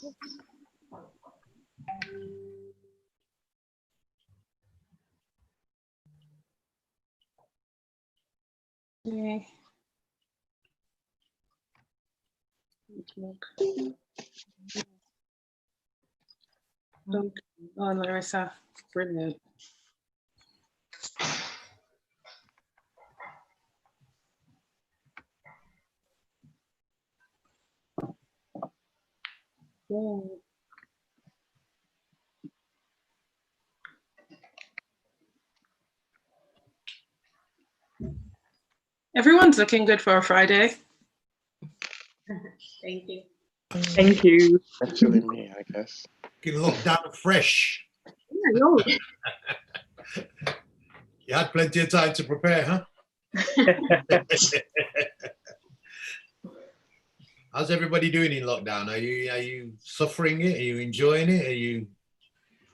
Okay. Oh, Larissa, brilliant. Yeah. Everyone's looking good for a Friday. Thank you. Thank you. Actually, me, I guess. Get locked down fresh. Yeah, yo. You had plenty of time to prepare, huh? How's everybody doing in lockdown? Are you suffering it? Are you enjoying it? Are you?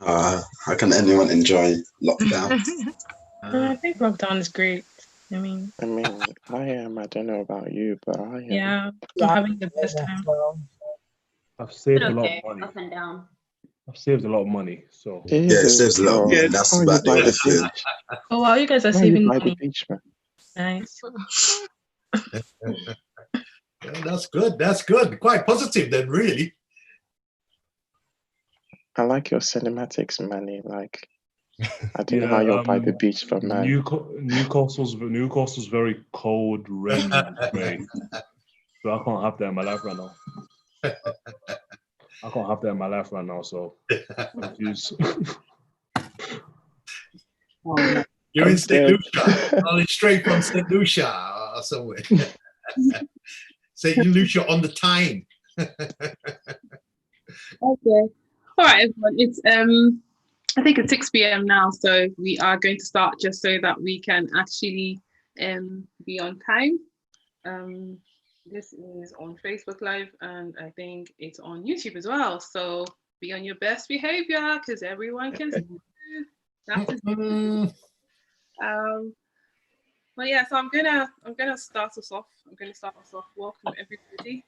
How can anyone enjoy lockdown? I think lockdown is great. I mean, I am. I don't know about you, but I am. yeah, I'm having the best time. I've saved a lot Okay, of money. up and down. I've saved a lot of money, so Yeah, it saves a lot of money. That's Oh, about you the buy only the thing. beach. Oh wow, you guys are Why you saving buy the money. beach, man? Nice. Yeah, that's good. That's good. Quite positive then, really. I like your cinematics, Manny. Like, I don't know how you'll buy the beach for man. Newcastle's very cold, rainy, and grey. So I can't have that in my life right now. I can't have that in my life right now, so I'm confused. You're in St. Lucia, only straight from St. Lucia or somewhere. St. Lucia on the Tyne. Okay. All right, everyone. It's I think it's 6 p.m. now, so we are going to start just so that we can actually be on time. This is on Facebook Live, and I think it's on YouTube as well. So be on your best behavior because everyone can see you. That's it. Well, yeah. So I'm gonna start us off. Welcome everybody.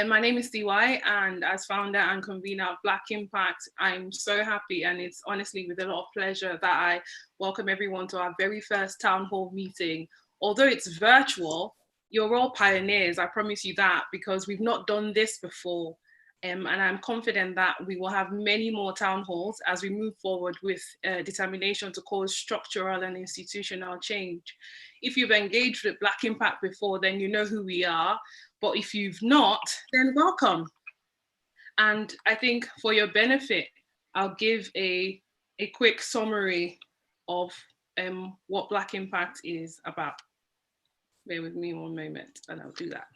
My name is CY, and as founder and convener of Black Impact, I'm so happy, and it's honestly with a lot of pleasure that I welcome everyone to our very first town hall meeting. Although it's virtual, you're all pioneers, I promise you that, because we've not done this before. And I'm confident that we will have many more town halls as we move forward with determination to cause structural and institutional change. If you've engaged with Black Impact before, then you know who we are. But if you've not, then welcome. And I think for your benefit, I'll give a quick summary of what Black Impact is about. Bear with me one moment and I'll do that.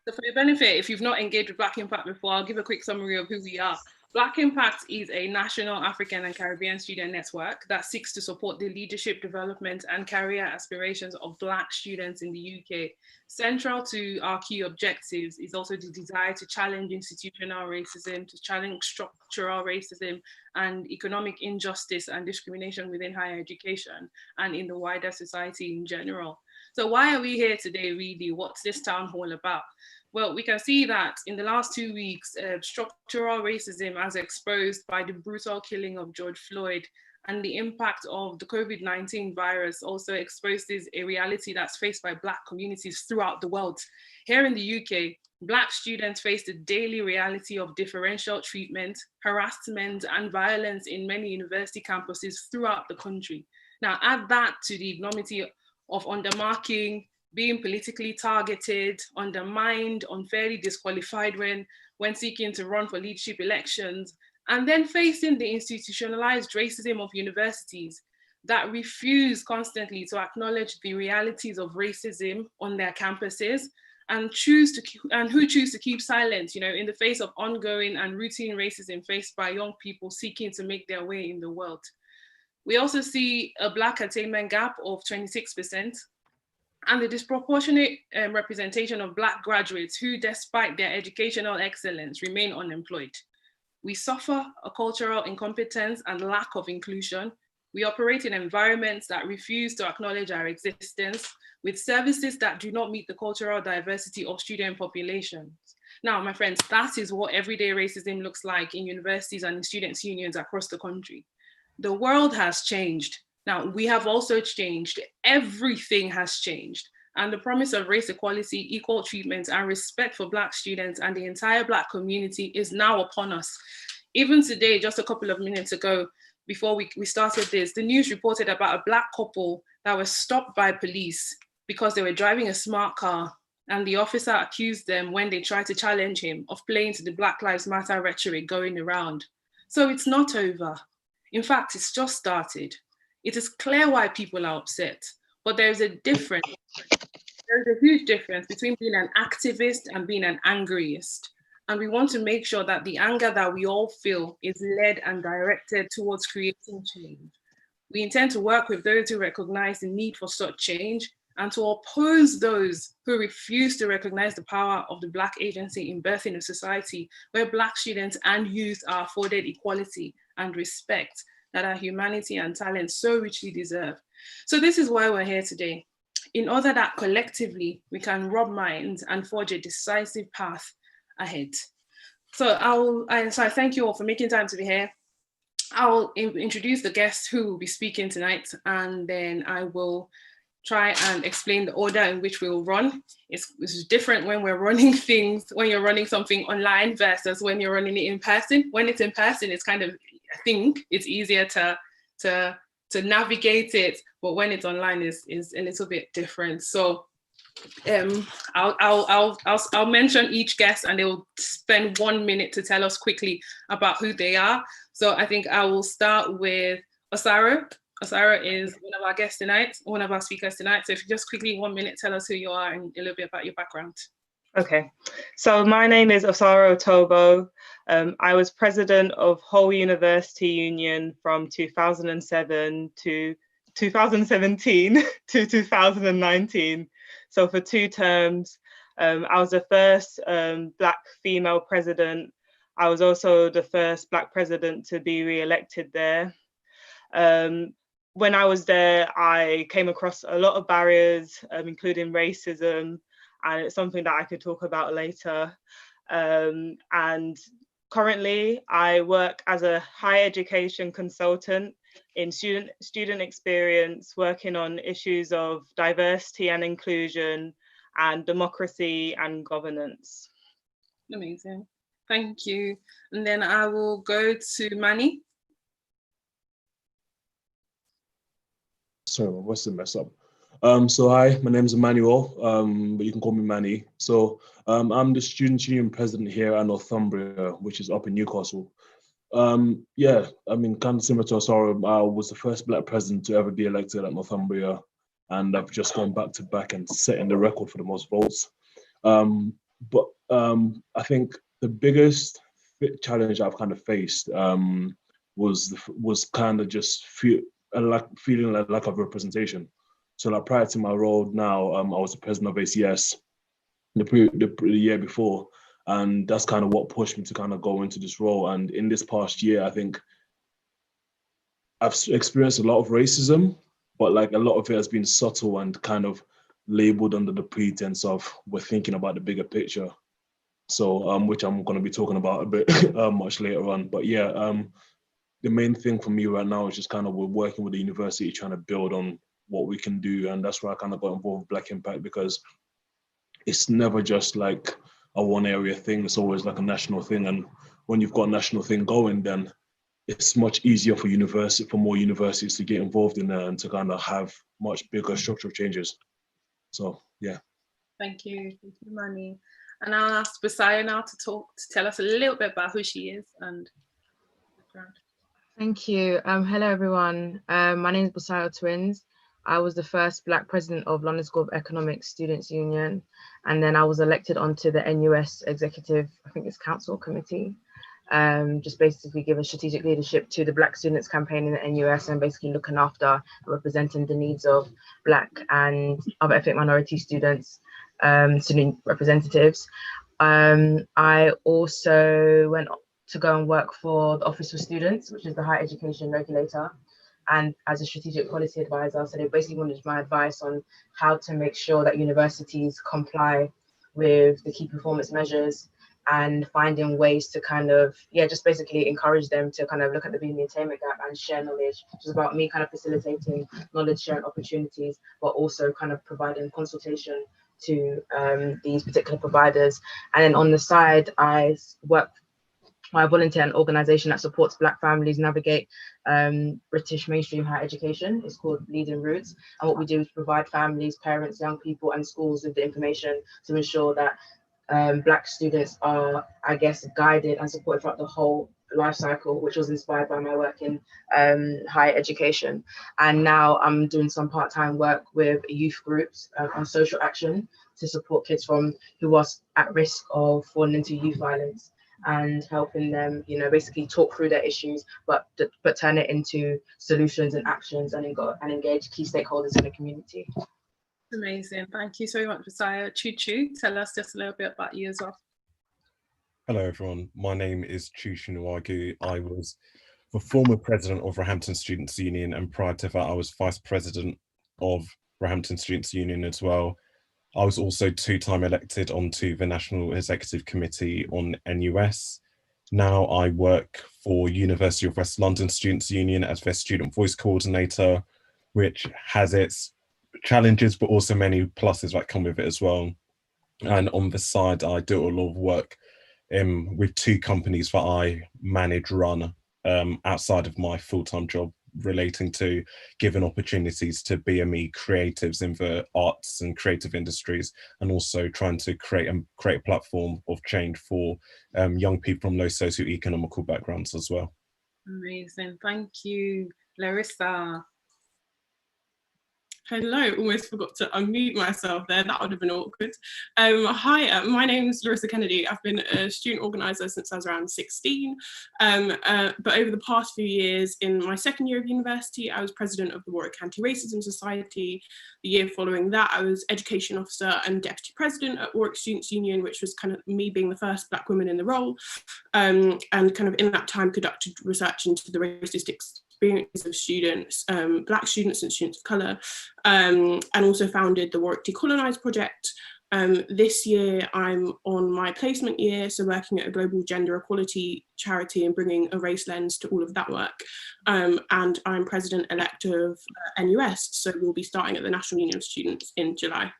So for your benefit, if you've not engaged with Black Impact before, I'll give a quick summary of who we are. Black Impact is a national African and Caribbean student network that seeks to support the leadership, development, and career aspirations of Black students in the UK. Central to our key objectives is also the desire to challenge institutional racism, to challenge structural racism and economic injustice and discrimination within higher education and in the wider society in general. So why are we here today, really? What's this town hall about? Well, we can see that in the last 2 weeks, structural racism as exposed by the brutal killing of George Floyd and the impact of the COVID-19 virus also exposes a reality that's faced by Black communities throughout the world. Here in the UK, Black students face the daily reality of differential treatment, harassment, and violence in many university campuses throughout the country. Now, add that to the enormity of undermarking, being politically targeted, undermined, unfairly disqualified when seeking to run for leadership elections, and then facing the institutionalized racism of universities that refuse constantly to acknowledge the realities of racism on their campuses and who choose to keep silent, in the face of ongoing and routine racism faced by young people seeking to make their way in the world. We also see a Black attainment gap of 26%, and the disproportionate representation of Black graduates who, despite their educational excellence, remain unemployed. We suffer a cultural incompetence and lack of inclusion, We operate in environments that refuse to acknowledge our existence, with services that do not meet the cultural diversity of student populations. Now, my friends, that is what everyday racism looks like in universities and in students' unions across the country. The world has changed. Now, we have also changed. Everything has changed. And the promise of race equality, equal treatment, and respect for Black students and the entire Black community is now upon us. Even today, just a couple of minutes ago, before we started this, the news reported about a Black couple that was stopped by police because they were driving a smart car, and the officer accused them, when they tried to challenge him, of playing to the Black Lives Matter rhetoric going around. So it's not over. In fact, it's just started. It is clear why people are upset, but there's a difference. There's a huge difference between being an activist and being an angryist. And we want to make sure that the anger that we all feel is led and directed towards creating change. We intend to work with those who recognize the need for such change and to oppose those who refuse to recognize the power of the Black agency in birthing a society where Black students and youth are afforded equality and respect that our humanity and talent so richly deserve. So this is why we're here today, in order that collectively we can rub minds and forge a decisive path ahead. So I thank you all for making time to be here. I'll introduce the guests who will be speaking tonight, and then I will try and explain the order in which we will run. It's different when we're running things, when you're running something online versus when you're running it in person. When it's in person, it's kind of, I think it's easier to navigate it, but when it's online is a little bit different. So I'll mention each guest and they will spend 1 minute to tell us quickly about who they are. So I think I will start with Osaro. Osaro is one of our guests tonight, one of our speakers tonight. So if you just quickly 1 minute tell us who you are and a little bit about your background. Okay, so my name is Osaro Tobo. I was president of Whole University Union from 2007 to 2017 to 2019. So for 2 terms, I was the first Black female president. I was also the first Black president to be re-elected there. When I was there, I came across a lot of barriers, including racism, and it's something that I could talk about later. And currently, I work as a higher education consultant in student experience, working on issues of diversity and inclusion and democracy and governance. Amazing, thank you. And then I will go to Manny. Sorry, my voice is messed up. So hi, my name is Emmanuel, but you can call me Manny. So I'm the Student Union President here at Northumbria, which is up in Newcastle. Yeah, I mean, kind of similar to Osaro, I was the first Black president to ever be elected at Northumbria, and I've just gone back to back and setting the record for the most votes. But I think the biggest challenge I've kind of faced was kind of just feeling like lack of representation. So like prior to my role now, I was the president of ACS the year before, and that's kind of what pushed me to kind of go into this role. And in this past year, I think I've experienced a lot of racism, but like a lot of it has been subtle and kind of labeled under the pretense of we're thinking about the bigger picture. So which I'm going to be talking about a bit much later on. But yeah, the main thing for me right now is just kind of we're working with the university trying to build on what we can do. And that's where I kind of got involved with Black Impact, because it's never just like a one area thing, it's always like a national thing. And when you've got a national thing going, then it's much easier for more universities to get involved in there and to kind of have much bigger structural changes. So yeah. Thank you, Manny. And I'll ask Basaya now to tell us a little bit about who she is and background. Thank you. Hello everyone. My name is Basaya Twins. I was the first Black president of London School of Economics Students Union, and then I was elected onto the NUS Executive, I think it's Council Committee, just basically giving strategic leadership to the Black Students campaign in the NUS and basically looking after and representing the needs of Black and other ethnic minority students, student representatives. I also went to go and work for the Office for Students, which is the higher education regulator. and as a strategic policy advisor. So they basically wanted my advice on how to make sure that universities comply with the key performance measures, and finding ways to kind of, just basically encourage them to kind of look at the being the attainment gap and share knowledge, which is about me kind of facilitating knowledge sharing opportunities, but also kind of providing consultation to these particular providers. And then on the side, I volunteer an organisation that supports Black families navigate British mainstream higher education. It's called Leading Roots. And what we do is provide families, parents, young people and schools with the information to ensure that Black students are, I guess, guided and supported throughout the whole life cycle, which was inspired by my work in higher education. And now I'm doing some part-time work with youth groups on social action to support kids who are at risk of falling into youth violence, and helping them, basically talk through their issues, but turn it into solutions and actions, and engage key stakeholders in the community. Amazing. Thank you so much, Messiah. Chu, tell us just a little bit about you as well. Hello, everyone. My name is Chu Nuwagu. I was the former president of Roehampton Students' Union, and prior to that, I was vice president of Roehampton Students' Union as well. I was also 2-time elected onto the National Executive Committee on NUS. Now I work for University of West London Students' Union as their student voice coordinator, which has its challenges, but also many pluses that come with it as well. And on the side, I do a lot of work with 2 companies that I run outside of my full-time job, relating to giving opportunities to BME creatives in the arts and creative industries, and also trying to create a platform of change for young people from low socioeconomical backgrounds as well. Amazing. Thank you. Larissa. Hello, almost forgot to unmute myself there. That would have been awkward. Hi, my name is Larissa Kennedy. I've been a student organiser since I was around 16. But over the past few years, in my second year of university, I was president of the Warwick Anti-Racism Society. The year following that, I was education officer and deputy president at Warwick Students' Union, which was kind of me being the first Black woman in the role. And kind of in that time conducted research into the racist experiences of students, Black students and students of colour, and also founded the Warwick Decolonise project. This year I'm on my placement year, so working at a global gender equality charity and bringing a race lens to all of that work. And I'm president-elect of NUS, so we'll be starting at the National Union of Students in July.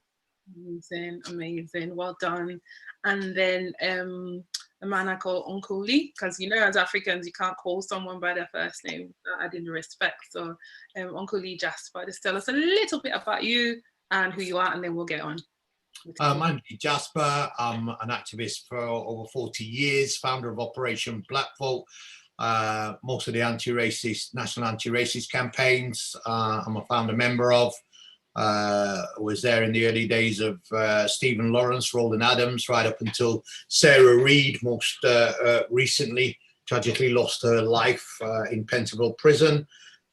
Amazing, amazing, well done. And then a man I call Uncle Lee, because as Africans you can't call someone by their first name without adding the respect. So Uncle Lee Jasper, just tell us a little bit about you and who you are, and then we'll get on. I'm Lee Jasper. I'm an activist for over 40 years, founder of Operation Black Vote, most of the national anti-racist campaigns I'm a founder member of. Was there in the early days of Stephen Lawrence, Roland Adams, right up until Sarah Reid, most recently tragically lost her life in Pentonville Prison.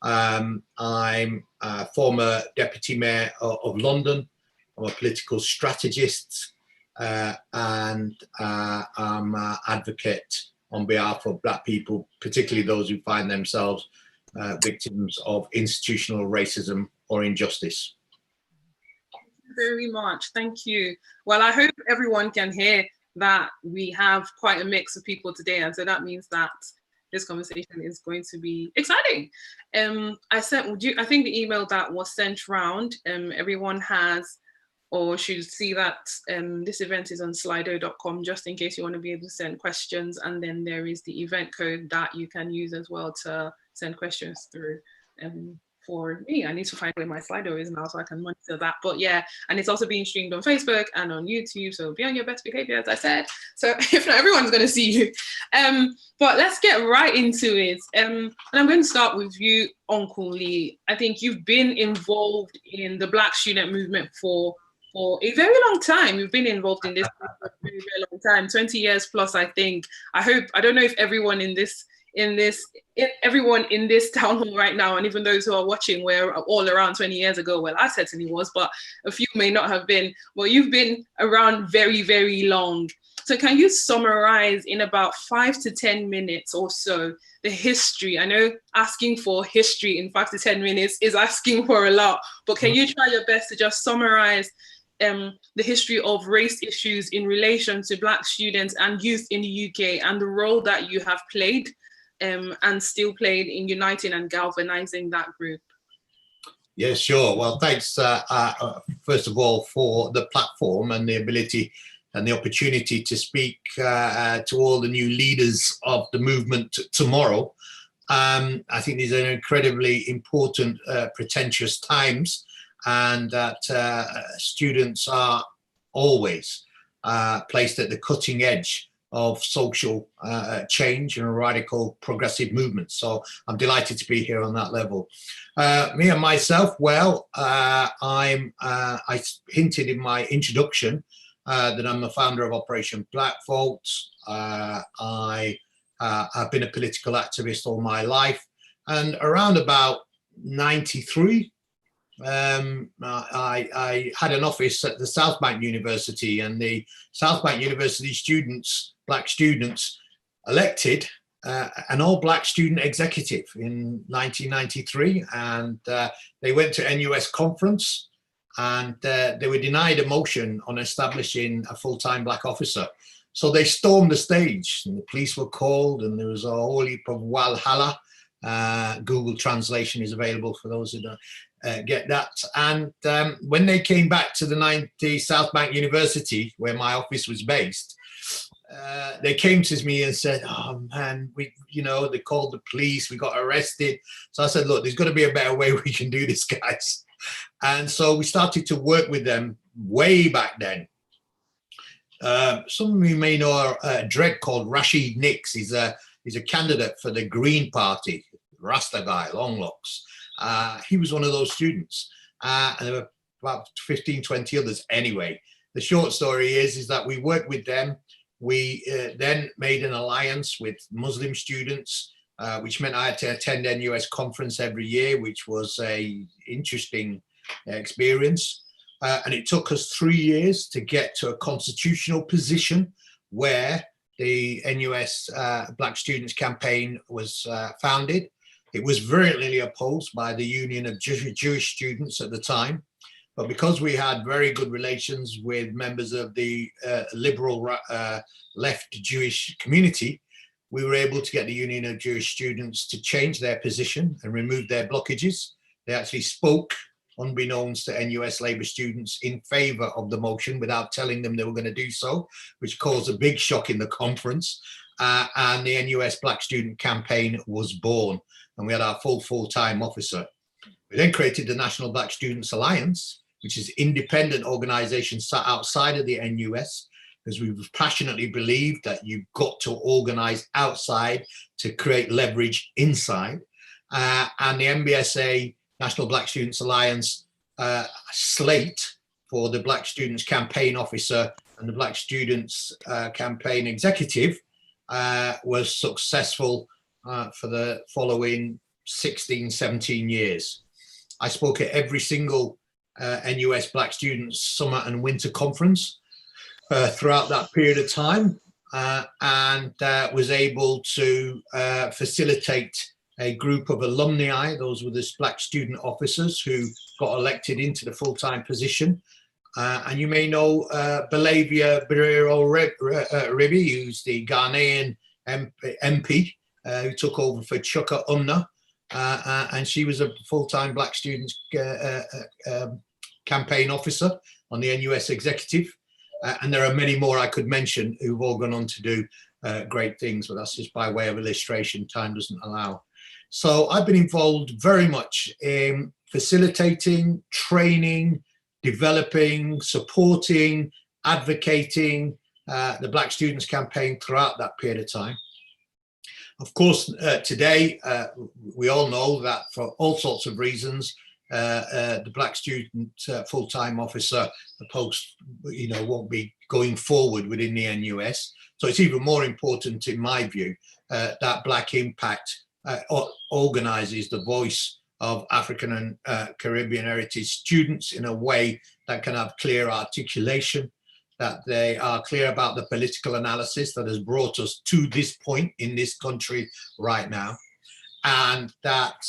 I'm a former deputy mayor of London. I'm a political strategist, and I'm an advocate on behalf of Black people, particularly those who find themselves victims of institutional racism or injustice. Very much, thank you. Well, I hope everyone can hear that we have quite a mix of people today, and so that means that this conversation is going to be exciting. I think the email that was sent round, everyone has or should see that this event is on slido.com, just in case you want to be able to send questions, and then there is the event code that you can use as well to send questions through. For me, I need to find where my Slido is now so I can monitor that. But yeah, and it's also being streamed on Facebook and on YouTube, so be on your best behavior, as I said. So if not, everyone's going to see you. But let's get right into it. And I'm going to start with you, Uncle Lee. I think you've been involved in the Black student movement for a very long time. You've been involved in this for a very, very long time, 20 years plus, I think. I don't know if everyone in this everyone in this town hall right now, and even those who are watching, were all around 20 years ago. Well, I certainly was, but a few may not have been. Well, you've been around very, very long. So can you summarize in about 5 to 10 minutes or so the history? I know asking for history in 5 to 10 minutes is asking for a lot, but can you try your best to just summarize the history of race issues in relation to Black students and youth in the UK, and the role that you have played and still played in uniting and galvanizing that group? Yeah, sure. Well, thanks, first of all, for the platform and the ability and the opportunity to speak to all the new leaders of the movement tomorrow. I think these are incredibly important, pretentious times, and that students are always placed at the cutting edge of social change and radical progressive movements. So I'm delighted to be here on that level. Me and myself, well, I hinted in my introduction that I'm the founder of Operation Black Vote. I've been a political activist all my life, and around about 93, I had an office at the South Bank University, and the South Bank University students, Black students, elected an all-Black student executive in 1993, and they went to NUS conference, and they were denied a motion on establishing a full-time Black officer. So they stormed the stage, and the police were called, and there was a whole heap of Walhalla. Google translation is available for those who don't get that. And when they came back to the South Bank University, where my office was based, they came to me and said, "Oh man, they called the police, we got arrested." So I said, "Look, there's got to be a better way we can do this, guys." And so we started to work with them way back then. Some of you may know a dread called Rashid Nix. He's a candidate for the Green Party, Rasta guy, long locks. He was one of those students, and there were about 15, 20 others anyway. The short story is that we worked with them. We then made an alliance with Muslim students, which meant I had to attend NUS conference every year, which was a interesting experience. And it took us 3 years to get to a constitutional position where the NUS Black Students Campaign was founded. It was virulently opposed by the Union of Jewish Students at the time. But because we had very good relations with members of the liberal left Jewish community, we were able to get the Union of Jewish Students to change their position and remove their blockages. They actually spoke, unbeknownst to NUS Labour students, in favour of the motion without telling them they were going to do so, which caused a big shock in the conference. And the NUS Black Student Campaign was born, and we had our full-time officer. We then created the National Black Students Alliance, which is an independent organisation sat outside of the NUS, because we passionately believed that you've got to organise outside to create leverage inside. And the NBSA, National Black Students Alliance, slate for the Black Students Campaign Officer and the Black Students Campaign Executive was successful for the following 16, 17 years. I spoke at every single NUS Black Students Summer and Winter Conference throughout that period of time, and was able to facilitate a group of alumni. Those were the Black student officers who got elected into the full-time position. And you may know Belavia Birero-Ribi, who's the Ghanaian MP who took over for Chuka Umna, and she was a full-time Black student campaign officer on the NUS executive. And there are many more I could mention who've all gone on to do great things, but that's just by way of illustration, time doesn't allow. So I've been involved very much in facilitating, training, developing, supporting, advocating the Black Students Campaign throughout that period of time. Of course, today, we all know that for all sorts of reasons, the Black Student full-time officer, the post, won't be going forward within the NUS. So it's even more important, in my view, that Black Impact organizes the voice of African and Caribbean heritage students in a way that can have clear articulation, that they are clear about the political analysis that has brought us to this point in this country right now, and that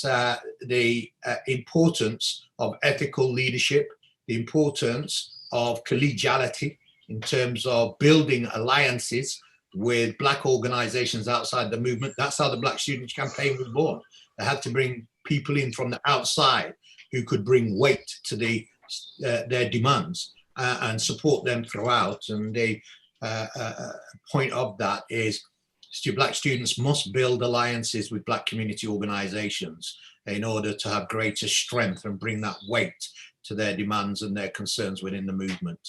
the importance of ethical leadership, the importance of collegiality in terms of building alliances with Black organizations outside the movement. That's how the Black Students Campaign was born. They had to bring people in from the outside who could bring weight to their demands and support them throughout. And the point of that is Black students must build alliances with Black community organizations in order to have greater strength and bring that weight to their demands and their concerns within the movement.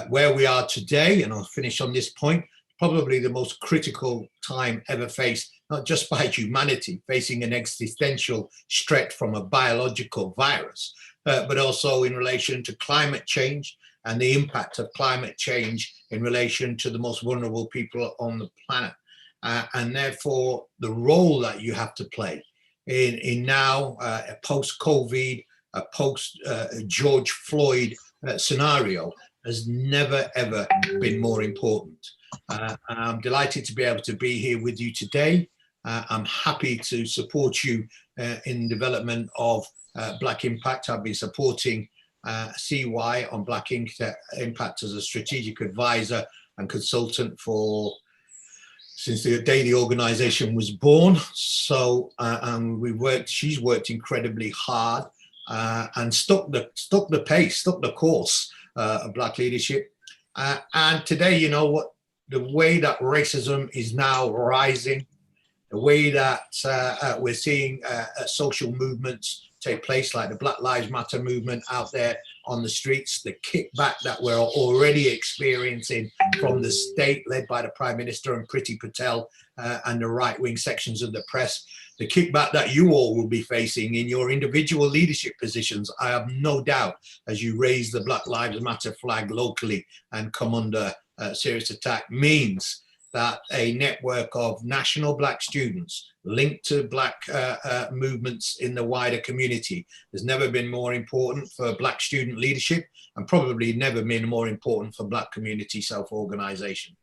Where we are today, and I'll finish on this point, probably the most critical time ever faced, not just by humanity, facing an existential threat from a biological virus, but also in relation to climate change and the impact of climate change in relation to the most vulnerable people on the planet. And therefore, the role that you have to play in now a post-COVID, a post-George Floyd scenario has never, ever been more important. I'm delighted to be able to be here with you today. I'm happy to support you in development of Black Impact. I've been supporting CY on Black Impact as a strategic advisor and consultant since the day the organization was born. So she's worked incredibly hard and stuck the pace, stuck the course of Black leadership. And today, you know what, the way that racism is now rising, the way that we're seeing social movements take place, like the Black Lives Matter movement out there on the streets, the kickback that we're already experiencing from the state led by the Prime Minister and Priti Patel and the right-wing sections of the press, the kickback that you all will be facing in your individual leadership positions, I have no doubt, as you raise the Black Lives Matter flag locally and come under serious attack, means that a network of national Black students linked to Black movements in the wider community has never been more important for Black student leadership, and probably never been more important for Black community self-organization.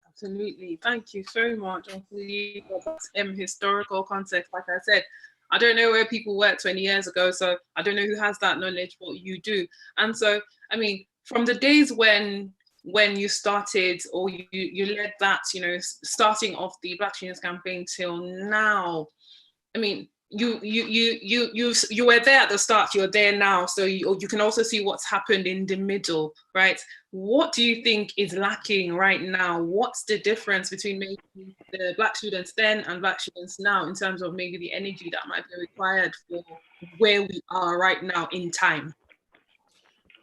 Absolutely. Thank you so much for that historical context. Like I said, I don't know where people were 20 years ago, so I don't know who has that knowledge, but you do. And so, I mean, from the days when you started, or you led that, you know, starting off the Black Students Campaign till now, I mean, you were there at the start, you're there now, so you can also see what's happened in the middle, right? What do you think is lacking right now? What's the difference between maybe the Black students then and Black students now in terms of maybe the energy that might be required for where we are right now in time?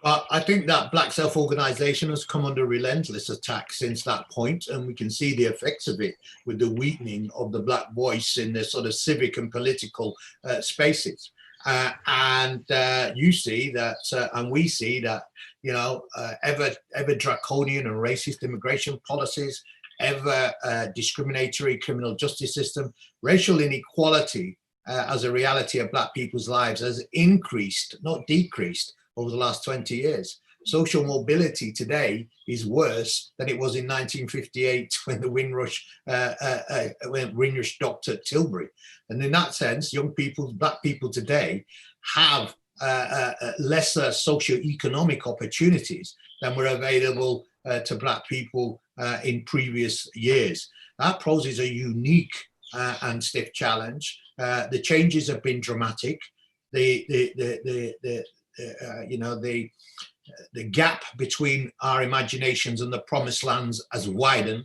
I think that Black self-organization has come under relentless attack since that point, and we can see the effects of it with the weakening of the Black voice in the sort of civic and political spaces. You see that, and we see that, you know, ever draconian and racist immigration policies, ever discriminatory criminal justice system, racial inequality as a reality of Black people's lives has increased, not decreased, over the last 20 years. Social mobility today is worse than it was in 1958 when the Windrush docked at Tilbury. And in that sense, young people, Black people today have lesser socio-economic opportunities than were available to Black people in previous years. That poses a unique and stiff challenge. The changes have been dramatic. The gap between our imaginations and the promised lands has widened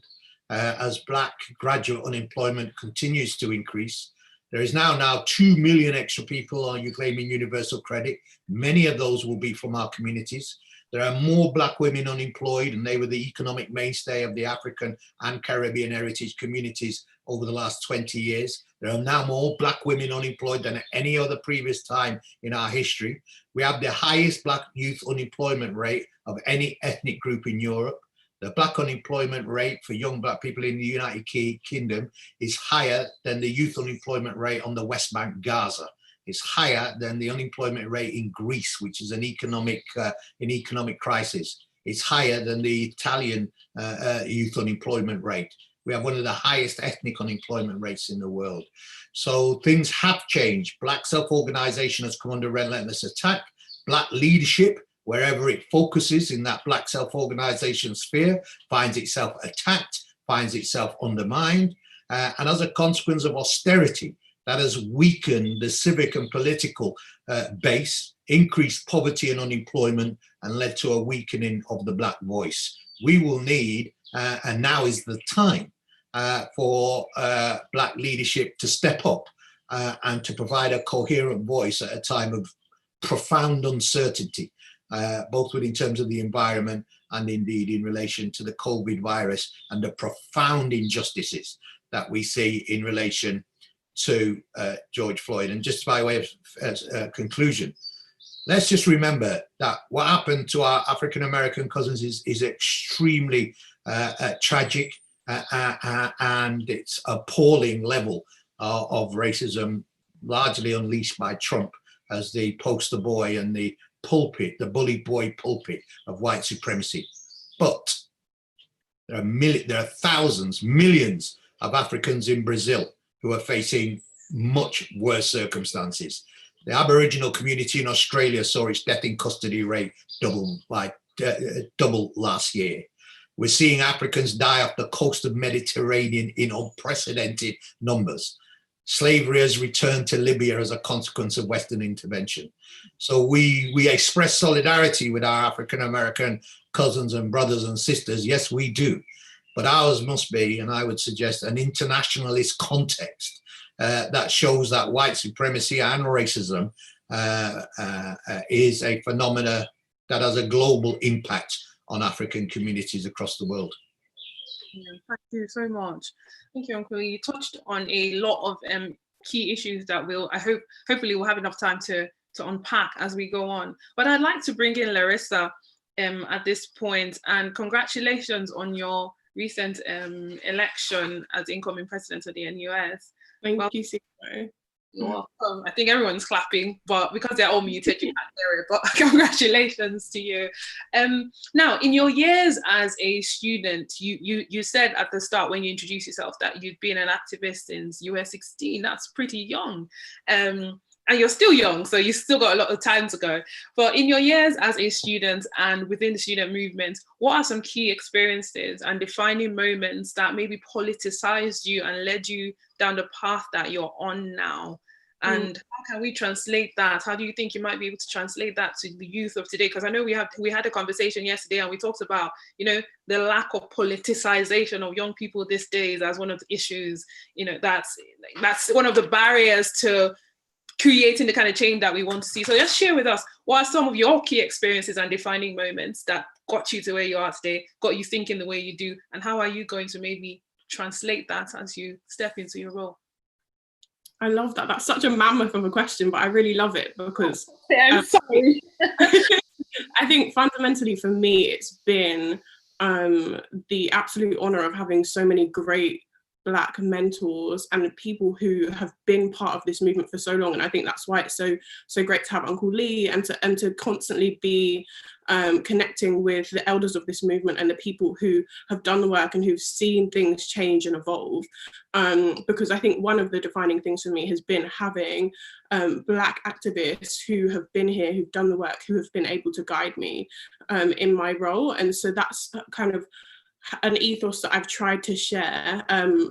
as Black graduate unemployment continues to increase. There is now 2 million extra people are claiming universal credit. Many of those will be from our communities. There are more Black women unemployed, and they were the economic mainstay of the African and Caribbean heritage communities over the last 20 years. There are now more Black women unemployed than at any other previous time in our history. We have the highest Black youth unemployment rate of any ethnic group in Europe. The black unemployment rate for young black people in the United Kingdom is higher than the youth unemployment rate on the West Bank, Gaza. It's higher than the unemployment rate in Greece, which is an economic crisis. It's higher than the Italian youth unemployment rate. We have one of the highest ethnic unemployment rates in the world. So things have changed. Black self-organization has come under relentless attack. Black leadership, wherever it focuses in that black self-organization sphere, finds itself attacked, finds itself undermined. And as a consequence of austerity, that has weakened the civic and political base, increased poverty and unemployment, and led to a weakening of the black voice. We will need, and now is the time, for black leadership to step up and to provide a coherent voice at a time of profound uncertainty, both in terms of the environment and indeed in relation to the COVID virus and the profound injustices that we see in relation to George Floyd. And just by way of conclusion, let's just remember that what happened to our African-American cousins is extremely tragic, and it's appalling level of racism, largely unleashed by Trump as the poster boy and the pulpit, the bully boy pulpit of white supremacy. But there are thousands, millions of Africans in Brazil who are facing much worse circumstances. The Aboriginal community in Australia saw its death in custody rate double last year. We're seeing Africans die off the coast of Mediterranean in unprecedented numbers. Slavery has returned to Libya as a consequence of Western intervention. So we express solidarity with our African-American cousins and brothers and sisters. Yes, we do. But ours must be, and I would suggest, an internationalist context that shows that white supremacy and racism is a phenomena that has a global impact on African communities across the world. Yeah, thank you so much. Thank you, Uncle. You touched on a lot of key issues that hopefully we'll have enough time to unpack as we go on. But I'd like to bring in Larissa at this point, and congratulations on your recent election as incoming president of the NUS. Thank you, Simo. You're welcome. I think everyone's clapping, but because they're all muted, you can't hear it. But congratulations to you. Now, in your years as a student, you said at the start when you introduced yourself that you'd been an activist since you were 16. That's pretty young. And you're still young, so you've still got a lot of time to go. But in your years as a student and within the student movement, what are some key experiences and defining moments that maybe politicized you and led you down the path that you're on now? And how can we translate that? How do you think you might be able to translate that to the youth of today? Because I know we had a conversation yesterday and we talked about, the lack of politicization of young people these days as one of the issues, that's one of the barriers to creating the kind of change that we want to see. So just share with us, what are some of your key experiences and defining moments that got you to where you are today, got you thinking the way you do, and how are you going to maybe translate that as you step into your role? I love that. That's such a mammoth of a question, but I really love it because I'm sorry. I think fundamentally for me, it's been the absolute honor of having so many great Black mentors and people who have been part of this movement for so long. And I think that's why it's so great to have Uncle Lee and to constantly be connecting with the elders of this movement and the people who have done the work and who've seen things change and evolve. Because I think one of the defining things for me has been having Black activists who have been here, who've done the work, who have been able to guide me in my role. And so that's kind of an ethos that I've tried to share.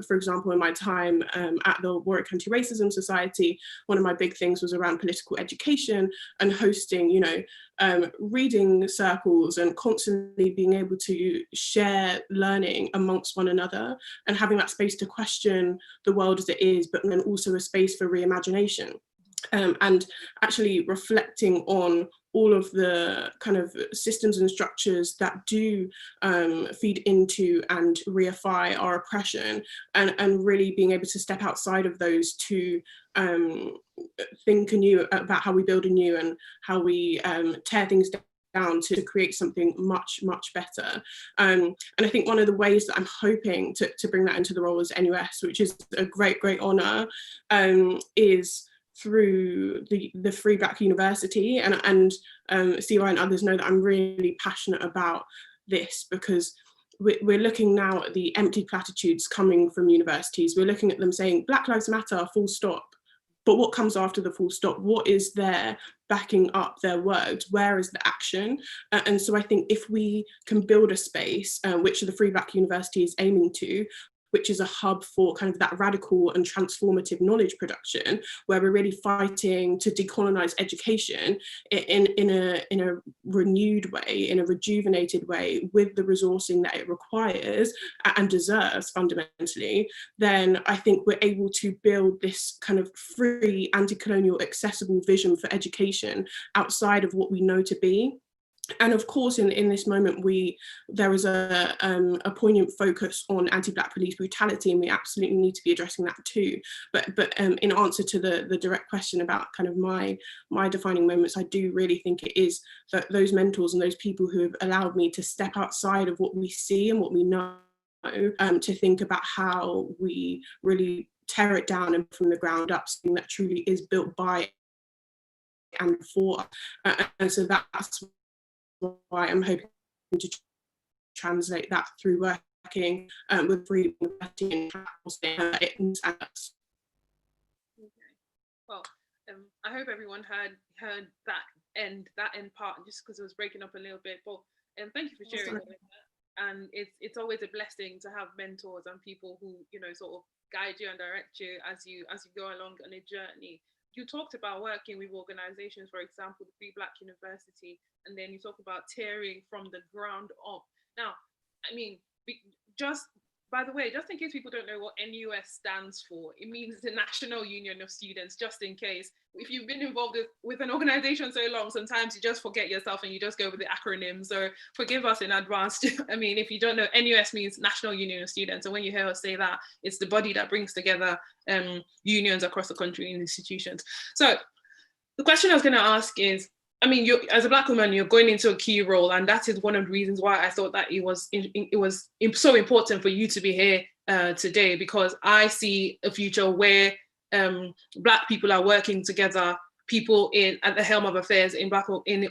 For example, in my time at the Warwick Anti-Racism Society, one of my big things was around political education and hosting, reading circles and constantly being able to share learning amongst one another and having that space to question the world as it is, but then also a space for reimagination. And actually reflecting on all of the kind of systems and structures that do feed into and reify our oppression, and really being able to step outside of those to think anew about how we build anew and how we tear things down to create something much, much better. And I think one of the ways that I'm hoping to bring that into the role as NUS, which is a great, great honour, is through the Free Black University. And CY and others know that I'm really passionate about this, because we're looking now at the empty platitudes coming from universities. We're looking at them saying Black Lives Matter, full stop. But what comes after the full stop? What is there backing up their words? Where is the action? And so I think if we can build a space, which the Free Black University is aiming to, which is a hub for kind of that radical and transformative knowledge production, where we're really fighting to decolonize education in a renewed way, in a rejuvenated way, with the resourcing that it requires and deserves fundamentally, then I think we're able to build this kind of free, anti-colonial, accessible vision for education outside of what we know to be. And of course, in this moment, there is a poignant focus on anti-Black police brutality, and we absolutely need to be addressing that too. But in answer to the direct question about kind of my defining moments, I do really think it is that those mentors and those people who have allowed me to step outside of what we see and what we know, to think about how we really tear it down and from the ground up, something that truly is built by and for. And so that's why I'm hoping to translate that through working with Free University and well, I hope everyone heard that end part, just because it was breaking up a little bit. But thank you for sharing that. And it's always a blessing to have mentors and people who, you know, sort of guide you and direct you as you go along on a journey. You talked about working with organizations, for example, the Free Black University, and then you talk about tearing from the ground up. Now, I mean, just by the way, just in case people don't know what NUS stands for, it means the National Union of Students, just in case. If you've been involved with an organization so long, sometimes you just forget yourself and you just go with the acronym. So forgive us in advance. I mean, if you don't know, NUS means National Union of Students. And when you hear us say that, it's the body that brings together unions across the country and institutions. So the question I was going to ask is, I mean, you as a Black woman, you're going into a key role, and that is one of the reasons why I thought that it was so important for you to be here today, because I see a future where Black people are working together, people at the helm of affairs in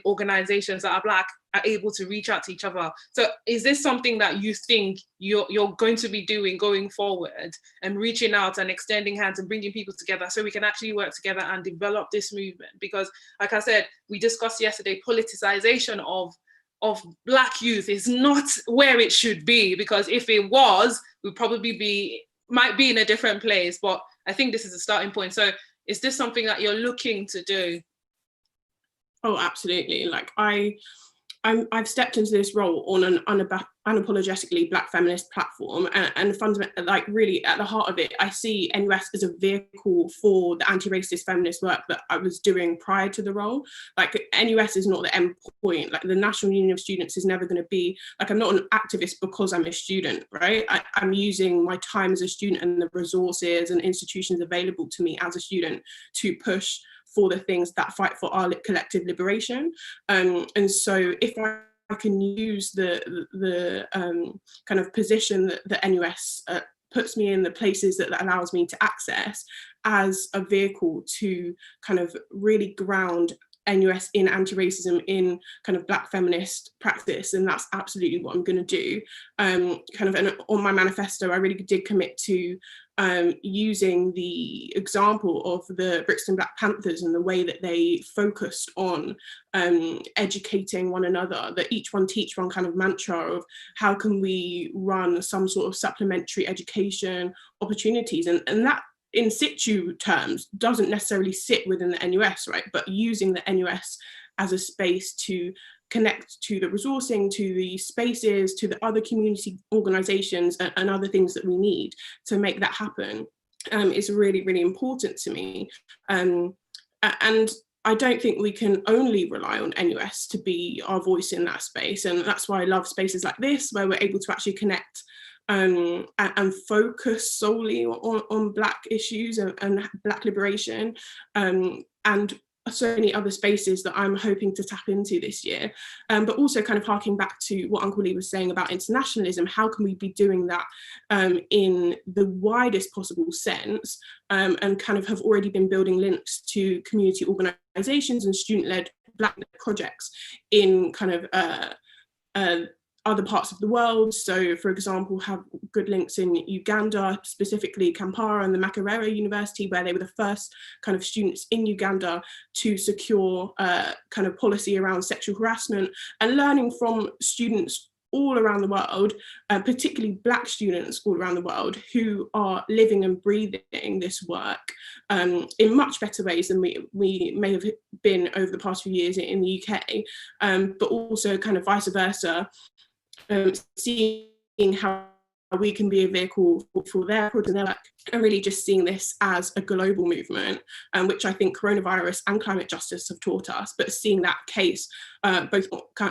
organizations that are Black are able to reach out to each other. So is this something that you think you're going to be doing going forward, and reaching out and extending hands and bringing people together so we can actually work together and develop this movement? Because like I said, we discussed yesterday, politicization of Black youth is not where it should be, because if it was, we'd probably might be in a different place. But I think this is a starting point. So is this something that you're looking to do? Oh, absolutely. Like I've stepped into this role on an unapologetically Black feminist platform, and fundamentally, like really at the heart of it, I see NUS as a vehicle for the anti-racist feminist work that I was doing prior to the role. Like NUS is not the end point. Like the National Union of Students is never going to be, like, I'm not an activist because I'm a student, right? I'm using my time as a student and the resources and institutions available to me as a student to push for the things that fight for our collective liberation. And so if I can use the kind of position that the NUS puts me in, the places that allows me to access, as a vehicle to kind of really ground NUS in anti-racism, in kind of Black feminist practice, and that's absolutely what I'm going to do. And on my manifesto, I really did commit to using the example of the Brixton Black Panthers and the way that they focused on educating one another, that each one teach one kind of mantra of how can we run some sort of supplementary education opportunities, and that in situ terms doesn't necessarily sit within the NUS, right? But using the NUS as a space to connect to the resourcing, to the spaces, to the other community organizations and other things that we need to make that happen is really, really important to me. And I don't think we can only rely on NUS to be our voice in that space. And that's why I love spaces like this, where we're able to actually connect and focus solely on Black issues and Black liberation, and so many other spaces that I'm hoping to tap into this year. But also kind of harking back to what Uncle Lee was saying about internationalism, how can we be doing that in the widest possible sense, and kind of have already been building links to community organisations and student-led Black projects in kind of other parts of the world. So, for example, have good links in Uganda, specifically Kampala and the Makerere University, where they were the first kind of students in Uganda to secure kind of policy around sexual harassment, and learning from students all around the world, particularly Black students all around the world, who are living and breathing this work in much better ways than we may have been over the past few years in the UK, but also kind of vice versa. Seeing how we can be a vehicle for their project and their work, and really just seeing this as a global movement, which I think coronavirus and climate justice have taught us, but seeing that case both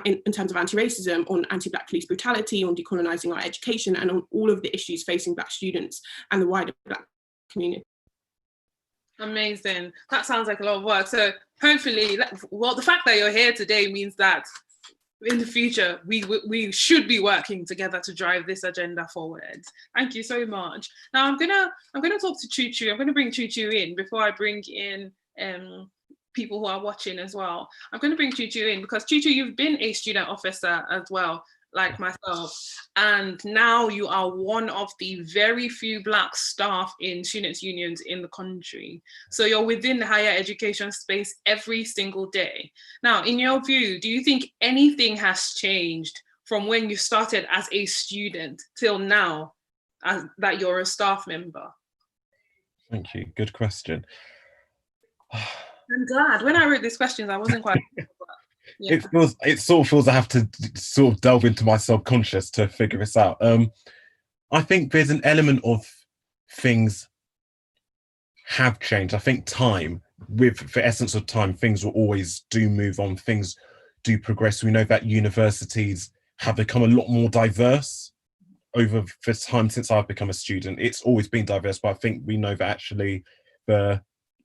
in terms of anti-racism, on anti-Black police brutality, on decolonising our education, and on all of the issues facing Black students and the wider Black community. Amazing. That sounds like a lot of work. So hopefully, well, the fact that you're here today means that in the future, we should be working together to drive this agenda forward. Thank you so much. Now I'm gonna talk to Chuchu. I'm gonna bring Chuchu in before I bring in people who are watching as well. I'm gonna bring Chuchu in because Chuchu, you've been a student officer as well, like myself, and now you are one of the very few Black staff in students' unions in the country. So you're within the higher education space every single day. Now, in your view, do you think anything has changed from when you started as a student till now, that you're a staff member? Thank you. Good question. I'm glad. When I wrote these questions, I wasn't quite sure. Yeah. It sort of feels I have to sort of delve into my subconscious to figure this out. I think there's an element of things have changed. I think time, with the essence of time, things will always do move on, things do progress. We know that universities have become a lot more diverse over the time since I've become a student. It's always been diverse, but I think we know that actually the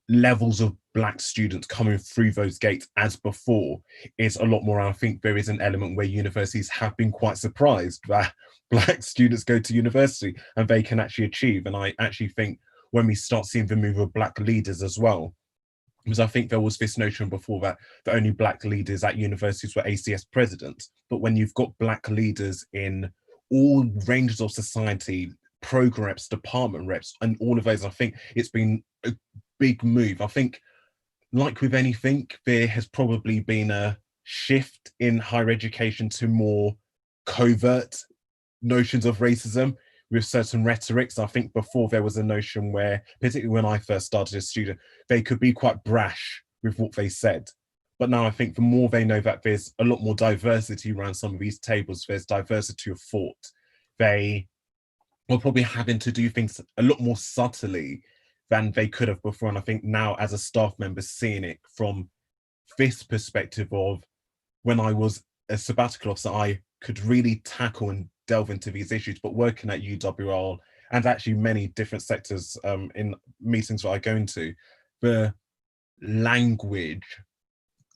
levels of Black students coming through those gates as before is a lot more. I think there is an element where universities have been quite surprised that Black students go to university and they can actually achieve. And I actually think when we start seeing the move of Black leaders as well, because I think there was this notion before that the only Black leaders at universities were ACS presidents, but when you've got Black leaders in all ranges of society, program reps, department reps, and all of those, I think it's been a big move. I think, like with anything, there has probably been a shift in higher education to more covert notions of racism with certain rhetorics. I think before there was a notion where, particularly when I first started as a student, they could be quite brash with what they said. But now I think the more they know that there's a lot more diversity around some of these tables, there's diversity of thought, they are probably having to do things a lot more subtly than they could have before. And I think now as a staff member, seeing it from this perspective of when I was a sabbatical officer, I could really tackle and delve into these issues, but working at UWL and actually many different sectors in meetings that I go into, the language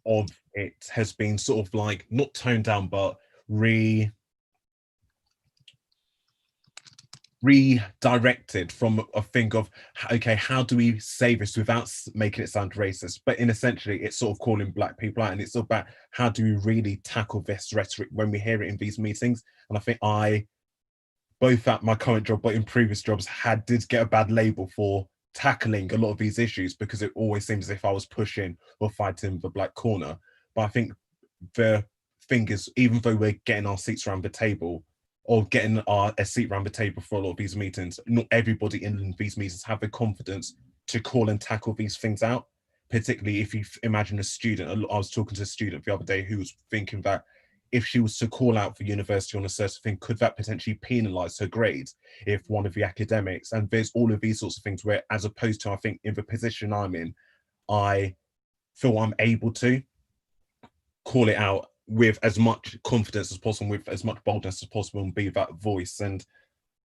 of it has been sort of like not toned down, but redirected from a thing of, okay, how do we say this without making it sound racist? But in essentially, it's sort of calling Black people out, and it's about how do we really tackle this rhetoric when we hear it in these meetings. And I think I, both at my current job, but in previous jobs, did get a bad label for tackling a lot of these issues because it always seems as if I was pushing or fighting the Black corner. But I think the thing is, even though we're getting our seats around the table, or getting a seat around the table for a lot of these meetings, not everybody in these meetings have the confidence to call and tackle these things out. Particularly if you imagine a student, I was talking to a student the other day who was thinking that if she was to call out for university on a certain thing, could that potentially penalise her grades if one of the academics, and there's all of these sorts of things where, as opposed to, I think in the position I'm in, I feel I'm able to call it out with as much confidence as possible, with as much boldness as possible, and be that voice.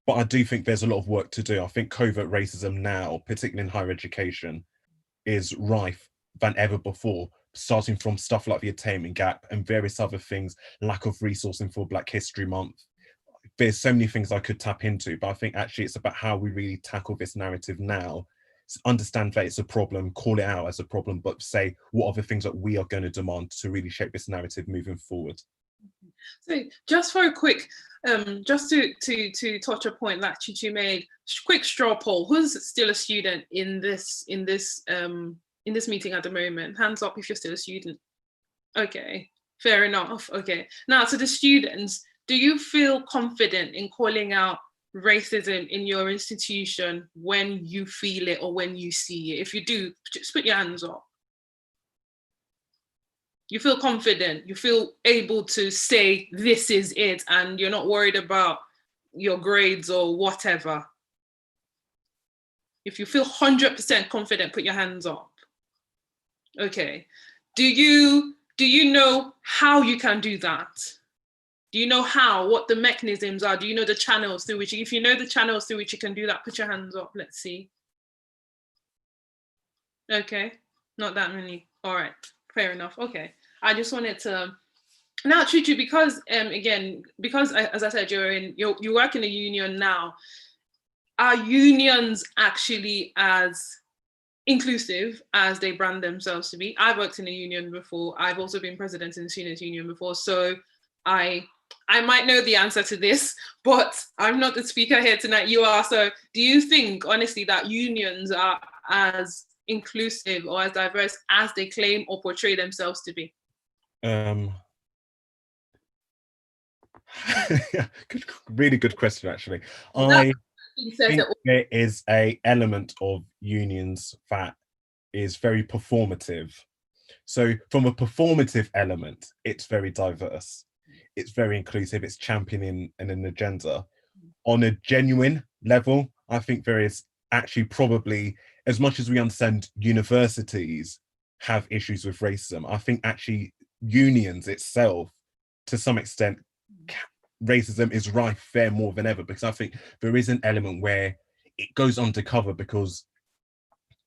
But I do think there's a lot of work to do. I think covert racism now, particularly in higher education, is rife than ever before, starting from stuff like the attainment gap and various other things, lack of resourcing for Black History Month. There's so many things I could tap into, but I think actually it's about how we really tackle this narrative now. Understand that it's a problem, call it out as a problem, but say what are the things that we are going to demand to really shape this narrative moving forward. So just for a quick, just to touch a point that Chichi made, quick straw poll: who's still a student in this meeting at the moment? Hands up if you're still a student. Okay, fair enough. Okay, now to the students, do you feel confident in calling out racism in your institution when you feel it or when you see it? If you do, just put your hands up. You feel confident, you feel able to say this is it, and you're not worried about your grades or whatever. If you feel 100% confident, put your hands up. Okay. Do you know how you can do that? Do you know how, what the mechanisms are? Do you know the channels through which, if you know the channels through which you can do that, put your hands up, let's see. Okay, not that many. All right, fair enough, okay. I just wanted to, now Chuchu, because again, because as I said, you work in a union now, are unions actually as inclusive as they brand themselves to be? I've worked in a union before. I've also been president in the students' union before, so I might know the answer to this, but I'm not the speaker here tonight, you are. So do you think, honestly, that unions are as inclusive or as diverse as they claim or portray themselves to be? Really good question, actually. I think there is an element of unions that is very performative. So from a performative element, it's very diverse. It's very inclusive. It's championing an agenda. On a genuine level, I think there is actually probably, as much as we understand universities have issues with racism, I think actually unions itself, to some extent, racism is rife there more than ever, because I think there is an element where it goes undercover because,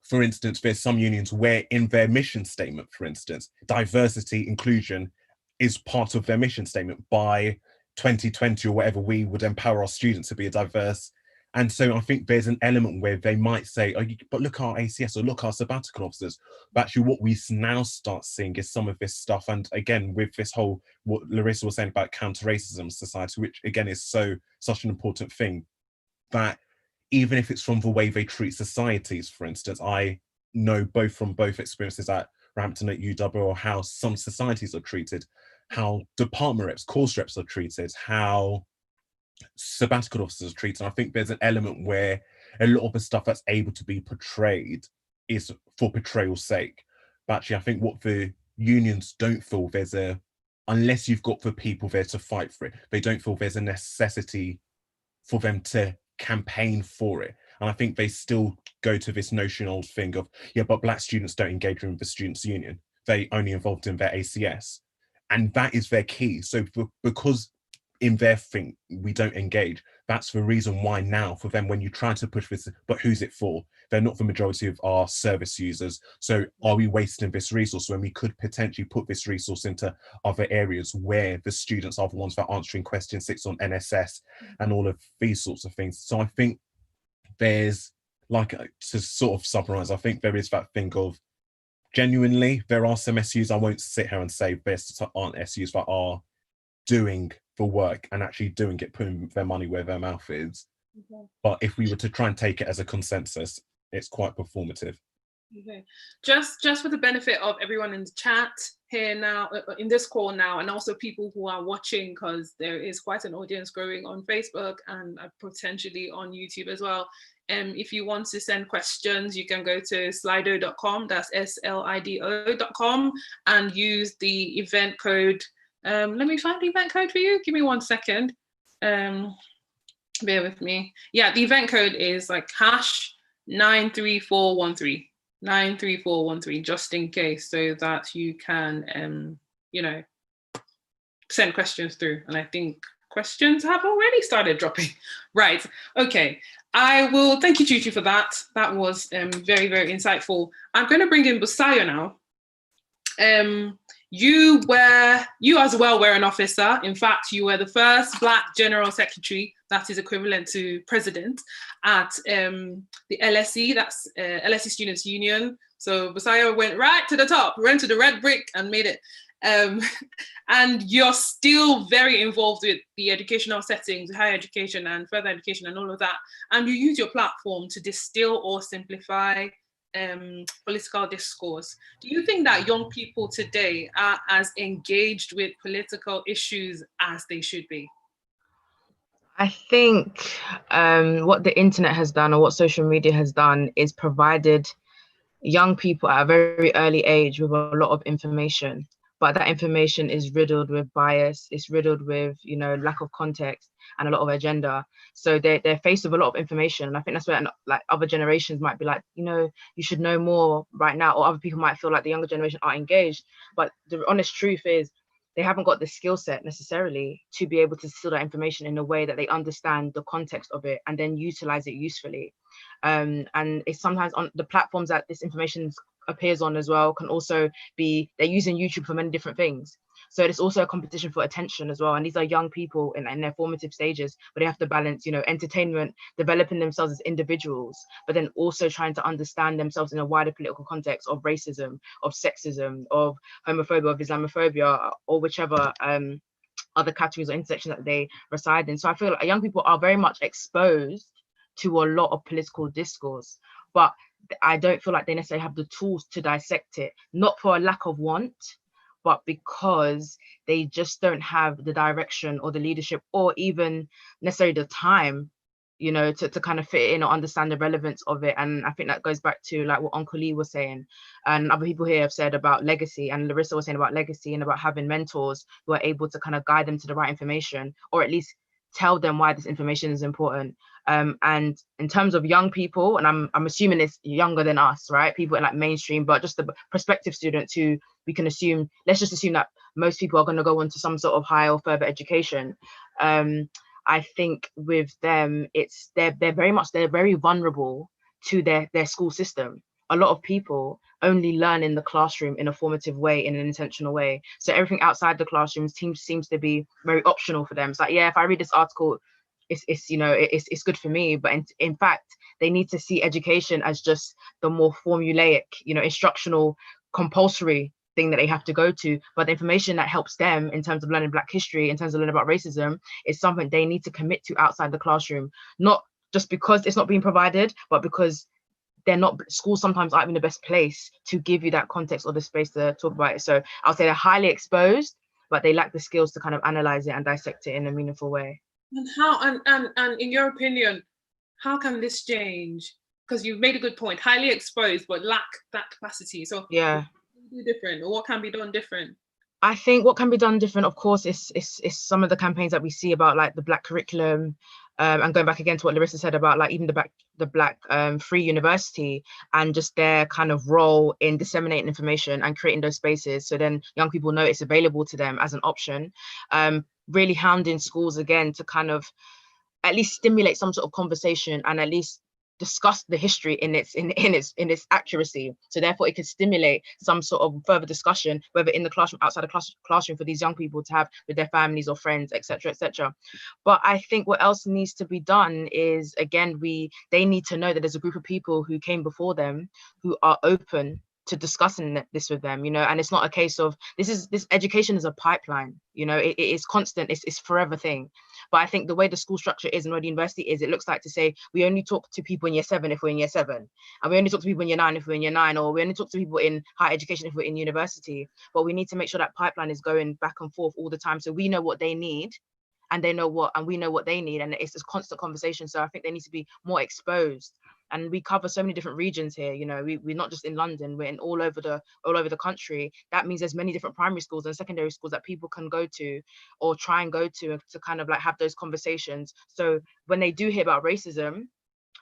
for instance, there's some unions where in their mission statement, for instance, diversity, inclusion is part of their mission statement. By 2020 or whatever, we would empower our students to be a diverse. And so I think there's an element where they might say, oh, but look our ACS or look our sabbatical officers. But actually what we now start seeing is some of this stuff. And again, with this whole, what Larissa was saying about counter-racism society, which again is such an important thing, that even if it's from the way they treat societies, for instance, I know from both experiences at Rampton, at UW, or how some societies are treated, how department reps, course reps are treated, how sabbatical officers are treated. I think there's an element where a lot of the stuff that's able to be portrayed is for portrayal's sake. But actually, I think what the unions don't feel unless you've got the people there to fight for it, they don't feel there's a necessity for them to campaign for it. And I think they still go to this notional thing of, yeah, but Black students don't engage with the students' union. They only involved in their ACS. And that is their key. So because in their thing, we don't engage, that's the reason why now for them, when you try to push this, but who's it for? They're not the majority of our service users. So are we wasting this resource when we could potentially put this resource into other areas where the students are the ones that are answering question 6 on NSS and all of these sorts of things? So I think there's, like, to sort of summarize, I think there is that thing of, genuinely, there are some SUs, I won't sit here and say there aren't SUs that are doing the work and actually doing it, putting their money where their mouth is. Okay. But if we were to try and take it as a consensus, it's quite performative. Okay, just for the benefit of everyone in the chat here now, in this call now, and also people who are watching, because there is quite an audience growing on Facebook and potentially on YouTube as well. If you want to send questions, you can go to slido.com, that's slido.com, and use the event code. Let me find the event code for you. Give me 1 second. Bear with me. Yeah, the event code is like #93413. 93413, just in case, so that you can, send questions through. And I think questions have already started dropping. Right, okay. I will thank you, Chuchi, for that. That was very, very insightful. I'm going to bring in Busayo now. You as well were an officer. In fact, you were the first Black General Secretary, that is equivalent to president, at the LSE, that's LSE Students Union. So Busayo went right to the top, went to the red brick and made it. And you're still very involved with the educational settings, higher education and further education and all of that. And you use your platform to distill or simplify political discourse. Do you think that young people today are as engaged with political issues as they should be? I think what the internet has done, or what social media has done, is provided young people at a very early age with a lot of information. But that information is riddled with bias, it's riddled with, you know, lack of context and a lot of agenda. So they're faced with a lot of information. And I think that's where like other generations might be like, you know, you should know more right now, or other people might feel like the younger generation are engaged. But the honest truth is they haven't got the skill set necessarily to be able to distill that information in a way that they understand the context of it and then utilize it usefully. And it's sometimes on the platforms that this information appears on as well can also be, they're using YouTube for many different things. So it's also a competition for attention as well. And these are young people in their formative stages, but they have to balance, you know, entertainment, developing themselves as individuals, but then also trying to understand themselves in a wider political context of racism, of sexism, of homophobia, of Islamophobia, or whichever other categories or intersections that they reside in. So I feel like young people are very much exposed to a lot of political discourse, but I don't feel like they necessarily have the tools to dissect it, not for a lack of want, but because they just don't have the direction or the leadership or even necessarily the time, you know, to kind of fit in or understand the relevance of it. And I think that goes back to like what Uncle Lee was saying, and other people here have said about legacy, and Larissa was saying about legacy and about having mentors who are able to kind of guide them to the right information, or at least tell them why this information is important. And in terms of young people, and I'm assuming it's younger than us, right? People in like mainstream, but just the prospective students who we can assume, let's just assume that most people are going to go on to some sort of higher or further education. I think with them, it's they're very vulnerable to their school system. A lot of people only learn in the classroom in a formative way, in an intentional way. So everything outside the classroom seems to be very optional for them. It's like, yeah, if I read this article, it's you know, it's good for me. But in fact, they need to see education as just the more formulaic, you know, instructional, compulsory thing that they have to go to. But the information that helps them in terms of learning Black history, in terms of learning about racism, is something they need to commit to outside the classroom, not just because it's not being provided, but because schools sometimes aren't in the best place to give you that context or the space to talk about it. So I'll say they're highly exposed, but they lack the skills to kind of analyze it and dissect it in a meaningful way. And how, and in your opinion, how can this change? Because you've made a good point, highly exposed, but lack that capacity. So yeah, what can be different, or what can be done different? I think what can be done different, of course, is some of the campaigns that we see about like the Black curriculum, and going back again to what Larissa said about like even the Black Free University, and just their kind of role in disseminating information and creating those spaces, so then young people know it's available to them as an option. Really hounding schools again to kind of at least stimulate some sort of conversation and at least discuss the history in its accuracy, so therefore it could stimulate some sort of further discussion, whether in the classroom, outside the classroom, for these young people to have with their families or friends, etc., etc. But I think what else needs to be done is, again, they need to know that there's a group of people who came before them who are open to discussing this with them, you know. And it's not a case of this education is a pipeline, you know. It is constant, it's forever thing. But I think the way the school structure is and where the university is, it looks like to say we only talk to people in year 7 if we're in year 7, and we only talk to people in year 9 if we're in year 9, or we only talk to people in higher education if we're in university. But we need to make sure that pipeline is going back and forth all the time, so we know what they need and we know what they need, and it's this constant conversation. So I think they need to be more exposed. And we cover so many different regions here, you know. We're not just in London, we're in all over the country. That means there's many different primary schools and secondary schools that people can go to or try and go to kind of like have those conversations. So when they do hear about racism,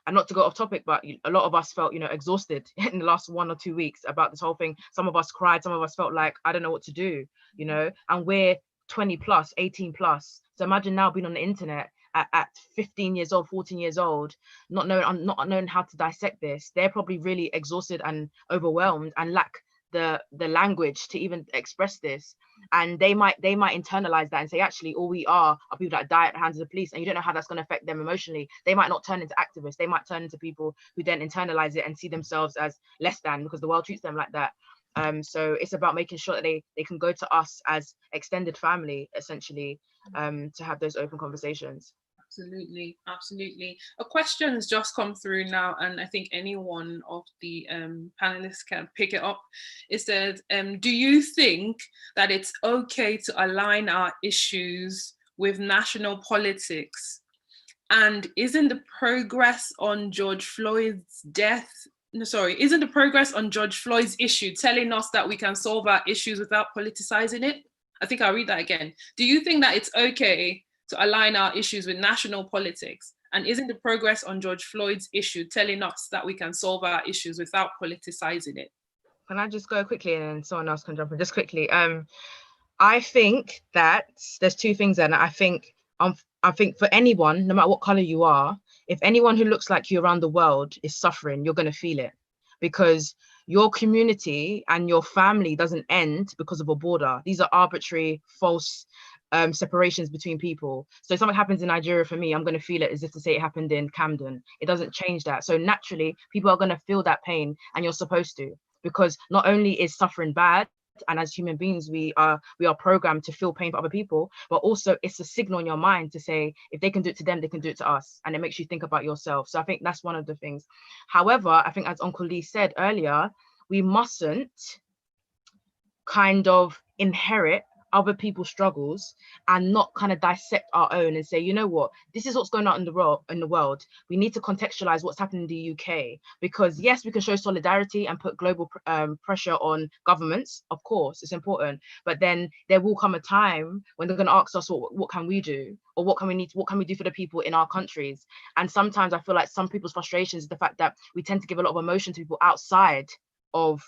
and not to go off topic, but a lot of us felt, you know, exhausted in the last 1 or 2 weeks about this whole thing. Some of us cried, some of us felt like, I don't know what to do, you know. And we're 20 plus, 18 plus. So imagine now being on the internet at 15 years old, 14 years old, not knowing how to dissect this. They're probably really exhausted and overwhelmed and lack the language to even express this. And they might internalize that and say, actually, all we are people that die at the hands of the police, and you don't know how that's going to affect them emotionally. They might not turn into activists. They might turn into people who then internalize it and see themselves as less than because the world treats them like that. So it's about making sure that they can go to us as extended family, essentially, to have those open conversations. Absolutely, absolutely. A question has just come through now, and I think any one of the panelists can pick it up. It said, do you think that it's okay to align our issues with national politics? And isn't the progress on George Floyd's death, isn't the progress on George Floyd's issue telling us that we can solve our issues without politicizing it? I think I'll read that again. Do you think that it's okay to align our issues with national politics? And isn't the progress on George Floyd's issue telling us that we can solve our issues without politicizing it? Can I just go quickly and then someone else can jump in? Just quickly. I think that there's two things there. And I think for anyone, no matter what color you are, if anyone who looks like you around the world is suffering, you're going to feel it, because your community and your family doesn't end because of a border. These are arbitrary, false separations between people. So if something happens in Nigeria, for me, I'm going to feel it as if to say it happened in Camden. It doesn't change that. So naturally, people are going to feel that pain, and you're supposed to, because not only is suffering bad, and as human beings, we are programmed to feel pain for other people, but also it's a signal in your mind to say, if they can do it to them, they can do it to us. And it makes you think about yourself. So I think that's one of the things. However, I think, as Uncle Lee said earlier, we mustn't kind of inherit other people's struggles and not kind of dissect our own and say, you know what, this is what's going on in the world. We need to contextualize what's happening in the UK, because yes, we can show solidarity and put global pressure on governments. Of course, it's important, but then there will come a time when they're going to ask us, what can we do, or what can we do for the people in our countries? And sometimes I feel like some people's frustrations is the fact that we tend to give a lot of emotion to people outside of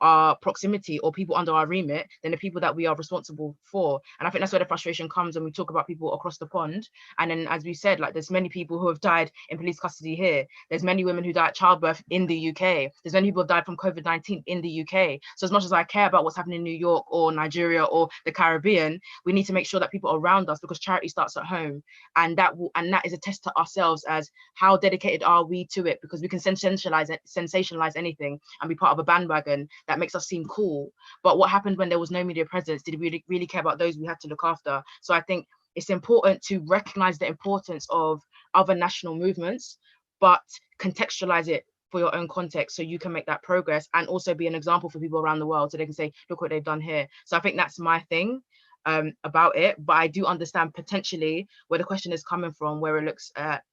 our proximity or people under our remit than the people that we are responsible for. And I think that's where the frustration comes when we talk about people across the pond. And then, as we said, like, there's many people who have died in police custody here. There's many women who died at childbirth in the UK. There's many people who died from COVID-19 in the UK. So as much as I care about what's happening in New York or Nigeria or the Caribbean, we need to make sure that people around us, because charity starts at home. And that is a test to ourselves as how dedicated are we to it, because we can sensationalize anything and be part of a bandwagon that makes us seem cool. But what happened when there was no media presence? Did we really care about those we had to look after? So I think it's important to recognize the importance of other national movements, but contextualize it for your own context so you can make that progress and also be an example for people around the world so they can say, look what they've done here. So I think that's my thing about it. But I do understand potentially where the question is coming from, where it looks at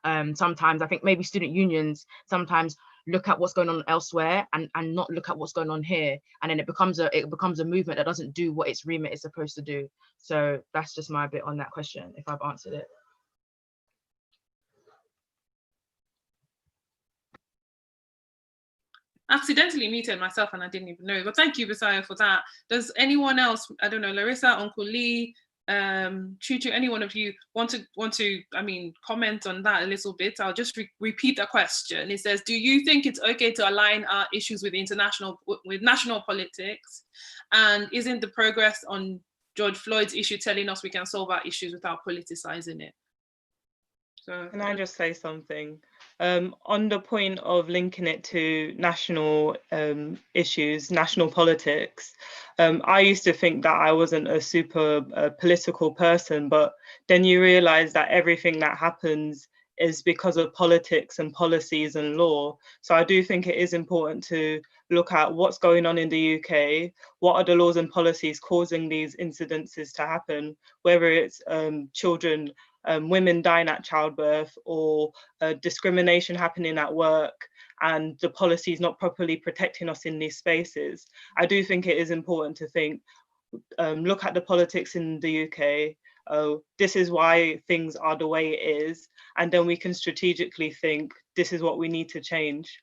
sometimes I think maybe student unions sometimes look at what's going on elsewhere and not look at what's going on here, and then it becomes a movement that doesn't do what its remit is supposed to do. So that's just my bit on that question, if I've answered it. Accidentally muted myself and I didn't even know, but thank you, Bisaya, for that. Does anyone else, I don't know, Larissa, Uncle Lee, Chuchu, any one of you want to comment on that a little bit? I'll just repeat the question. It says, do you think it's okay to align our issues with national politics? And isn't the progress on George Floyd's issue telling us we can solve our issues without politicizing it? So, can I just say something? On the point of linking it to national issues, national politics, I used to think that I wasn't a super political person, but then you realize that everything that happens is because of politics and policies and law. So I do think it is important to look at what's going on in the UK, what are the laws and policies causing these incidences to happen, whether it's children, women dying at childbirth, or discrimination happening at work, and the policies not properly protecting us in these spaces. I do think it is important to think, look at the politics in the UK, this is why things are the way it is, and then we can strategically think, this is what we need to change.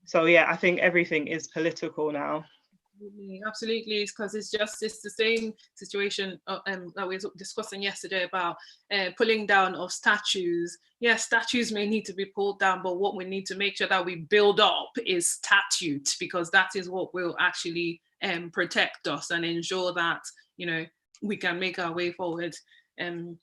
So yeah, I think everything is political now. Absolutely, because it's the same situation that we were discussing yesterday about pulling down of statues. Yes, statues may need to be pulled down, but what we need to make sure that we build up is statute, because that is what will actually protect us and ensure that, you know, we can make our way forward in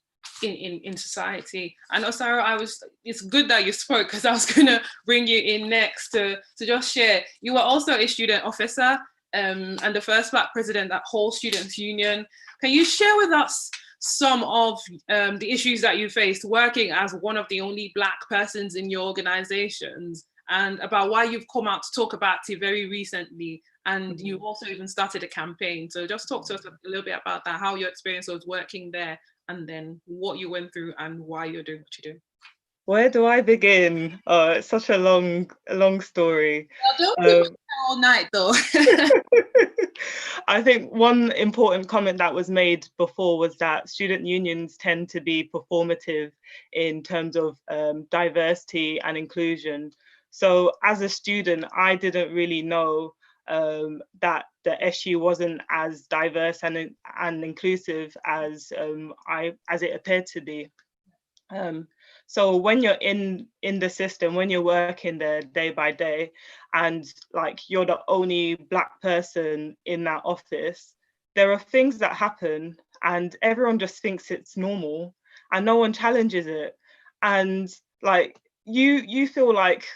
society. And Osaro, it's good that you spoke, because I was gonna bring you in next to just share. You were also a student officer and the first Black president at Hull Students Union. Can you share with us some of the issues that you faced working as one of the only Black persons in your organizations, and about why you've come out to talk about it very recently, and you've also even started a campaign? So just talk to us a little bit about that, how your experience was working there, and then what you went through and why you're doing what you do. Where do I begin? Oh, it's such a long story. Well, don't keep all night though. I think one important comment that was made before was that student unions tend to be performative in terms of diversity and inclusion. So as a student, I didn't really know that the SU wasn't as diverse and inclusive as it appeared to be. So when you're in the system, when you're working there day by day, and like you're the only Black person in that office, there are things that happen and everyone just thinks it's normal and no one challenges it. And like you feel like,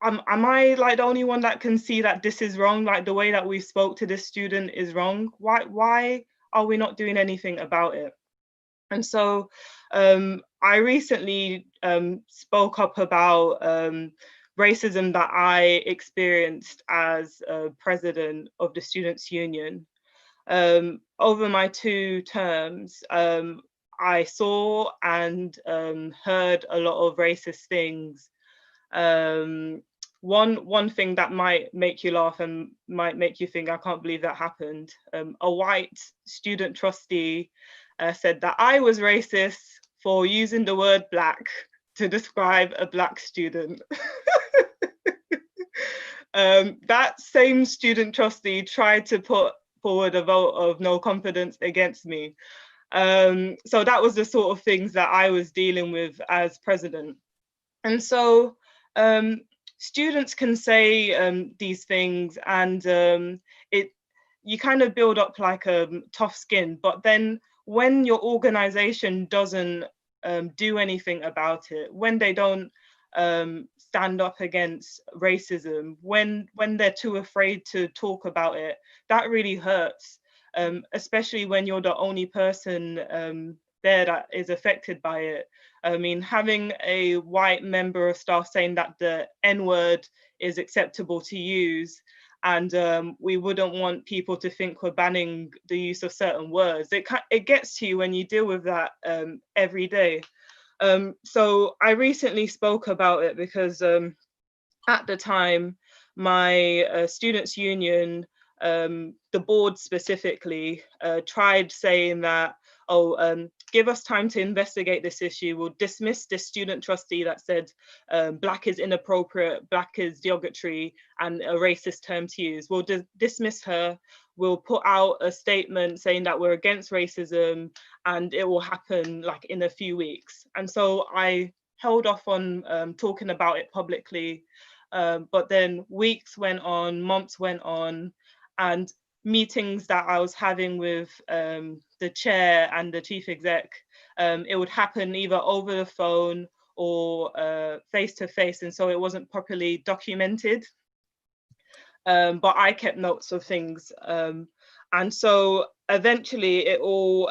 am I like the only one that can see that this is wrong? Like the way that we spoke to this student is wrong. Why are we not doing anything about it? And so I recently spoke up about racism that I experienced as president of the Students' Union. Over my 2 terms, I saw and heard a lot of racist things. One thing that might make you laugh and might make you think, I can't believe that happened. A white student trustee said that I was racist for using the word Black to describe a Black student. That same student trustee tried to put forward a vote of no confidence against me. So that was the sort of things that I was dealing with as president. And so students can say these things, and you kind of build up like a tough skin, but then when your organization doesn't do anything about it, when they don't stand up against racism, when they're too afraid to talk about it, that really hurts, especially when you're the only person there that is affected by it. I mean, having a white member of staff saying that the N-word is acceptable to use, and we wouldn't want people to think we're banning the use of certain words. It gets to you when you deal with that every day. So I recently spoke about it because at the time, my students' union, the board specifically, tried saying that, give us time to investigate this issue. We'll dismiss this student trustee that said Black is inappropriate, Black is derogatory, and a racist term to use. We'll dismiss her. We'll put out a statement saying that we're against racism, and it will happen like in a few weeks. And so I held off on talking about it publicly, but then weeks went on, months went on, and meetings that I was having with the chair and the chief exec, it would happen either over the phone or face to face, and so it wasn't properly documented. But I kept notes of things, and so eventually it all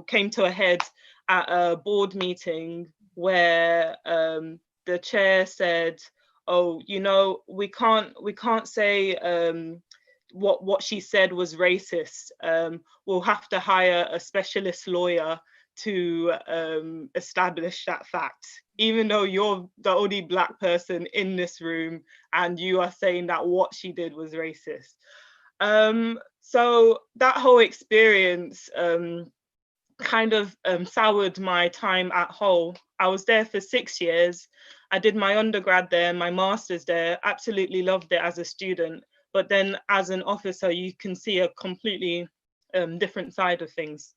came to a head at a board meeting where the chair said, "Oh, you know, we can't say what she said was racist. We'll have to hire a specialist lawyer to establish that fact, even though you're the only Black person in this room and you are saying that what she did was racist." So that whole experience kind of soured my time at Hull. I was there for 6 years. I did my undergrad there, my master's there, absolutely loved it as a student. but then as an officer, you can see a completely different side of things.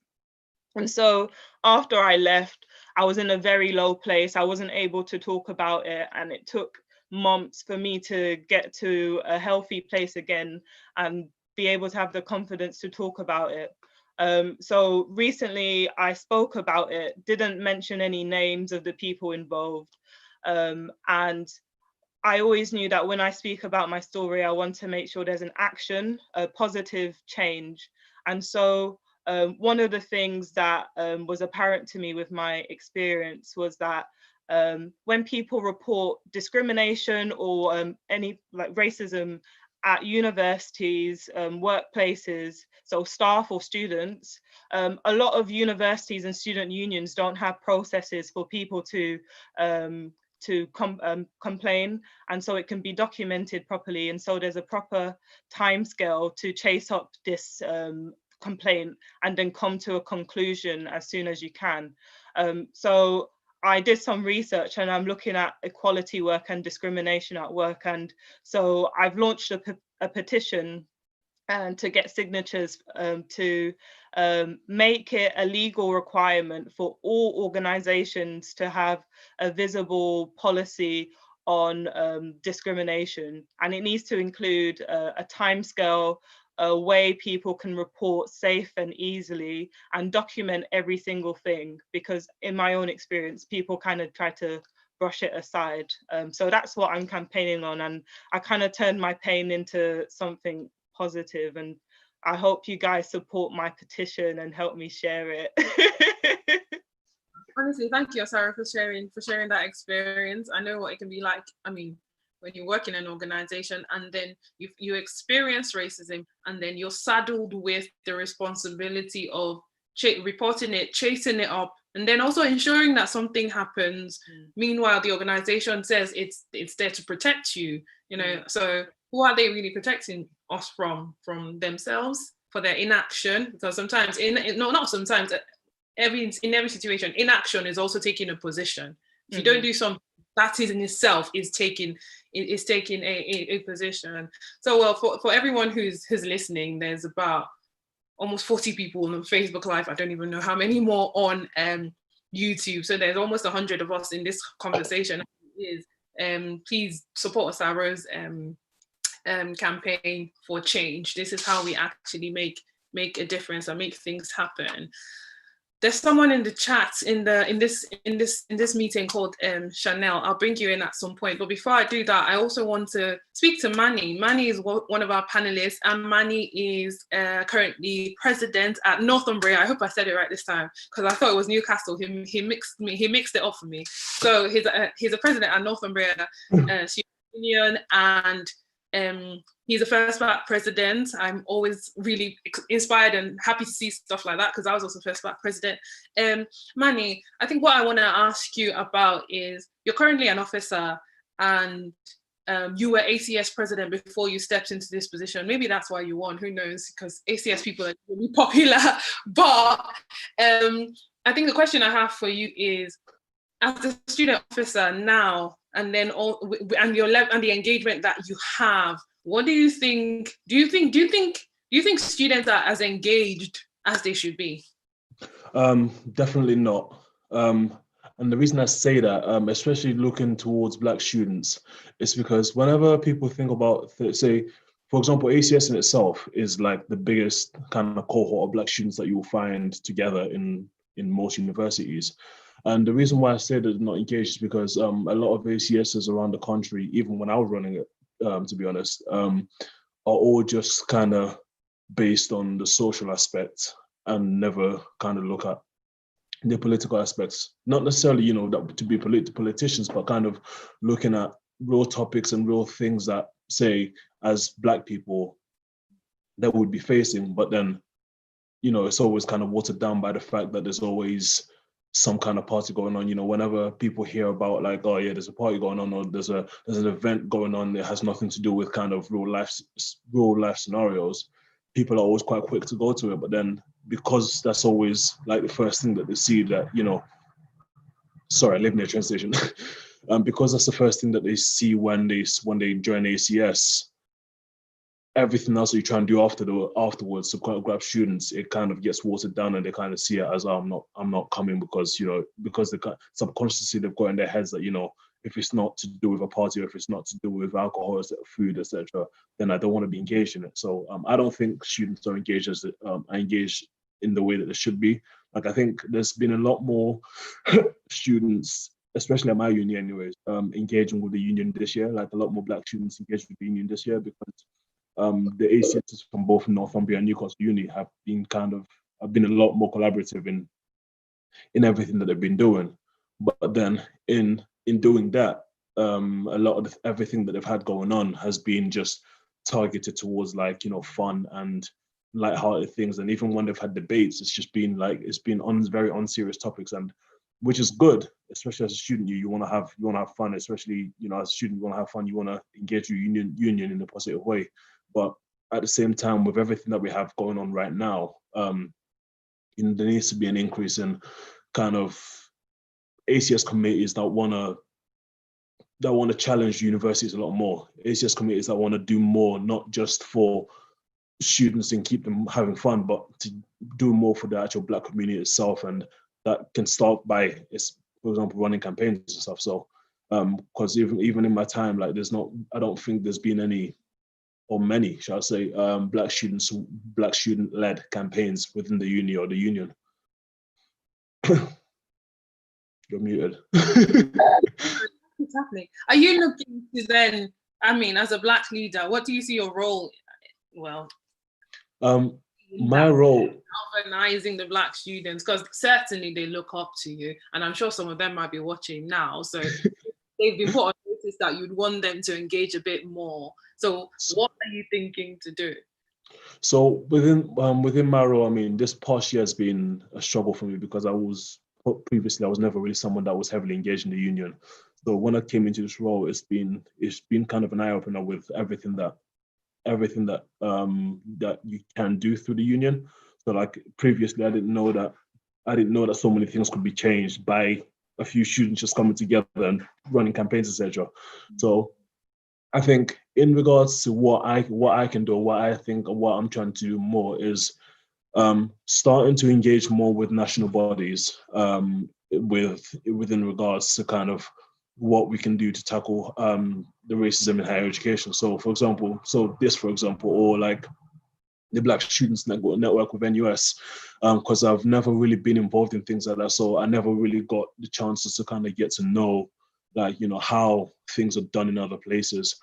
And so after I left, I was in a very low place. I wasn't able to talk about it, and it took months for me to get to a healthy place again and be able to have the confidence to talk about it. So recently I spoke about it, didn't mention any names of the people involved. And I always knew that when I speak about my story, I want to make sure there's an action, a positive change. And so one of the things that was apparent to me with my experience was that when people report discrimination or any like racism at universities, workplaces, so staff or students, a lot of universities and student unions don't have processes for people to complain, and so it can be documented properly, and so there's a proper timescale to chase up this complaint and then come to a conclusion as soon as you can. So I did some research and I'm looking at equality work and discrimination at work, and so I've launched a petition and to get signatures to make it a legal requirement for all organizations to have a visible policy on discrimination. And it needs to include a timescale, a way people can report safe and easily and document every single thing, because in my own experience, people kind of try to brush it aside. So that's what I'm campaigning on, and I kind of turned my pain into something positive, and I hope you guys support my petition and help me share it. Honestly, thank you, Sarah, for sharing that experience. I know what it can be like. I mean, when you work in an organization and then you experience racism, and then you're saddled with the responsibility of reporting it, chasing it up, and then also ensuring that something happens. Meanwhile, the organization says it's there to protect you, you know. So who are they really protecting us from themselves for their inaction? Because sometimes, not sometimes, in every situation, inaction is also taking a position. If you don't do something, that is in itself is taking a position. So, well, for everyone who's listening, there's about almost 40 people on Facebook Live. I don't even know how many more on YouTube. So there's almost 100 of us in this conversation. Please support Sarah's campaign for change. This is how we actually make a difference and make things happen. There's someone in the chat in this meeting called Chanel. I'll bring you in at some point. But before I do that, I also want to speak to Manny. Manny is one of our panelists, and Manny is currently president at Northumbria. I hope I said it right this time, because I thought it was Newcastle. He mixed it up for me. So he's a president at Northumbria Student Union, and he's a first Black president. I'm always really inspired and happy to see stuff like that, because I was also first Black president. Manny, I think what I want to ask you about is, you're currently an officer, and you were ACS president before you stepped into this position. Maybe that's why you won, who knows, because ACS people are really popular. But I think the question I have for you is, as a student officer now, and then and the engagement that you have, what do you think? Do you think students are as engaged as they should be? Definitely not. And the reason I say that, especially looking towards Black students, is because whenever people think about, say, for example, ACS in itself is like the biggest kind of cohort of Black students that you will find together in most universities. And the reason why I say that they're not engaged is because a lot of ACSs around the country, even when I was running it, to be honest, are all just kind of based on the social aspect and never kind of look at the political aspects. Not necessarily, to be politicians, but kind of looking at real topics and real things that, say, as Black people, that would be facing. But then, it's always kind of watered down by the fact that there's always some kind of party going on. Whenever people hear about, like, oh yeah, there's a party going on, or there's an event going on that has nothing to do with kind of real life scenarios, people are always quite quick to go to it. But then, because that's always like the first thing that they see, that sorry, I live near a train station. Because that's the first thing that they see when they join ACS, everything else that you try and do afterwards to kind of grab students, it kind of gets watered down, and they kind of see it as, oh, I'm not coming because, you know, because the subconsciously they've got in their heads that, you know, if it's not to do with a party, or if it's not to do with alcohol, food, etc., then I don't want to be engaged in it. So I don't think students are engaged engaged in the way that they should be. Like, I think there's been a lot more students, especially at my uni anyways, engaging with the union this year. Like, a lot more Black students engaged with the union this year, because the ACSs from both Northumbria and Newcastle Uni have been a lot more collaborative in everything that they've been doing. But then in doing that, a lot of everything that they've had going on has been just targeted towards, like, you know, fun and light-hearted things. And even when they've had debates, it's been on very unserious topics, and which is good, especially as a student. You want to have fun, especially, you know, as a student, you want to have fun, you want to engage your union in a positive way. But at the same time, with everything that we have going on right now, there needs to be an increase in kind of ACS committees that want to challenge universities a lot more. ACS committees that want to do more, not just for students and keep them having fun, but to do more for the actual Black community itself. And that can start by, for example, running campaigns and stuff. So, because even in my time, like, I don't think there's been any, or many, shall I say, Black student-led campaigns within the uni or the union. You're muted. What's happening? Are you looking to then, I mean, as a Black leader, what do you see your role? Well, my role, organizing the Black students, because certainly they look up to you, and I'm sure some of them might be watching now. So they've been put on notice that you'd want them to engage a bit more. So what are you thinking to do? So within my role, I mean, this past year has been a struggle for me, because previously I was never really someone that was heavily engaged in the union. So when I came into this role, it's been kind of an eye opener with everything that you can do through the union. So, like, previously I didn't know that so many things could be changed by a few students just coming together and running campaigns, etc. So I think in regards to what I can do, what I'm trying to do more is starting to engage more with national bodies, within regards to kind of what we can do to tackle the racism in higher education. So, for example, or like the Black Students Network with NUS, because I've never really been involved in things like that. So I never really got the chances to kind of get to know, like, you know, how things are done in other places.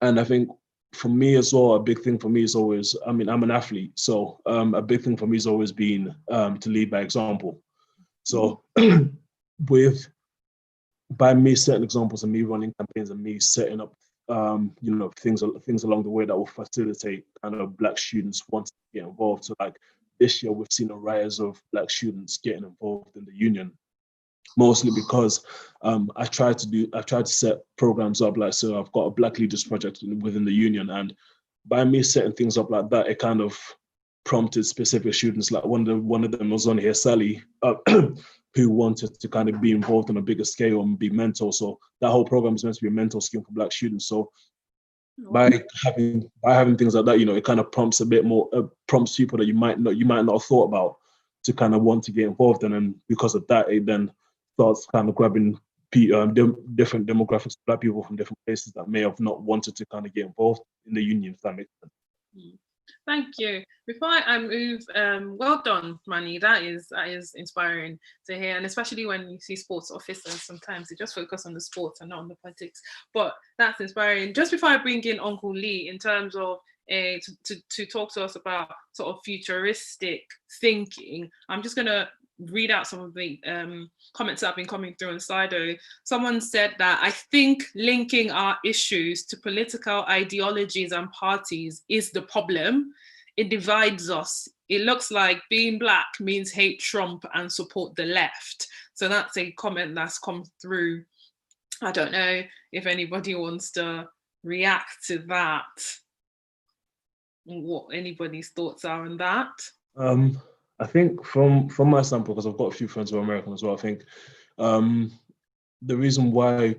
And I think for me as well, a big thing for me is always, I mean, I'm an athlete. So a big thing for me has always been to lead by example. So by me setting examples and me running campaigns and me setting up, you know, things along the way that will facilitate kind of Black students wanting to get involved. So, like, this year we've seen a rise of Black students getting involved in the union, mostly because I've tried to set programs up. Like, so I've got a Black Leaders Project within the union, and by me setting things up like that, it kind of prompted specific students. Like, one of them was on here, Sally, who wanted to kind of be involved on a bigger scale and be mentor. So that whole program is meant to be a mentor scheme for Black students. So by having things like that, you know, it kind of prompts a bit more, prompts people that you might not have thought about to kind of want to get involved in. And because of that, it then starts kind of grabbing different demographics, Black people from different places that may have not wanted to kind of get involved in the union, if that makes sense. Thank you. Before I move, well done, Manny. That is inspiring to hear, and especially when you see sports officers, sometimes they just focus on the sports and not on the politics. But that's inspiring. Just before I bring in Uncle Lee, in terms of to talk to us about sort of futuristic thinking, I'm just gonna read out some of the comments that have been coming through on Slido. Someone said that, I think linking our issues to political ideologies and parties is the problem. It divides us. It looks like being Black means hate Trump and support the left. So that's a comment that's come through. I don't know if anybody wants to react to that. What anybody's thoughts are on that? I think from my standpoint, because I've got a few friends who are American as well, I think the reason why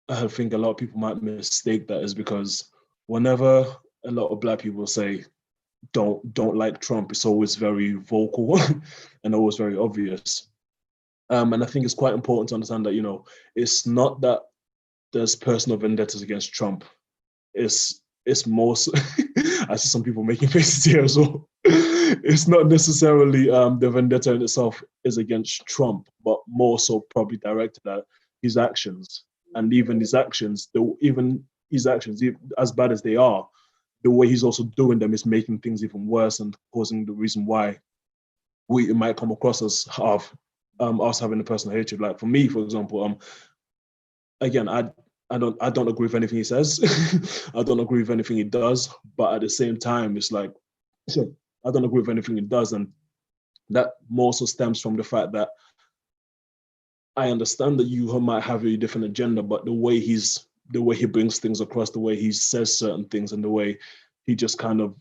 I think a lot of people might mistake that is because whenever a lot of Black people say don't like Trump, it's always very vocal and always very obvious. And I think it's quite important to understand that, you know, it's not that there's personal vendettas against Trump. It's most, I see some people making faces here as well. It's not necessarily the vendetta in itself is against Trump, but more so probably directed at his actions. And even his actions, as bad as they are, the way he's also doing them is making things even worse and causing the reason why it might come across as us having a personal hatred. Like for me, for example, again, I don't agree with anything he says. I don't agree with anything he does, but at the same time, it's like, I don't agree with anything he does. And that more so stems from the fact that I understand that you might have a different agenda, but the way he brings things across, the way he says certain things, and the way he just kind of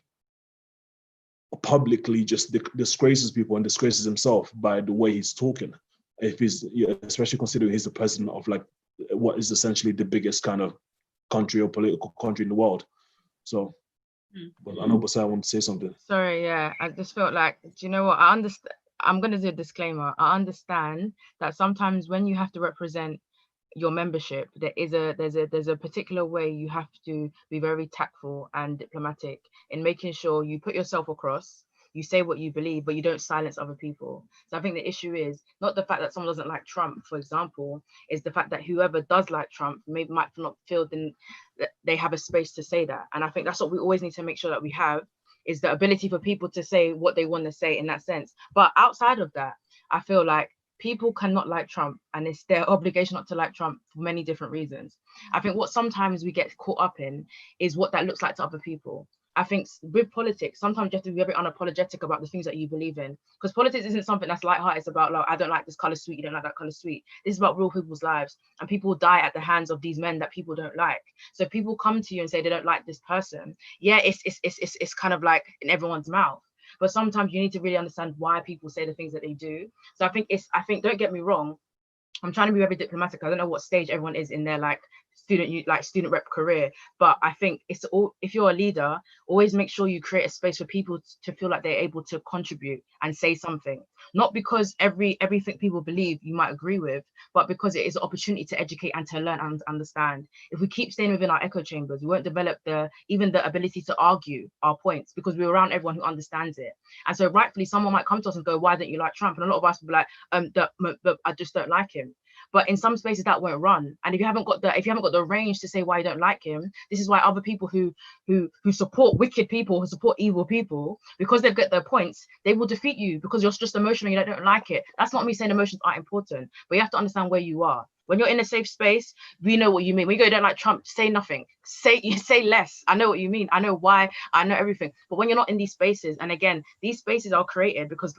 publicly just disgraces people and disgraces himself by the way he's talking. If he's, especially considering he's the president of like what is essentially the biggest kind of country or political country in the world. So, but I know Basai wanted to say something. Sorry, yeah, I just felt like, do you know what? I understand. I'm going to do a disclaimer. I understand that sometimes when you have to represent your membership, there's a particular way you have to be very tactful and diplomatic in making sure you put yourself across, you say what you believe, but you don't silence other people. So I think the issue is not the fact that someone doesn't like Trump, for example, is the fact that whoever does like Trump might not feel that they have a space to say that. And I think that's what we always need to make sure that we have, is the ability for people to say what they want to say in that sense. But outside of that, I feel like people cannot like Trump, and it's their obligation not to like Trump for many different reasons. I think what sometimes we get caught up in is what that looks like to other people. I think with politics, sometimes you have to be very unapologetic about the things that you believe in, because politics isn't something that's lighthearted. It's about like, I don't like this color sweet, you don't like that color sweet. This is about real people's lives, and people die at the hands of these men that people don't like. So if people come to you and say they don't like this person, yeah, it's kind of like in everyone's mouth. But sometimes you need to really understand why people say the things that they do. So I think don't get me wrong, I'm trying to be very diplomatic. I don't know what stage everyone is in their student rep career, but I think if you're a leader, always make sure you create a space for people to feel like they're able to contribute and say something. Not because everything people believe you might agree with, but because it is an opportunity to educate and to learn and understand. If we keep staying within our echo chambers, we won't develop even the ability to argue our points, because we're around everyone who understands it. And so rightfully, someone might come to us and go, why don't you like Trump? And a lot of us will be like, I just don't like him. But in some spaces that won't run. And if you haven't got the range to say why you don't like him, this is why other people who support wicked people, who support evil people, because they've got their points, they will defeat you because you're just emotional, you don't like it. That's not me saying emotions aren't important, but you have to understand where you are. When you're in a safe space, we know what you mean. When you go, you don't like Trump, say nothing. Say less. I know what you mean. I know why. I know everything. But when you're not in these spaces, and again, these spaces are created because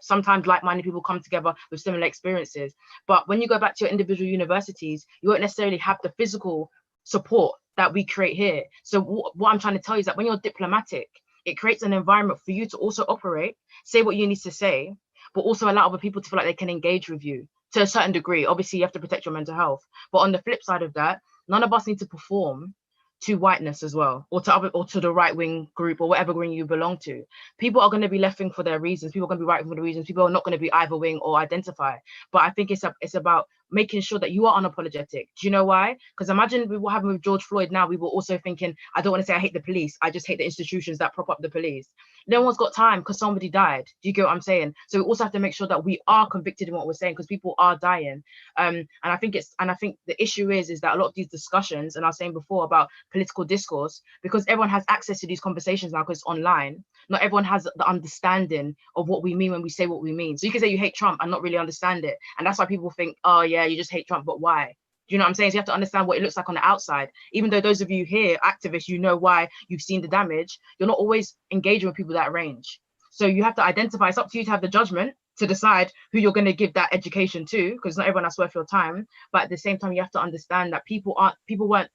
sometimes like-minded people come together with similar experiences. But when you go back to your individual universities, you won't necessarily have the physical support that we create here. So what I'm trying to tell you is that when you're diplomatic, it creates an environment for you to also operate, say what you need to say, but also allow other people to feel like they can engage with you to a certain degree. Obviously, you have to protect your mental health. But on the flip side of that, none of us need to perform to whiteness as well, or to the right-wing group, or whatever wing you belong to. People are going to be left wing for their reasons. People are going to be right wing for the reasons. People are not going to be either wing or identify. But I think it's about making sure that you are unapologetic. Do you know why? Because imagine what happened with George Floyd. Now we were also thinking, I don't want to say I hate the police, I just hate the institutions that prop up the police. No one's got time because somebody died. Do you get what I'm saying? So we also have to make sure that we are convicted in what we're saying, because people are dying. And I think the issue is that a lot of these discussions, and I was saying before about political discourse, because everyone has access to these conversations now because it's online, not everyone has the understanding of what we mean when we say what we mean. So you can say you hate Trump and not really understand it. And that's why people think, oh yeah, you just hate Trump, but why? Do you know what I'm saying? So you have to understand what it looks like on the outside. Even though those of you here, activists, you know why you've seen the damage, you're not always engaging with people that range. So you have to identify, it's up to you to have the judgment to decide who you're going to give that education to, because not everyone has worth your time. But at the same time, you have to understand that people weren't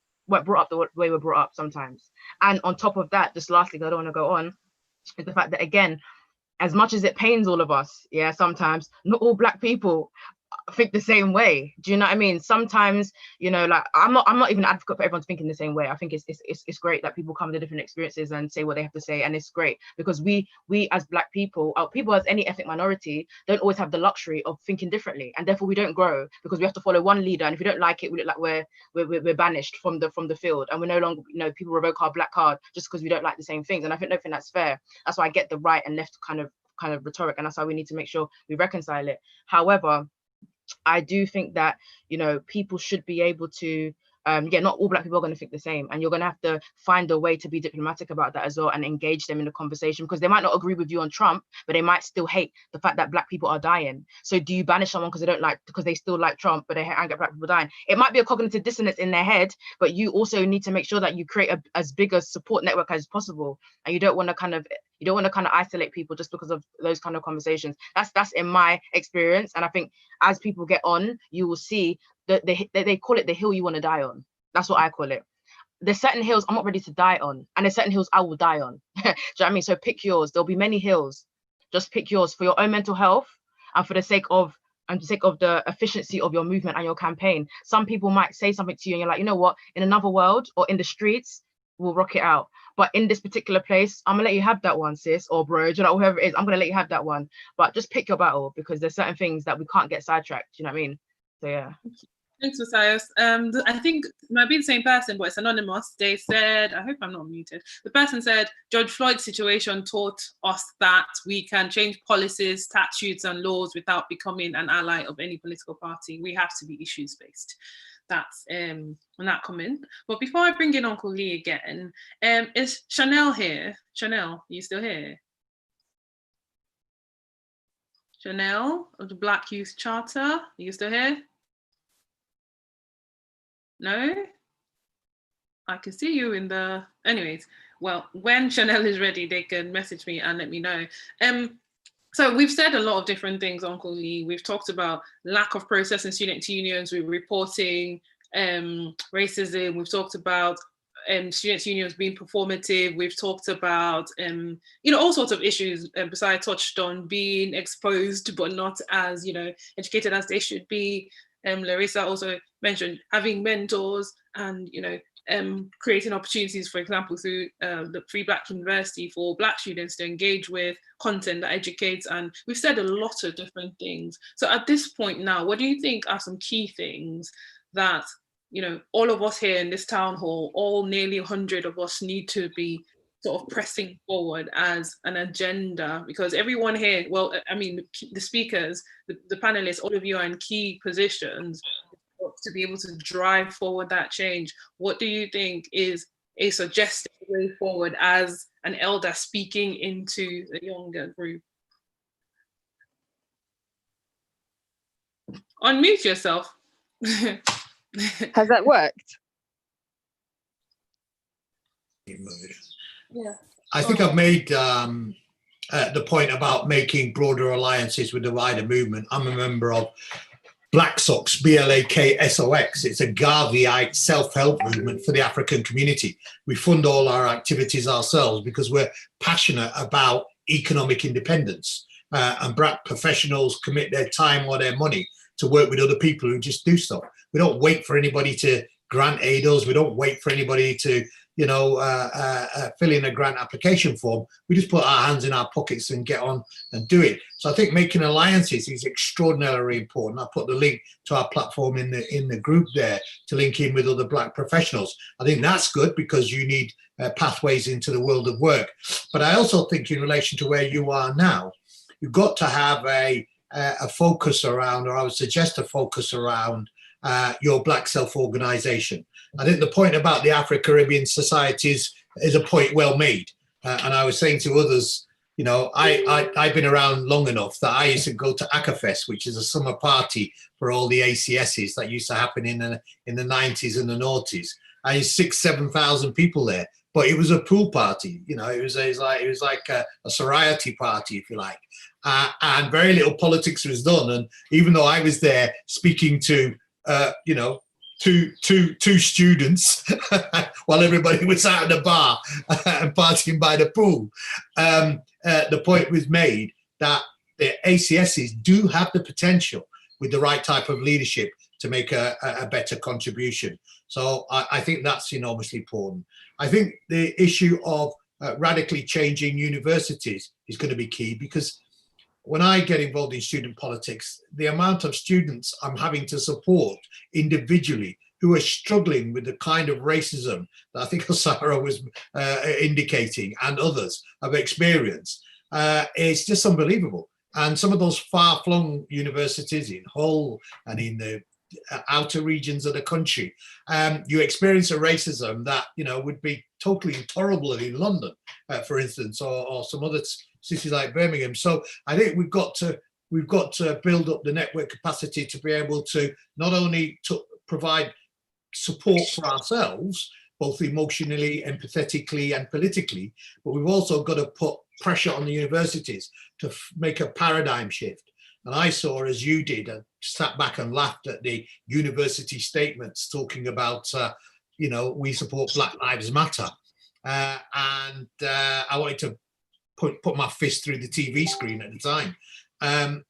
brought up the way we're brought up sometimes. And on top of that, just lastly, I don't want to go on, is the fact that, again, as much as it pains all of us, yeah, sometimes not all Black people think the same way. Do you know what I mean? Sometimes, you know, like I'm not even an advocate for everyone thinking the same way. I think it's great that people come to different experiences and say what they have to say, and it's great because we as Black people, people as any ethnic minority, don't always have the luxury of thinking differently, and therefore we don't grow because we have to follow one leader, and if we don't like it, we look like we're banished from the field, and we're no longer, you know, people revoke our black card just because we don't like the same things. And I don't think that's fair. That's why I get the right and left kind of rhetoric, and that's why we need to make sure we reconcile it. However, I do think that, you know, people should be able to, not all Black people are going to think the same, and you're going to have to find a way to be diplomatic about that as well and engage them in the conversation, because they might not agree with you on Trump, but they might still hate the fact that Black people are dying. So do you banish someone because they still like Trump, but they hate Black people dying? It might be a cognitive dissonance in their head, but you also need to make sure that you create as big a support network as possible, and you don't want to kind of isolate people just because of those kind of conversations. That's in my experience, and I think as people get on, you will see that they call it the hill you want to die on. That's what I call it. There's certain hills I'm not ready to die on, and there's certain hills I will die on. Do you know what I mean? So pick yours. There'll be many hills. Just pick yours for your own mental health and for the sake of the efficiency of your movement and your campaign. Some people might say something to you and you're like, you know what, in another world or in the streets, we'll rock it out. But in this particular place, I'm gonna let you have that one, sis or bro, you know, whoever it is, I'm gonna let you have that one. But just pick your battle, because there's certain things that we can't get sidetracked. You know what I mean? So yeah. Thanks, Messias. I think it might be the same person, but it's anonymous. They said, I hope I'm not muted. The person said, George Floyd's situation taught us that we can change policies, statutes, and laws without becoming an ally of any political party. We have to be issues-based. That's on that comment. But before I bring in Uncle Lee again, is Chanel here? Chanel, are you still here? Chanel of the Black Youth Charter, are you still here? No? I can see you in the, anyways, well, when Chanel is ready, they can message me and let me know. So we've said a lot of different things, Uncle Lee. We've talked about lack of process in student unions, we're reporting racism. We've talked about students' unions being performative. We've talked about, you know, all sorts of issues. Besides, touched on being exposed, but not as, you know, educated as they should be. Larissa also mentioned having mentors and, you know, creating opportunities, for example, through the Free Black University for Black students to engage with content that educates. And we've said a lot of different things. So at this point now, what do you think are some key things that, you know, all of us here in this town hall, all nearly 100 of us, need to be sort of pressing forward as an agenda? Because everyone here, well, I mean, the speakers, the panelists, all of you are in key positions to be able to drive forward that change. What do you think is a suggested way forward as an elder speaking into the younger group? Unmute yourself. Has that worked? Yeah. I think I've made the point about making broader alliances with the wider movement. I'm a member of Black Sox, BLAKSOX. It's a Garveyite self-help movement for the African community. We fund all our activities ourselves because we're passionate about economic independence, and Black professionals commit their time or their money to work with other people who just do stuff. We don't wait for anybody to grant aid us. We don't wait for anybody to, you know, fill in a grant application form. We just put our hands in our pockets and get on and do it. So I think making alliances is extraordinarily important. I put the link to our platform in the group there to link in with other Black professionals. I think that's good because you need pathways into the world of work. But I also think in relation to where you are now, you've got to have a focus around, or I would suggest a focus around your Black self-organization. I think the point about the Afro-Caribbean societies is a point well made. And I was saying to others, you know, I've been around long enough that I used to go to ACAFest, which is a summer party for all the ACSs that used to happen in the 90s and the noughties. I had 6,000-7,000 people there, but it was a pool party. You know, it was like a sorority party, if you like. And very little politics was done. And even though I was there speaking to, you know, two students while everybody was out at the bar and partying by the pool, the point was made that the ACSs do have the potential with the right type of leadership to make a better contribution. So I think that's enormously important. I think the issue of radically changing universities is going to be key, because when I get involved in student politics, the amount of students I'm having to support individually who are struggling with the kind of racism that I think Osara was indicating and others have experienced, is just unbelievable. And some of those far-flung universities in Hull and in the outer regions of the country, you experience a racism that, you know, would be totally intolerable in London, for instance, or some other cities like Birmingham. So I think we've got to build up the network capacity to be able to not only to provide support for ourselves, both emotionally, empathetically, and politically, but we've also got to put pressure on the universities to make a paradigm shift. And I saw, as you did, sat back and laughed at the university statements talking about, you know, we support Black Lives Matter. And I wanted to put my fist through the TV screen at the time. And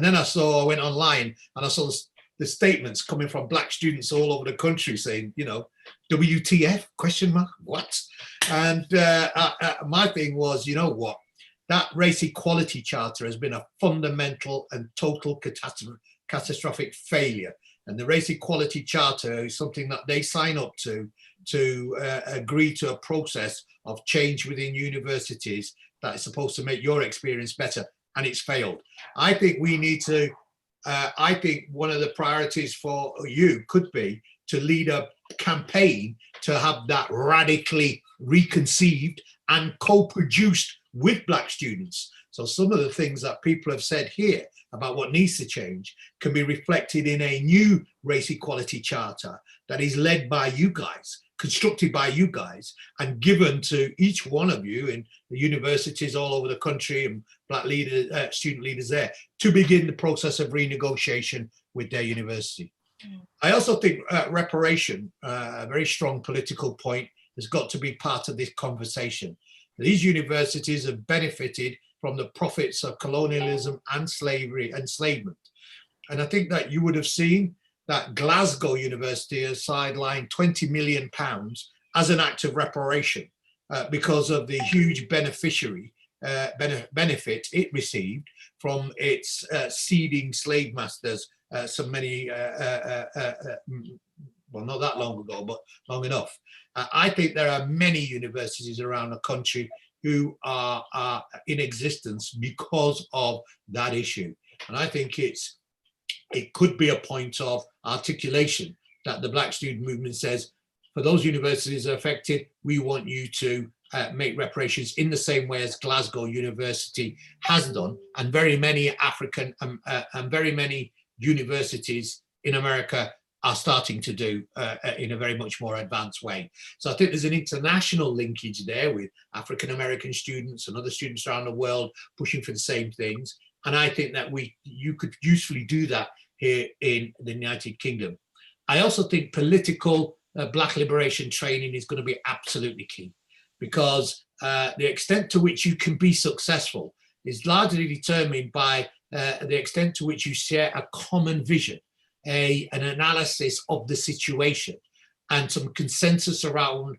then I went online and I saw the statements coming from Black students all over the country saying, you know, WTF, question mark, what? And my thing was, you know what? That race equality charter has been a fundamental and total catastrophic failure. And the race equality charter is something that they sign up to agree to a process of change within universities that is supposed to make your experience better, and it's failed. I think we need to, I think one of the priorities for you could be to lead a campaign to have that radically reconceived and co-produced with Black students. So some of the things that people have said here about what needs to change can be reflected in a new race equality charter that is led by you guys, constructed by you guys, and given to each one of you in the universities all over the country and Black leaders, student leaders there, to begin the process of renegotiation with their university. I also think reparation, a very strong political point, has got to be part of this conversation. These universities have benefited from the profits of colonialism and slavery, enslavement. And I think that you would have seen that Glasgow University has sidelined £20 million as an act of reparation because of the huge benefit it received from its seeding slave masters well, not that long ago, but long enough. I think there are many universities around the country who are in existence because of that issue. And I think it could be a point of articulation that the Black student movement says, for those universities affected, we want you to make reparations in the same way as Glasgow University has done, and very many African and very many universities in America are starting to do in a very much more advanced way. So I think there's an international linkage there with African American students and other students around the world pushing for the same things. And I think that you could usefully do that here in the United Kingdom. I also think political Black liberation training is going to be absolutely key, because the extent to which you can be successful is largely determined by the extent to which you share a common vision, an analysis of the situation, and some consensus around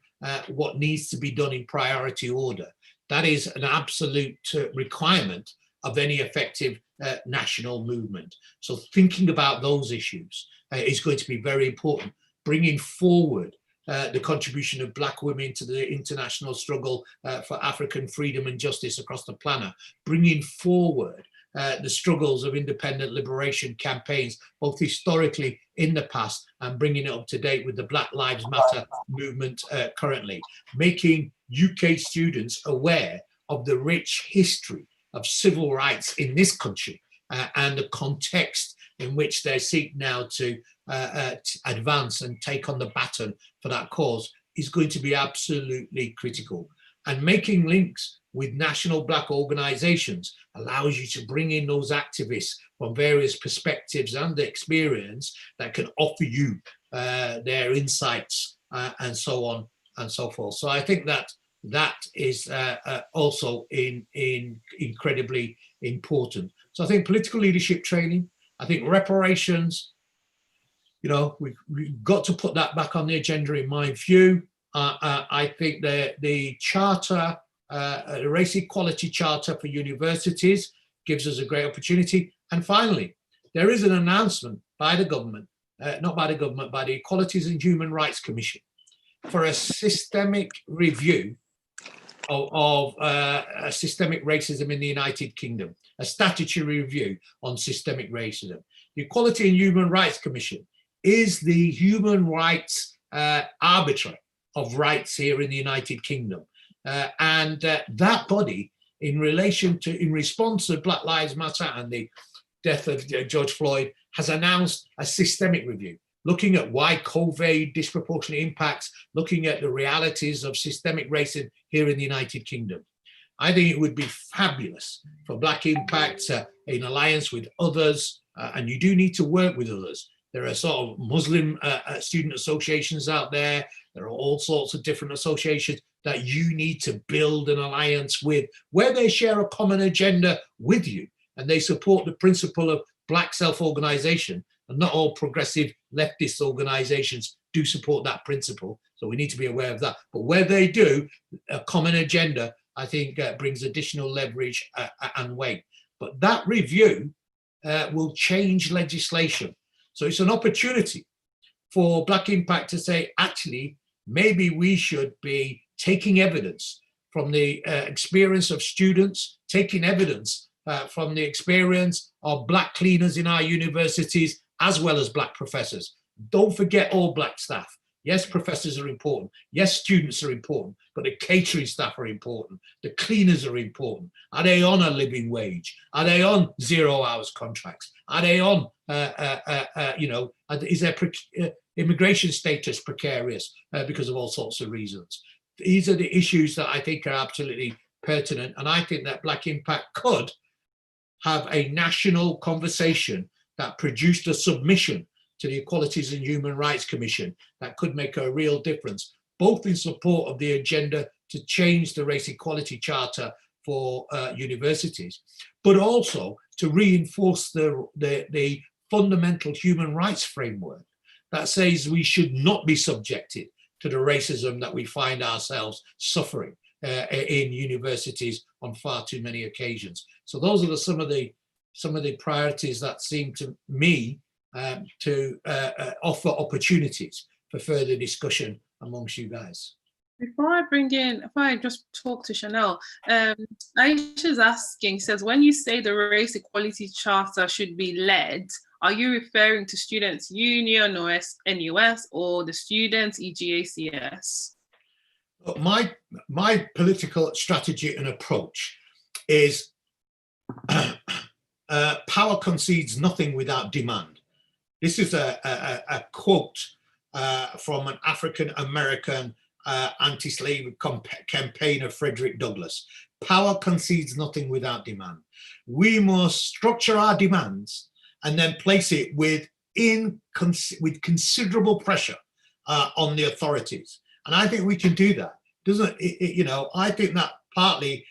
what needs to be done in priority order. That is an absolute requirement of any effective national movement. So thinking about those issues is going to be very important. Bringing forward the contribution of Black women to the international struggle for African freedom and justice across the planet, bringing forward the struggles of independent liberation campaigns, both historically in the past and bringing it up to date with the Black Lives Matter movement currently, making UK students aware of the rich history of civil rights in this country and the context in which they seek now to advance and take on the baton for that cause is going to be absolutely critical. And making links with national Black organizations allows you to bring in those activists from various perspectives and experience that can offer you their insights and so on and so forth. So I think that is also incredibly important. So I think political leadership training, I think reparations, we've got to put that back on the agenda in my view. I think the charter, the race equality charter for universities gives us a great opportunity. And finally, there is an announcement by the government, not by the government, by the Equalities and Human Rights Commission for a systemic review of systemic racism in the United Kingdom, a statutory review on systemic racism. The Equality and Human Rights Commission is the human rights arbiter of rights here in the United Kingdom. And that body, in response to Black Lives Matter and the death of George Floyd, has announced a systemic review, looking at why COVID disproportionately impacts, looking at the realities of systemic racism here in the United Kingdom. I think it would be fabulous for Black Impact in alliance with others, and you do need to work with others. There are sort of Muslim student associations out there. There are all sorts of different associations that you need to build an alliance with, where they share a common agenda with you, and they support the principle of Black self-organization. And not all progressive leftist organizations do support that principle. So we need to be aware of that. But where they do, a common agenda, I think brings additional leverage and weight. But that review will change legislation. So it's an opportunity for Black Impact to say, actually, maybe we should be taking evidence from the experience of students, taking evidence from the experience of Black cleaners in our universities, as well as Black professors. Don't forget all Black staff. Yes, professors are important. Yes, students are important, but the catering staff are important. The cleaners are important. Are they on a living wage? Are they on 0 hours contracts? Are they on, is their immigration status precarious because of all sorts of reasons? These are the issues that I think are absolutely pertinent. And I think that Black Impact could have a national conversation that produced a submission to the Equalities and Human Rights Commission that could make a real difference, both in support of the agenda to change the Race Equality Charter for universities, but also to reinforce the fundamental human rights framework that says we should not be subjected to the racism that we find ourselves suffering in universities on far too many occasions. So those are some of the priorities that seem to me to offer opportunities for further discussion amongst you guys. Before I just talk to Chanel, Aisha's asking, says, when you say the Race Equality Charter should be led, are you referring to Students' Union or NUS or the students, EGACS? My political strategy and approach is power concedes nothing without demand. This is a quote from an African-American anti-slavery campaigner, Frederick Douglass. Power concedes nothing without demand. We must structure our demands and then place it with considerable pressure on the authorities. And I think we can do that. I think that partly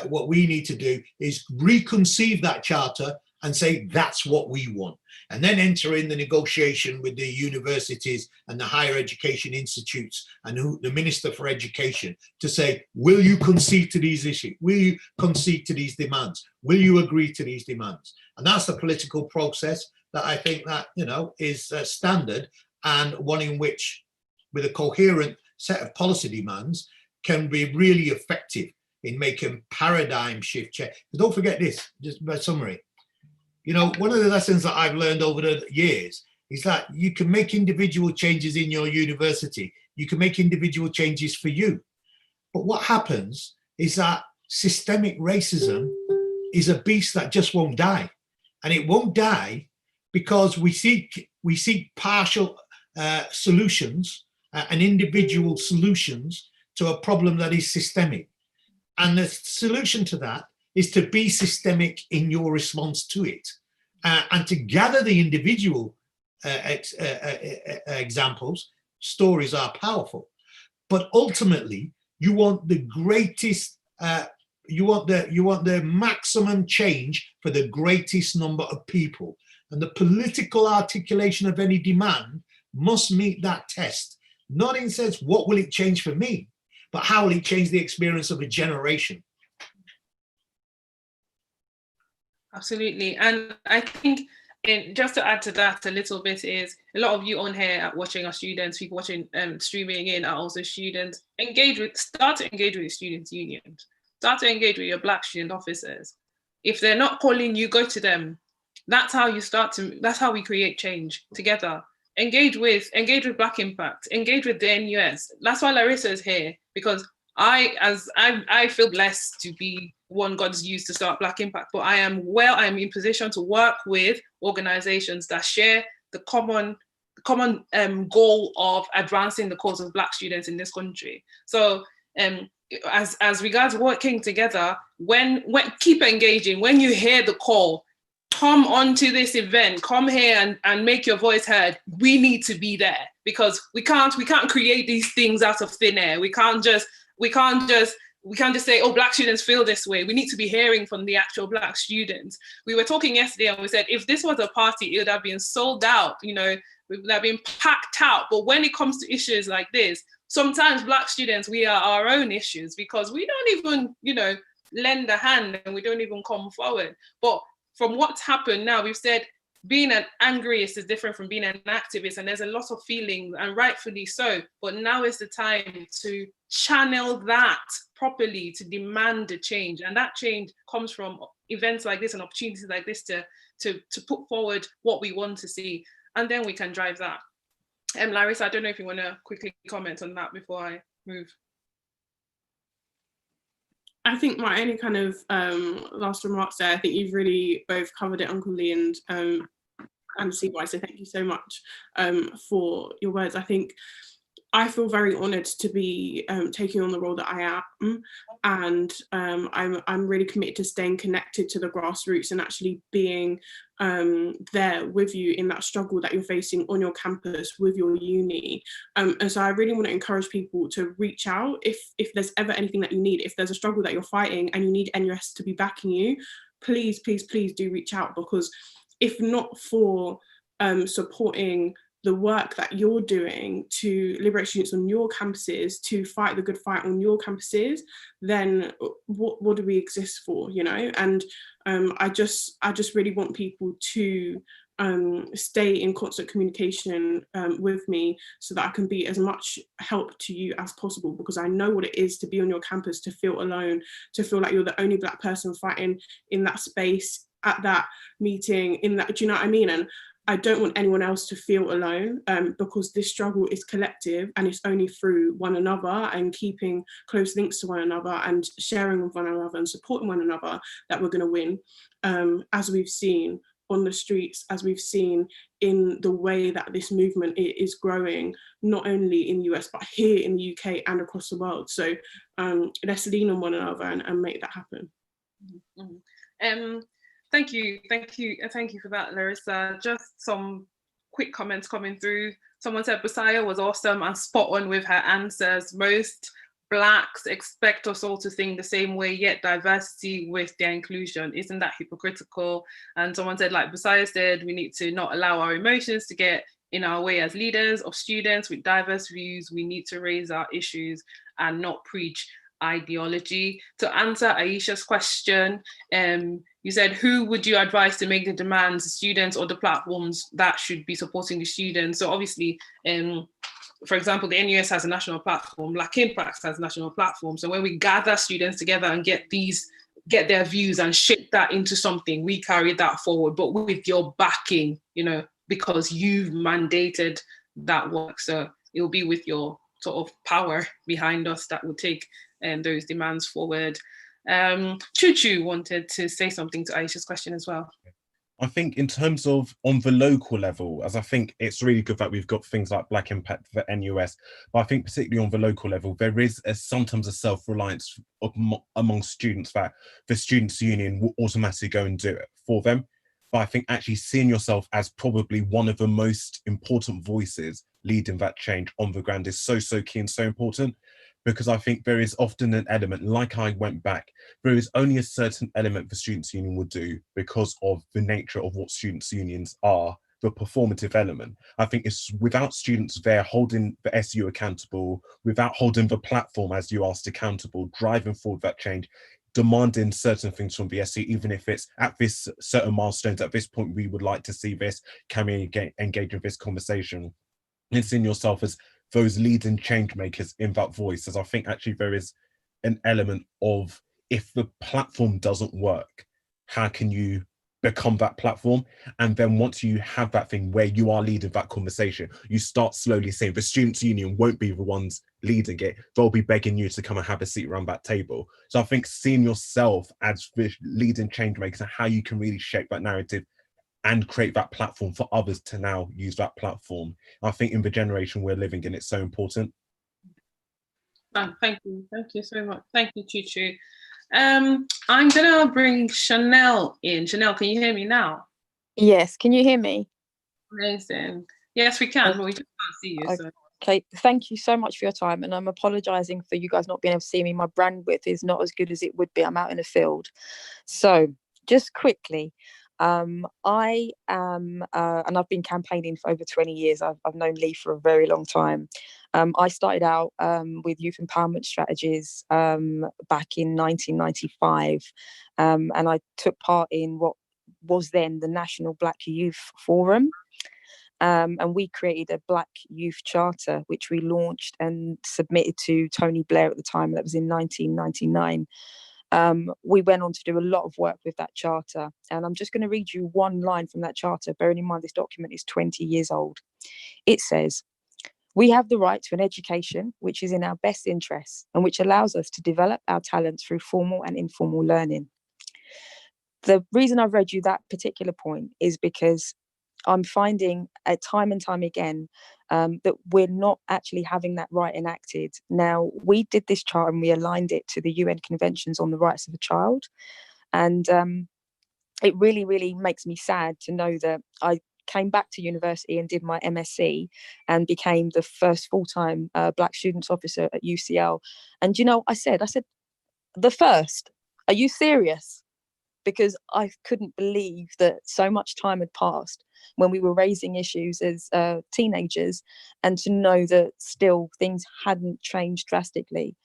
what we need to do is reconceive that charter and say that's what we want, and then enter in the negotiation with the universities and the higher education institutes and the Minister for Education to say, will you concede to these issues? Will you concede to these demands? Will you agree to these demands? And that's the political process that I think that, is standard, and one in which, with a coherent set of policy demands, can be really effective in making paradigm shift change. Don't forget this, just by summary. One of the lessons that I've learned over the years is that you can make individual changes in your university. You can make individual changes for you. But what happens is that systemic racism is a beast that just won't die. And it won't die because we seek partial solutions and individual solutions to a problem that is systemic. And the solution to that is to be systemic in your response to it, and to gather the individual examples. Stories are powerful, but ultimately you want the greatest you want the maximum change for the greatest number of people. And the political articulation of any demand must meet that test. Not in the sense, what will it change for me? But how will it change the experience of a generation? Absolutely. And I think just to add to that a little bit is a lot of you on here are watching are students, people watching streaming in are also students. Start to engage with the students' unions. Start to engage with your Black student officers. If they're not calling you, go to them. That's how we create change together. Engage with Black Impact, engage with the NUS. That's why Larissa is here, because I feel blessed to be one God's used to start Black Impact, but I am in position to work with organizations that share the common goal of advancing the cause of Black students in this country. So as regards working together, when keep engaging. When you hear the call, come onto this event, come here and make your voice heard. We need to be there, because we can't create these things out of thin air. We can't just say, oh, Black students feel this way. We need to be hearing from the actual Black students. We were talking yesterday and we said, if this was a party, it would have been sold out, it would have been packed out. But when it comes to issues like this, sometimes Black students, we are our own issues, because we don't even, lend a hand, and we don't even come forward. But from what's happened now, we've said being an angryist is different from being an activist, and there's a lot of feelings, and rightfully so. But now is the time to channel that properly, to demand a change, and that change comes from events like this and opportunities like this to put forward what we want to see, and then we can drive that. Larissa, I don't know if you want to quickly comment on that before I move. I think my only kind of last remarks there, I think you've really both covered it, Uncle Lee and CY, so thank you so much for your words. I think I feel very honoured to be taking on the role that I am, and I'm really committed to staying connected to the grassroots and actually being there with you in that struggle that you're facing on your campus with your uni. And so I really want to encourage people to reach out if there's ever anything that you need. If there's a struggle that you're fighting and you need NUS to be backing you, please do reach out, because if not for supporting the work that you're doing to liberate students on your campuses, to fight the good fight on your campuses, then what do we exist for, And I just really want people to stay in constant communication with me, so that I can be as much help to you as possible, because I know what it is to be on your campus, to feel alone, to feel like you're the only Black person fighting in that space, at that meeting, do you know what I mean? And I don't want anyone else to feel alone, because this struggle is collective, and it's only through one another and keeping close links to one another and sharing with one another and supporting one another that we're going to win, as we've seen on the streets, as we've seen in the way that this movement is growing, not only in the US, but here in the UK and across the world. So let's lean on one another and make that happen. Mm-hmm. Thank you for that, Larissa. Just some quick comments coming through. Someone said Busayo was awesome and spot on with her answers. Most Blacks expect us all to think the same way, yet diversity with their inclusion. Isn't that hypocritical? And someone said, like Busayo said, we need to not allow our emotions to get in our way as leaders of students with diverse views. We need to raise our issues and not preach ideology. To answer Aisha's question, you said, who would you advise to make the demands, the students or the platforms that should be supporting the students? So obviously, for example, the NUS has a national platform, Black Impact has a national platform. So when we gather students together and get their views and shape that into something, we carry that forward, but with your backing, because you've mandated that work. So it'll be with your sort of power behind us that will take those demands forward. Choo wanted to say something to Aisha's question as well. I think in terms of on the local level, as I think it's really good that we've got things like Black Impact for NUS, but I think particularly on the local level, there is sometimes a self-reliance among students that the Students' Union will automatically go and do it for them. But I think actually seeing yourself as probably one of the most important voices leading that change on the ground is so key and so important. because I think there is often an element, like I went back, there is only a certain element the Students' Union will do because of the nature of what Students' Unions are, the performative element. I think it's without students there holding the SU accountable, without holding the platform as you asked accountable, driving forward that change, demanding certain things from the SU, even if it's at this certain milestones, at this point we would like to see this, can we engage in this conversation? It's in yourself as those leading change makers in that voice, as I think actually there is an element of, if the platform doesn't work, how can you become that platform? And then once you have that thing where you are leading that conversation, you start slowly saying the Students' Union won't be the ones leading it, they'll be begging you to come and have a seat around that table. So I think seeing yourself as the leading change makers and how you can really shape that narrative and create that platform for others to now use that platform. I think in the generation we're living in, it's so important. Thank you so much. Thank you, Chuchu. I'm gonna bring Chanel in. Chanel, can you hear me now? Yes, can you hear me? Amazing. Yes, we can, but we just can't see you. So. Okay, thank you so much for your time, and I'm apologising for you guys not being able to see me. My bandwidth is not as good as it would be. I'm out in the field. So just quickly, I am, and I've been campaigning for over 20 years. I've known Lee for a very long time. I started out with youth empowerment strategies back in 1995, and I took part in what was then the National Black Youth Forum. And we created a Black Youth Charter, which we launched and submitted to Tony Blair at the time. That was in 1999. We went on to do a lot of work with that charter. And I'm just going to read you one line from that charter, bearing in mind this document is 20 years old. It says, "We have the right to an education which is in our best interests and which allows us to develop our talents through formal and informal learning." The reason I've read you that particular point is because I'm finding time and time again that we're not actually having that right enacted. Now, we did this chart and we aligned it to the UN Conventions on the Rights of the Child. And it really, really makes me sad to know that I came back to university and did my MSc and became the first full-time Black students officer at UCL. And you know, I said, the first, are you serious? Because I couldn't believe that so much time had passed when we were raising issues as teenagers, and to know that still things hadn't changed drastically.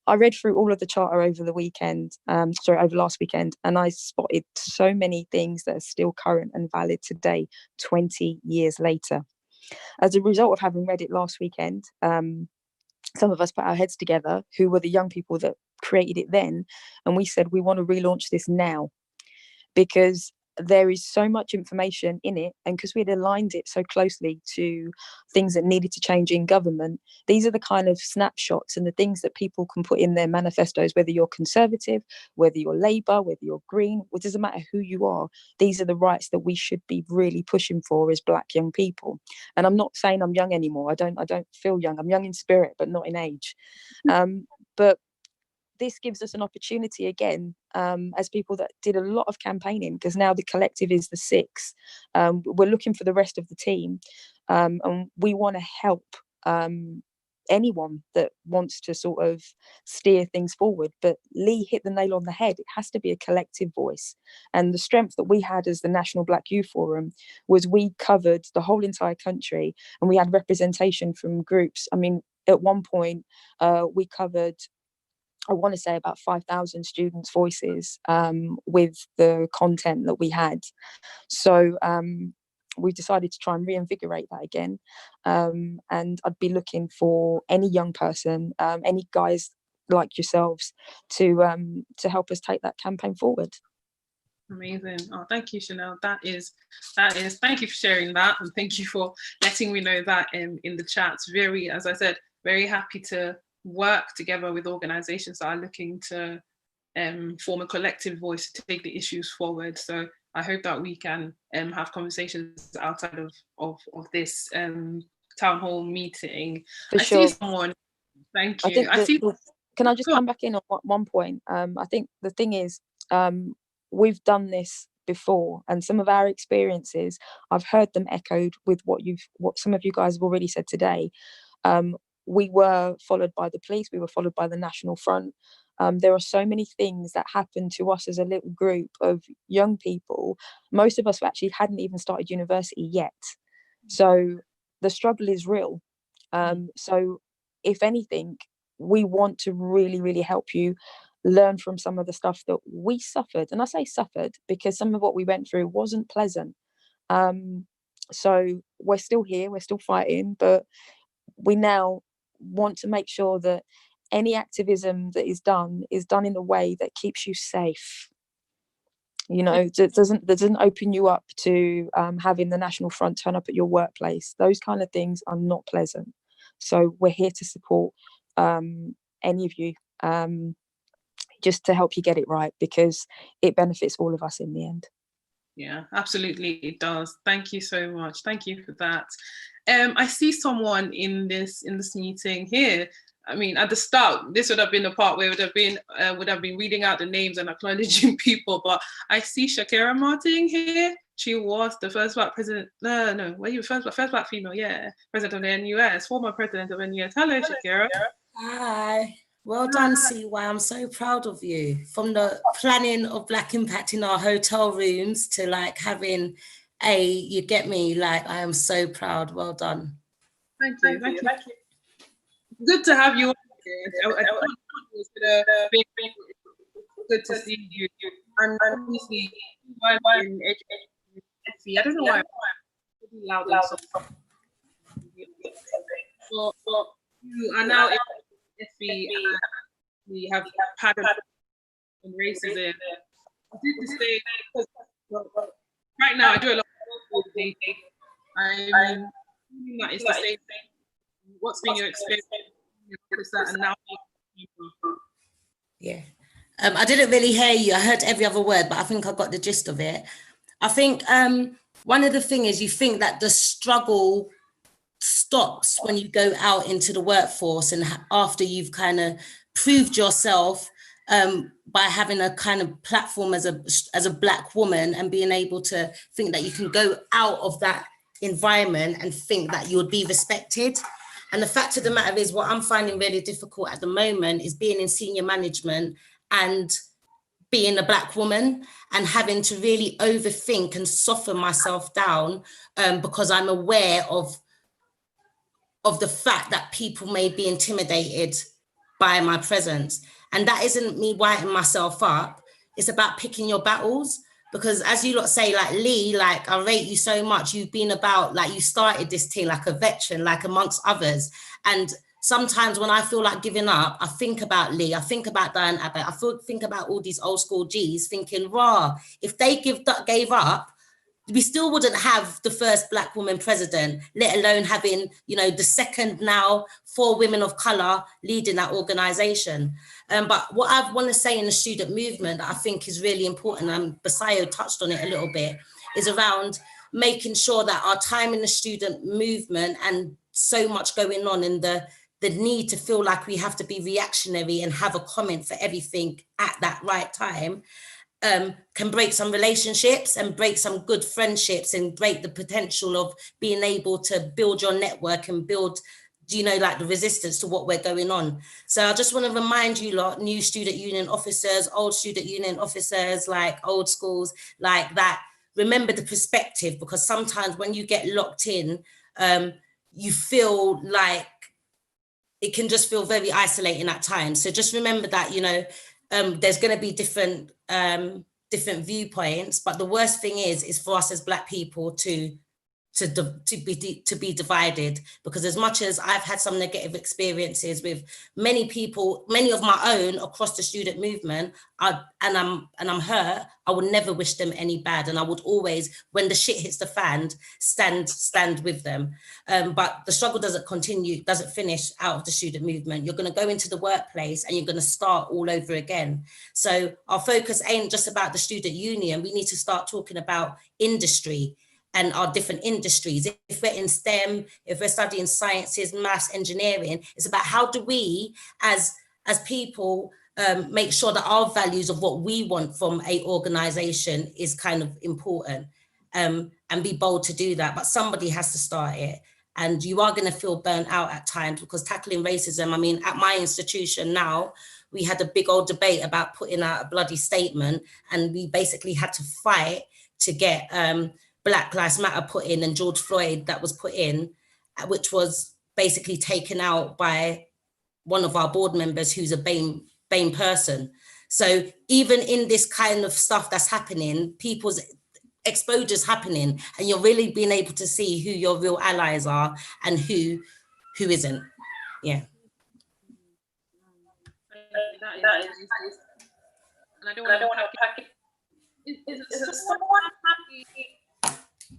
I read through all of the charter over the weekend, over last weekend, and I spotted so many things that are still current and valid today, 20 years later. As a result of having read it last weekend, some of us put our heads together, who were the young people that created it then, and we said we want to relaunch this now, because there is so much information in it, and because we had aligned it so closely to things that needed to change in government, these are the kind of snapshots and the things that people can put in their manifestos, whether you're Conservative, whether you're Labour, whether you're Green, it doesn't matter who you are. These are the rights that we should be really pushing for as Black young people. And I'm not saying I'm young anymore. I don't feel young. I'm young in spirit, but not in age. But this gives us an opportunity again, as people that did a lot of campaigning, because now the collective is the six. We're looking for the rest of the team, and we want to help anyone that wants to sort of steer things forward. But Lee hit the nail on the head. It has to be a collective voice. And the strength that we had as the National Black Youth Forum was we covered the whole entire country, and we had representation from groups. I mean, at one point, we covered, I want to say, about 5,000 students' voices with the content that we had. So we decided to try and reinvigorate that again. And I'd be looking for any young person, any guys like yourselves, to help us take that campaign forward. Amazing. Oh, thank you, Chanel. That is, thank you for sharing that. And thank you for letting me know that in the chats. Very, as I said, very happy to work together with organizations that are looking to form a collective voice to take the issues forward. So I hope that we can have conversations outside of this town hall meeting. For sure. See someone. Thank you. Can I just come back in on one point? I think the thing is, we've done this before, and some of our experiences, I've heard them echoed with what some of you guys have already said today. we were followed by the police, we were followed by the National Front. There are so many things that happened to us as a little group of young people. Most of us actually hadn't even started university yet. So the struggle is real. So if anything, we want to really, really help you learn from some of the stuff that we suffered. And I say suffered because some of what we went through wasn't pleasant. So we're still here, we're still fighting, but we now want to make sure that any activism that is done in a way that keeps you safe. You know, that doesn't open you up to having the National Front turn up at your workplace. Those kind of things are not pleasant. So we're here to support any of you, just to help you get it right, because it benefits all of us in the end. Yeah, absolutely, it does. Thank you so much. Thank you for that. I see someone in this meeting here. I mean, at the start, this would have been the part where would have been reading out the names and acknowledging people. But I see Shakira Martin here. She was the first black president. First black female, yeah, president of the NUS, former president of NUS. Hello, Shakira. Hi. Well done, CY. I'm so proud of you. From the planning of Black Impact in our hotel rooms to like having you get me, like I am so proud. Well done. Thank you. Good to have you. I thought it was be good to see you. And obviously, in HSC, I don't know why I'm pretty loud. So you are now in HSC, and we have had on racism. I did this thing because right now I do a lot of work with dating. I'm that it's the same thing. What's been your experience? And now, yeah, I didn't really hear you. I heard every other word, but I think I got the gist of it. I think one of the things is you think that the struggle stops when you go out into the workforce and after you've kind of proved yourself by having a kind of platform as a Black woman and being able to think that you can go out of that environment and think that you would be respected. And the fact of the matter is, what I'm finding really difficult at the moment is being in senior management and being a Black woman and having to really overthink and soften myself down because I'm aware of the fact that people may be intimidated by my presence. And that isn't me whiting myself up. It's about picking your battles. Because as you lot say, like Lee, like I rate you so much. You've been about, like you started this thing like a veteran, like amongst others. And sometimes when I feel like giving up, I think about Lee, I think about Diane Abbott, I think about all these old school G's thinking, rah, if they gave up, we still wouldn't have the first Black woman president, let alone having, you know, the second now 4 women of color leading that organization. But what I want to say in the student movement that I think is really important, and Basayo touched on it a little bit, is around making sure that our time in the student movement and so much going on in the need to feel like we have to be reactionary and have a comment for everything at that right time, can break some relationships and break some good friendships and break the potential of being able to build your network and build, you know, like the resistance to what we're going on. So I just want to remind you lot, new student union officers, old student union officers, like old schools, like that, remember the perspective, because sometimes when you get locked in, you feel like it can just feel very isolating at times. So just remember that, you know, there's going to be different viewpoints, but the worst thing is for us as Black people to be divided, because as much as I've had some negative experiences with many people, many of my own across the student movement, and I'm hurt, I would never wish them any bad, and I would always, when the shit hits the fan, stand with them. But the struggle doesn't finish out of the student movement. You're going to go into the workplace and you're going to start all over again. So our focus ain't just about the student union. We need to start talking about industry and our different industries. If we're in STEM, if we're studying sciences, maths, engineering, it's about how do we as people make sure that our values of what we want from a organization is kind of important, and be bold to do that. But somebody has to start it. and you are going to feel burnt out at times, because tackling racism, I mean, at my institution now, we had a big old debate about putting out a bloody statement, and we basically had to fight to get Black Lives Matter put in and George Floyd that was put in, which was basically taken out by one of our board members who's a BAME person. So even in this kind of stuff that's happening, people's exposure's happening, and you're really being able to see who your real allies are and who isn't. Yeah. That is, and I don't want to pack it. Is someone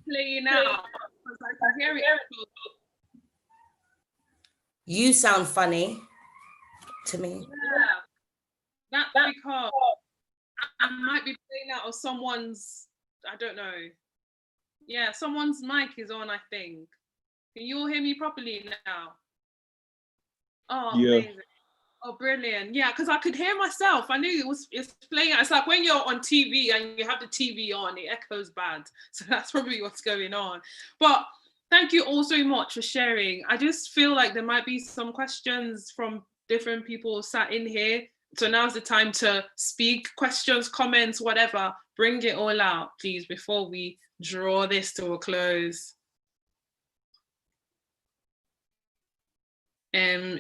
playing out? Because I can hear it. You sound funny to me. Yeah, that's because I might be playing out of someone's, I don't know. Yeah, someone's mic is on, I think. Can you all hear me properly now? Oh, Yeah. amazing. Oh, brilliant. Yeah, because I could hear myself. I knew it's playing. It's like when you're on TV and you have the TV on, it echoes bad. So that's probably what's going on. But thank you all so much for sharing. I just feel like there might be some questions from different people sat in here. So now's the time to speak, questions, comments, whatever. Bring it all out, please, before we draw this to a close.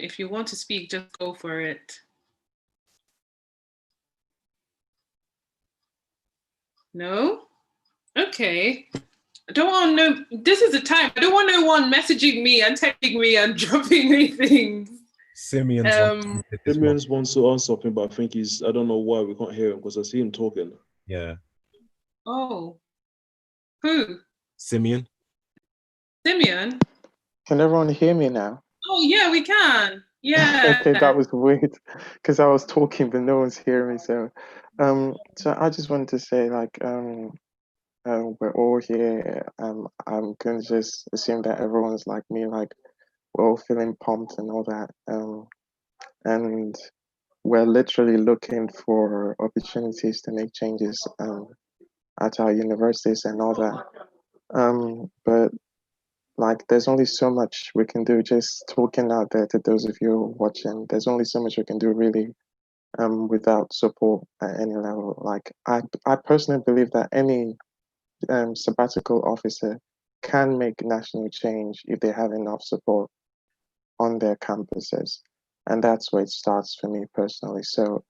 If you want to speak, just go for it. No? Okay. I don't want no, this is the time. I don't want no one messaging me and texting me and dropping me things. Simeon's wants to answer something, but I think I don't know why we can't hear him, because I see him talking. Yeah. Oh. Who? Simeon. Simeon? Can everyone hear me now? Oh, yeah, we can. Yeah. Okay, that was weird because I was talking but no one's hearing me. So I just wanted to say, like, we're all here. I'm gonna just assume that everyone's like me, like we're all feeling pumped and all that. And we're literally looking for opportunities to make changes at our universities and all that. But like, there's only so much we can do just talking out there to those of you watching. There's only so much we can do really without support at any level. Like, I personally believe that any sabbatical officer can make national change if they have enough support on their campuses. And that's where it starts for me personally. So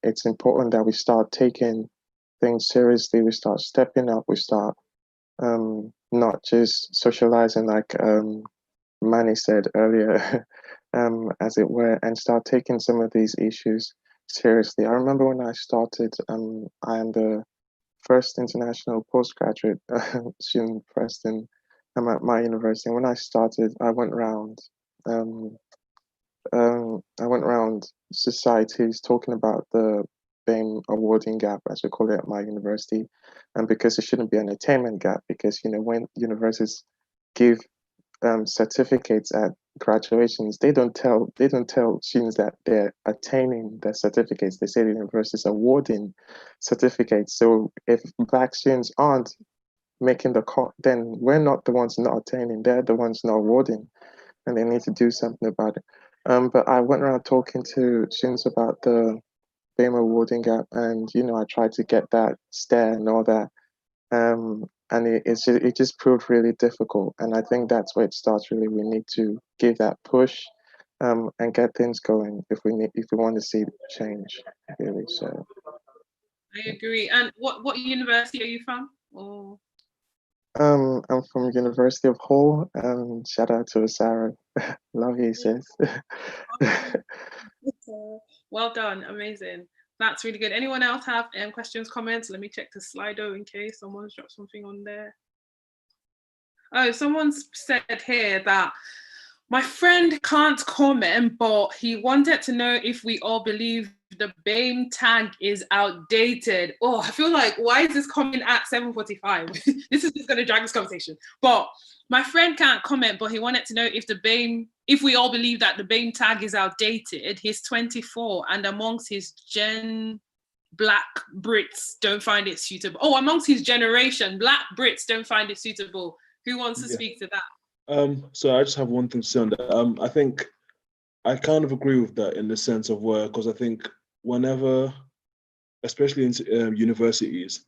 it's important that we start taking things seriously, we start stepping up, we start not just socializing like Manny said earlier, as it were, and start taking some of these issues seriously. I remember when I started, I am the first international postgraduate student Preston. I'm at my university. And when I started, I went around societies talking about the BAME awarding gap, as we call it at my university, and because it shouldn't be an attainment gap, because when universities give certificates at graduations, they don't tell students that they're attaining their certificates. They say the university is awarding certificates. So if Black students aren't making the cut, then we're not the ones not attaining, they're the ones not awarding, and they need to do something about it. But I went around talking to students about the BAME awarding gap, and I tried to get that stare and all that. And it just proved really difficult. And I think that's where it starts. Really, we need to give that push and get things going if we want to see change. Really, so. I agree. And what university are you from? Or... I'm from University of Hull. Shout out to Sarah. Love you, sis. Well done, amazing. That's really good. Anyone else have questions, comments? Let me check the Slido in case someone's dropped something on there. Oh, someone's said here that my friend can't comment, but he wanted to know if we all believe the BAME tag is outdated. Oh, I feel like, why is this coming at 7:45? This is just going to drag this conversation. But my friend can't comment, but he wanted to know if we all believe that the BAME tag is outdated. He's 24, and amongst his Black Brits don't find it suitable. Oh, amongst his generation, Black Brits don't find it suitable. Who wants to speak to that? So I just have one thing to say on that. I think I kind of agree with that in the sense of where, because I think whenever, especially in universities,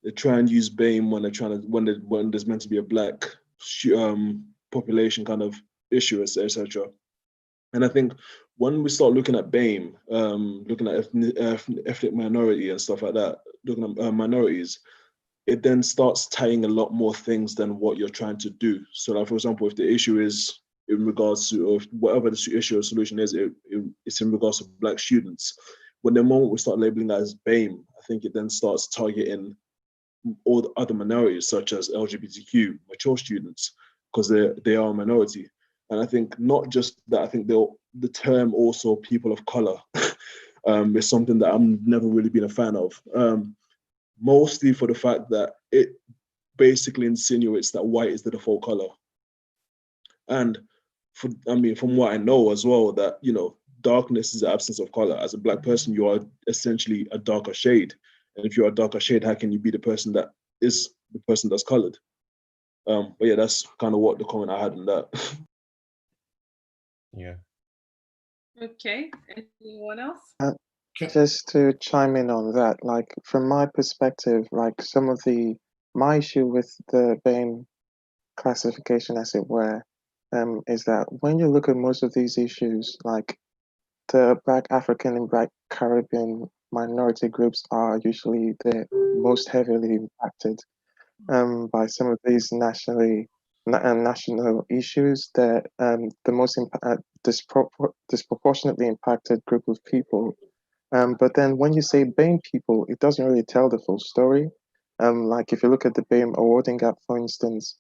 they try and use BAME when they're trying to when there's meant to be a black population kind of issue, etc. And I think when we start looking at BAME, looking at ethnic minority and stuff like that, looking at minorities, it then starts tying a lot more things than what you're trying to do. So, like, for example, if the issue is in regards to, or whatever the issue or solution is, it's in regards to black students. When the moment we start labeling that as BAME, I think it then starts targeting all the other minorities, such as LGBTQ, mature students, because they are a minority. And I think not just that, I think the term also people of color is something that I'm never really been a fan of. Mostly for the fact that it basically insinuates that white is the default color. And from what I know as well, that, darkness is the absence of color. As a black person, you are essentially a darker shade. And if you're a darker shade, how can you be the person that is the person that's colored? But yeah, that's kind of what the comment I had on that. Yeah. Okay, anyone else? Just to chime in on that, like from my perspective, like my issue with the BAME classification, as it were, is that when you look at most of these issues, like the Black African and Black Caribbean minority groups are usually the most heavily impacted by some of these national issues. That the most disproportionately impacted group of people. But then when you say BAME people, it doesn't really tell the full story. Like if you look at the BAME awarding gap, for instance,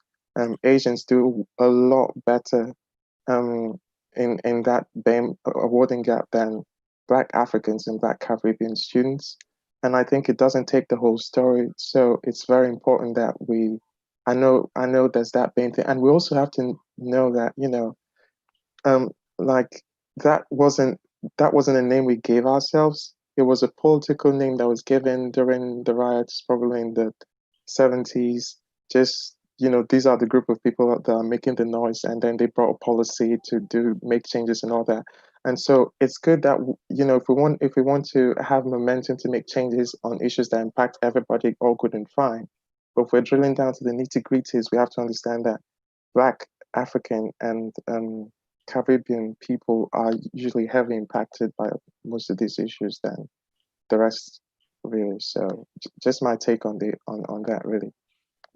Asians do a lot better in that BAME awarding gap than Black Africans and Black Caribbean students. And I think it doesn't take the whole story. So it's very important that I know there's that BAME thing. And we also have to know that, like that wasn't a name we gave ourselves. It was a political name that was given during the riots, probably in the 70s. Just, these are the group of people that are making the noise, and then they brought a policy to make changes and all that. And so it's good that, if we want to have momentum to make changes on issues that impact everybody, all good and fine. But if we're drilling down to the nitty-gritties, we have to understand that Black, African, and Caribbean people are usually heavily impacted by most of these issues than the rest, really. So just my take on that, really.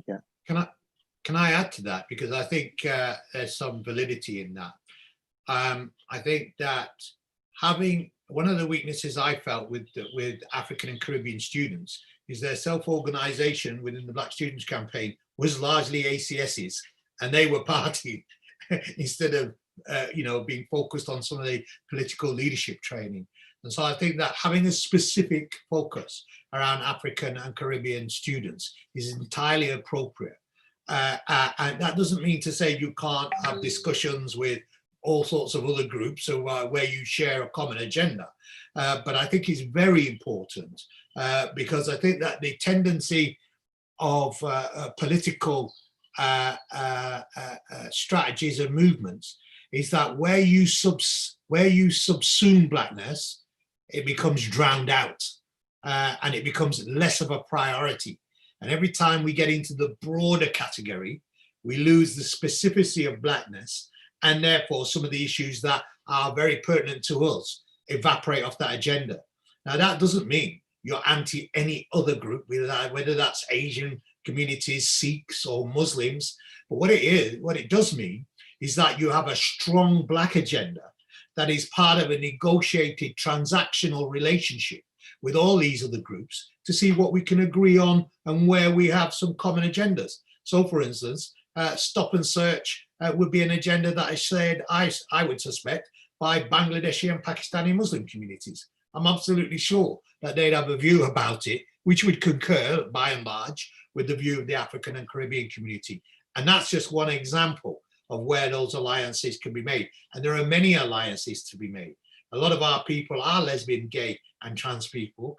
Yeah. Can I add to that, because I think there's some validity in that. I think that having one of the weaknesses I felt with African and Caribbean students is their self-organization within the Black Students Campaign was largely ACSs, and they were party instead of being focused on some of the political leadership training. And so I think that having a specific focus around African and Caribbean students is entirely appropriate. And that doesn't mean to say you can't have discussions with all sorts of other groups where you share a common agenda. But I think it's very important because I think that the tendency of political strategies and movements is that where you subsume blackness, it becomes drowned out and it becomes less of a priority. And every time we get into the broader category, we lose the specificity of blackness, and therefore some of the issues that are very pertinent to us evaporate off that agenda. Now, that doesn't mean you're anti any other group, whether that's Asian communities, Sikhs or Muslims, but what it does mean is that you have a strong black agenda that is part of a negotiated transactional relationship with all these other groups to see what we can agree on and where we have some common agendas. So for instance, stop and search would be an agenda that is shared, I would suspect, by Bangladeshi and Pakistani Muslim communities. I'm absolutely sure that they'd have a view about it, which would concur by and large with the view of the African and Caribbean community. And that's just one example of where those alliances can be made. And there are many alliances to be made. A lot of our people are lesbian, gay, and trans people.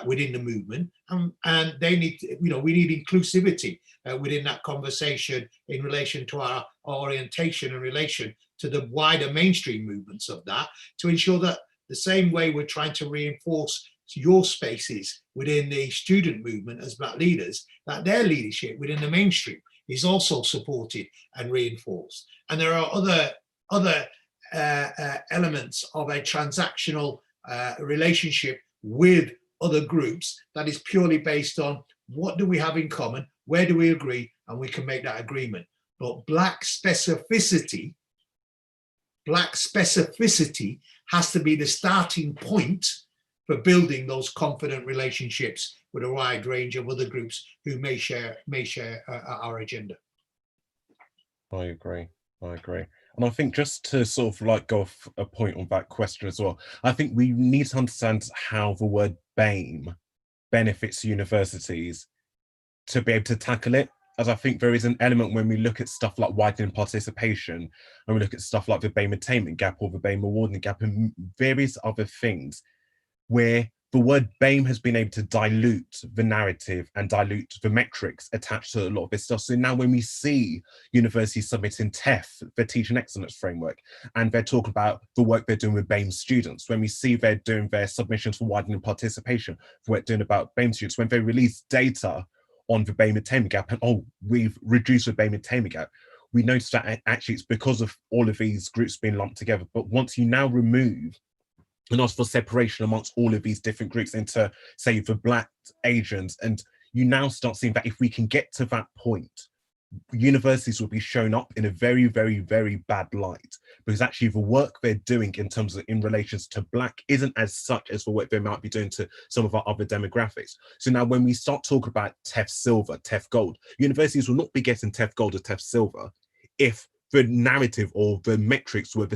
within the movement, and they need, we need inclusivity within that conversation in relation to our orientation in relation to the wider mainstream movements of that, to ensure that the same way we're trying to reinforce your spaces within the student movement as Black leaders, that their leadership within the mainstream is also supported and reinforced. And there are other elements of a transactional relationship with other groups that is purely based on what do we have in common, where do we agree, and we can make that agreement. But Black specificity has to be the starting point for building those confident relationships with a wide range of other groups who may share our agenda. I agree. And I think just to sort of like go off a point on that question as well, I think we need to understand how the word BAME benefits universities to be able to tackle it. As I think there is an element when we look at stuff like widening participation, and we look at stuff like the BAME attainment gap or the BAME awarding gap and various other things, where the word BAME has been able to dilute the narrative and dilute the metrics attached to a lot of this stuff. So now when we see universities submitting TEF, the Teaching Excellence Framework, and they're talking about the work they're doing with BAME students, when we see they're doing their submissions for widening participation, for what they're doing about BAME students, when they release data on the BAME attainment gap, and we've reduced the BAME attainment gap, we notice that actually it's because of all of these groups being lumped together. But once you now remove and ask for separation amongst all of these different groups into, say, the Black, Asians, and you now start seeing that if we can get to that point, universities will be shown up in a very, very, very bad light, because actually the work they're doing in terms of in relations to Black isn't as such as the work they might be doing to some of our other demographics. So now when we start talking about TEF Silver, TEF Gold, universities will not be getting TEF Gold or TEF Silver if the narrative or the metrics were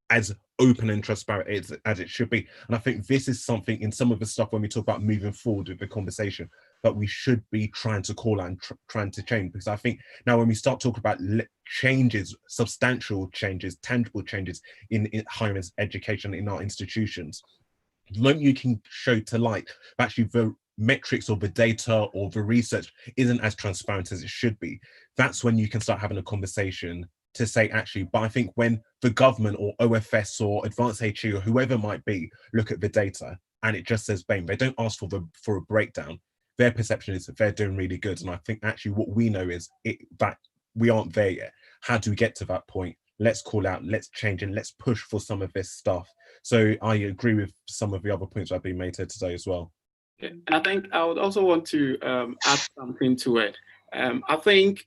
as open and transparent as it should be. And I think this is something in some of the stuff when we talk about moving forward with the conversation that we should be trying to call out and trying to change. Because I think now when we start talking about changes, substantial changes, tangible changes in higher education in our institutions, the moment you can show to light actually the metrics or the data or the research isn't as transparent as it should be, that's when you can start having a conversation to say actually, but I think when the government or OFS or Advanced HE or whoever might be look at the data and it just says BAME, they don't ask for a breakdown. Their perception is that they're doing really good. And I think actually what we know is that we aren't there yet. How do we get to that point? Let's call out, let's change, and let's push for some of this stuff. So I agree with some of the other points that have been made here today as well. And I think I would also want to add something to it. I think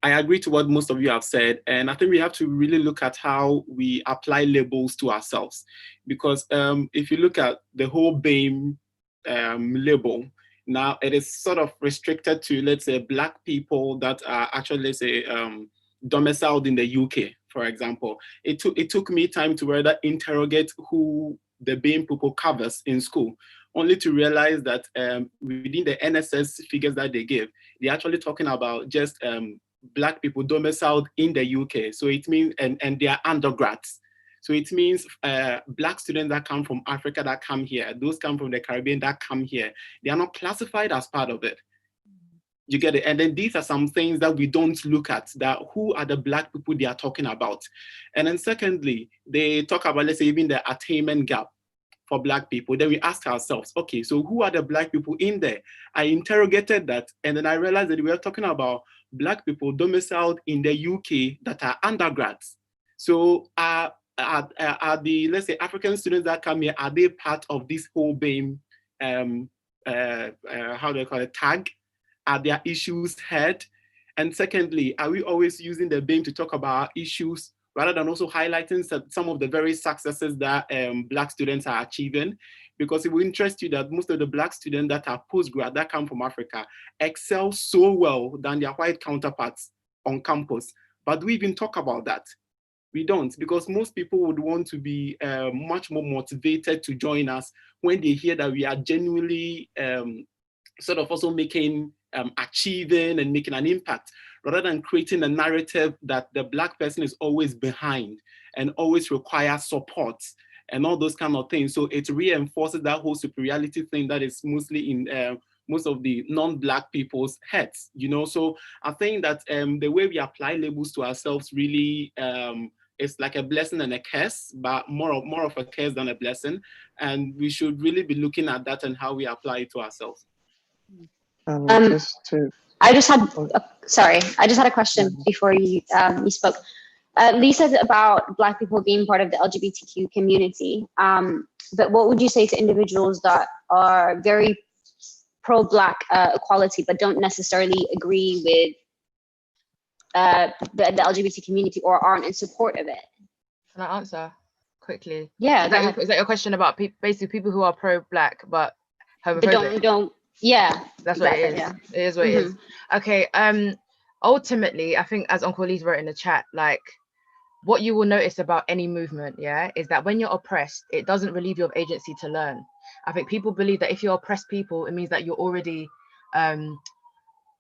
I agree to what most of you have said, and I think we have to really look at how we apply labels to ourselves. Because if you look at the whole BAME label, now it is sort of restricted to, let's say, Black people that are actually, let's say, domiciled in the UK, for example. It took me time to rather interrogate who the BAME people covers in school, only to realize that within the NSS figures that they give, they're actually talking about just Black people domiciled in the UK. So it means, and they are undergrads. So it means Black students that come from Africa that come here, those come from the Caribbean that come here, they are not classified as part of it. You get it? And then these are some things that we don't look at, that who are the Black people they are talking about. And then secondly, they talk about, let's say, even the attainment gap for Black people. Then we ask ourselves, okay, so who are the Black people in there? I interrogated that, and then I realized that we are talking about Black people domiciled in the UK that are undergrads. So are the, let's say, African students that come here, are they part of this whole BAME, how do I call it, tag? Are their issues heard? And secondly, are we always using the BAME to talk about issues rather than also highlighting some of the very successes that Black students are achieving? Because it will interest you that most of the Black students that are postgrad that come from Africa excel so well than their white counterparts on campus. But do we even talk about that? We don't, because most people would want to be much more motivated to join us when they hear that we are genuinely sort of also making, achieving and making an impact, rather than creating a narrative that the Black person is always behind and always requires support and all those kind of things. So it reinforces that whole superiority thing that is mostly in most of the non-Black people's heads, you know. So I think that the way we apply labels to ourselves really it's like a blessing and a curse, but more of a curse than a blessing. And we should really be looking at that and how we apply it to ourselves. Just to, I just had, sorry, I just had a question before you spoke. Lee said about Black people being part of the LGBTQ community, but what would you say to individuals that are very pro-Black equality, but don't necessarily agree with the LGBT community or aren't in support of it? Can I answer quickly? Yeah. Is that your question about basically people who are pro-Black but homophobic? Don't. Yeah. That's exactly, what it is. yeah. It is what it is. Okay. Ultimately, I think as Uncle Lee wrote in the chat, like what you will notice about any movement, is that when you're oppressed, it doesn't relieve you of agency to learn. I think people believe that if you're oppressed people, it means that you're already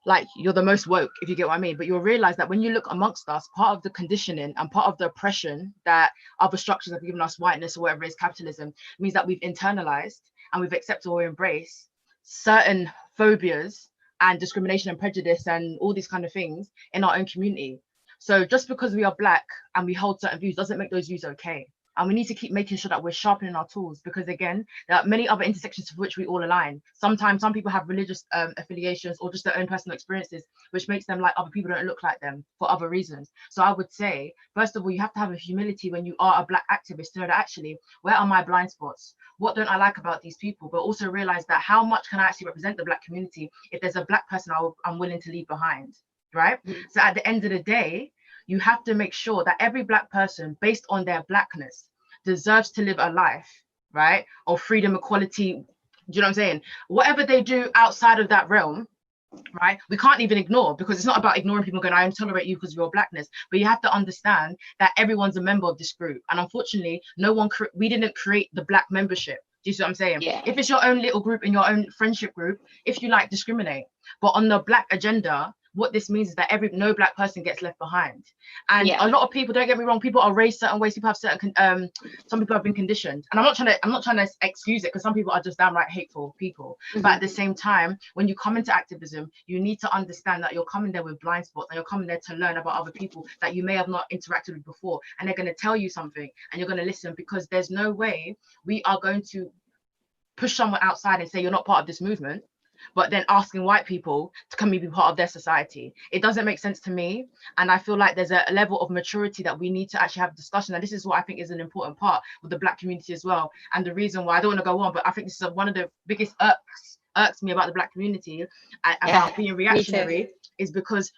like you're the most woke, if you get what I mean. But you'll realize that when you look amongst us, part of the conditioning and part of the oppression that other structures have given us, whiteness or whatever it is, capitalism, means that we've internalized and we've accepted or embraced certain phobias and discrimination and prejudice and all these kind of things in our own community. So just because we are Black and we hold certain views doesn't make those views okay. And we need to keep making sure that we're sharpening our tools, because again, there are many other intersections to which we all align. Sometimes some people have religious affiliations or just their own personal experiences, which makes them like other people don't look like them for other reasons. So I would say, first of all, you have to have a humility when you are a Black activist to know that actually, where are my blind spots? What don't I like about these people? But also realize that how much can I actually represent the Black community if there's a Black person I'm willing to leave behind, right? So at the end of the day, you have to make sure that every Black person, based on their Blackness, deserves to live a life, right, of freedom, equality. Do you know what I'm saying? Whatever they do outside of that realm, right, we can't even ignore, because it's not about ignoring people going, I tolerate you because of your Blackness, but you have to understand that everyone's a member of this group. And unfortunately, we didn't create the Black membership. Do you see what I'm saying? Yeah. If it's your own little group in your own friendship group, if you like, discriminate. But on the Black agenda, what this means is that no Black person gets left behind. And a lot of people, don't get me wrong, people are raised certain ways, people have certain some people have been conditioned. And I'm not trying to excuse it, because some people are just downright hateful people. But at the same time, when you come into activism, you need to understand that you're coming there with blind spots, and you're coming there to learn about other people that you may have not interacted with before, and they're going to tell you something and you're going to listen, because there's no way we are going to push someone outside and say you're not part of this movement, but then asking white people to come and be part of their society. It doesn't make sense to me. And I feel like there's a level of maturity that we need to actually have a discussion. And this is what I think is an important part with the Black community as well. And the reason why, I don't want to go on, but I think this is one of the biggest irks me about the Black community, about being reactionary, is because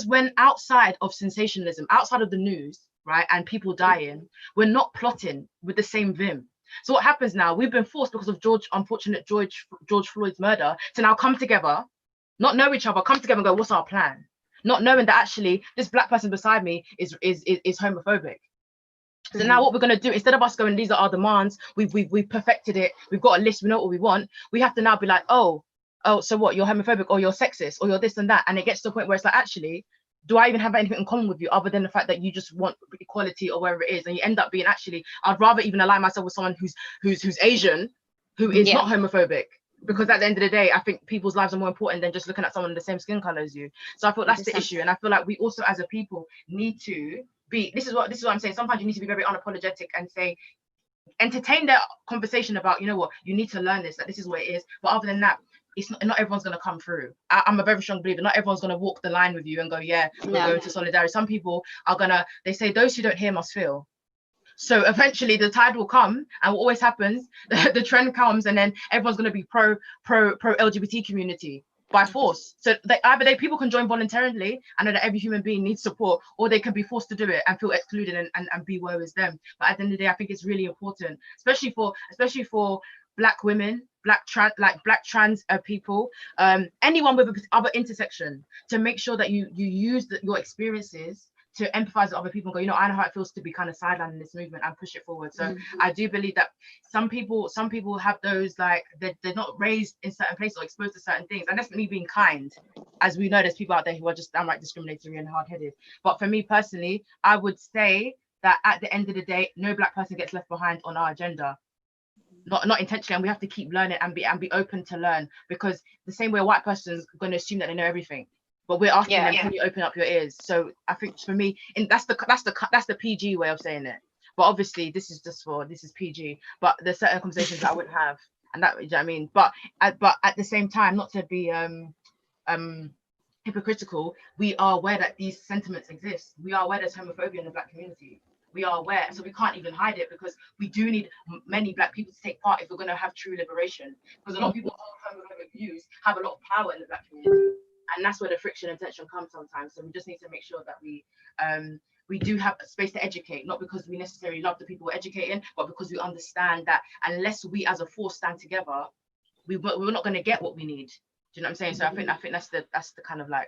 when outside of sensationalism, outside of the news, right, and people dying, we're not plotting with the same vim. So what happens now, we've been forced, because of unfortunate George Floyd's murder, to now come together, not know each other, come together and go, what's our plan? Not knowing that actually this Black person beside me is homophobic. So now what we're going to do, instead of us going, these are our demands, we've perfected it, we've got a list, we know what we want, we have to now be like, oh, so what, you're homophobic, or you're sexist, or you're this and that. And it gets to the point where it's like, actually, do I even have anything in common with you other than the fact that you just want equality or whatever it is? And you end up being, actually, I'd rather even align myself with someone who's Asian, who is not homophobic. Because at the end of the day, I think people's lives are more important than just looking at someone in the same skin color as you. So I feel that's the issue. And I feel like we also, as a people, need to be, this is what I'm saying, sometimes you need to be very unapologetic and say, entertain that conversation about, you know what, you need to learn this, that this is what it is. But other than that, it's not everyone's going to come through. I'm a very strong believer. Not everyone's going to walk the line with you and go, yeah, we're going to solidarity. Some people are they say those who don't hear must feel. So eventually the tide will come, and what always happens, the trend comes, and then everyone's going to be pro LGBT community by force. So either people can join voluntarily. I know that every human being needs support, or they can be forced to do it and feel excluded and be woe is them. But at the end of the day, I think it's really important, especially for Black women, Black trans people, anyone with other intersection, to make sure that you use your experiences to empathize with other people and go, you know, I know how it feels to be kind of sidelined in this movement, and push it forward. So I do believe that some people have those, like, they're not raised in certain places or exposed to certain things. And that's me being kind. As we know, there's people out there who are just downright discriminatory and hard-headed. But for me personally, I would say that at the end of the day, no Black person gets left behind on our agenda. Not intentionally, and we have to keep learning and be open to learn, because the same way a white person's going to assume that they know everything, but we're asking them, can you open up your ears? So I think for me, and that's the PG way of saying it. But obviously, this is PG. But there's certain conversations that I wouldn't have, and that, you know what I mean. But at the same time, not to be hypocritical, we are aware that these sentiments exist. We are aware there's homophobia in the Black community. We are aware, so we can't even hide it, because we do need many Black people to take part if we're going to have true liberation. Because a lot of people who hold homophobic views have a lot of power in the Black community, and that's where the friction and tension comes sometimes. So we just need to make sure that we do have a space to educate, not because we necessarily love the people we're educating, but because we understand that unless we as a force stand together, we're not going to get what we need. Do you know what I'm saying? So I think that's the kind of like,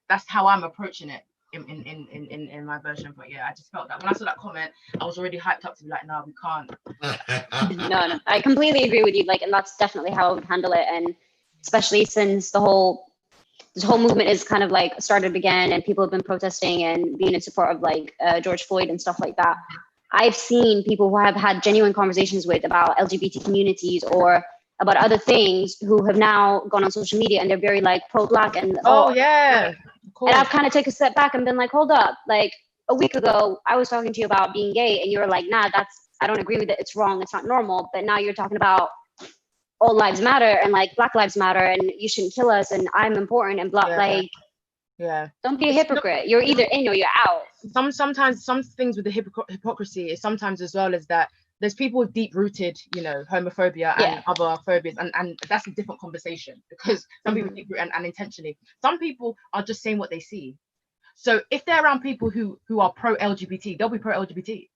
that's how I'm approaching it in my version. But yeah, I just felt that when I saw that comment, I was already hyped up to be like, no, we can't. No, I completely agree with you. Like, and that's definitely how I would handle it. And especially since this whole movement is kind of like started again, and people have been protesting and being in support of like George Floyd and stuff like that. I've seen people who have had genuine conversations with about LGBT communities or about other things, who have now gone on social media and they're very like pro-Black and and I've kind of taken a step back and been like, hold up, like a week ago I was talking to you about being gay and you were like, nah, I don't agree with it, it's wrong, it's not normal. But now you're talking about all lives matter and like Black lives matter and you shouldn't kill us and I'm important and blah, like, don't be a hypocrite. You're either in or you're out. Sometimes some things with the hypocrisy is sometimes as well as that there's people with deep-rooted, you know, homophobia and other phobias, and that's a different conversation, because some people deep-rooted and intentionally. Some people are just saying what they see. So if they're around people who are pro-LGBT, they'll be pro-LGBT.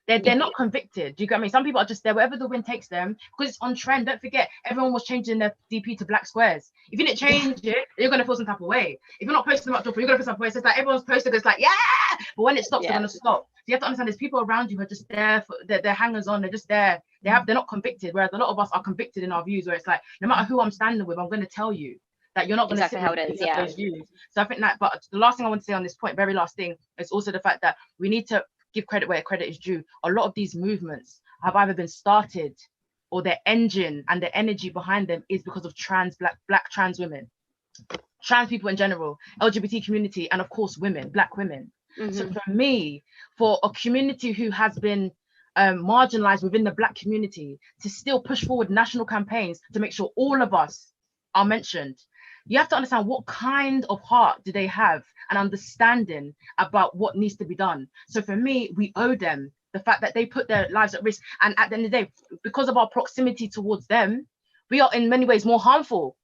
They're not convicted. Do you get me? Some people are just there wherever the wind takes them, because it's on trend. Don't forget, everyone was changing their DP to black squares. If you didn't change it, you're gonna feel some type of way. If you're not posting about Job, you're gonna feel some type of way. So it's like everyone's posting, it's like, yeah, but when it stops, they're gonna stop. So you have to understand there's people around you who are just there for they're hangers on, they're just there. They're not convicted, whereas a lot of us are convicted in our views, where it's like, no matter who I'm standing with, I'm gonna tell you that you're not going to exactly how it is, those views. So I think that, but the last thing I want to say on this point, very last thing, is also the fact that we need to give credit where credit is due. A lot of these movements have either been started, or their engine and the energy behind them is because of black trans women, trans people in general, LGBT community, and of course women, black women. So for me, for a community who has been marginalized within the black community to still push forward national campaigns to make sure all of us are mentioned, you have to understand what kind of heart do they have and understanding about what needs to be done. So for me, we owe them the fact that they put their lives at risk. And at the end of the day, because of our proximity towards them, we are in many ways more harmful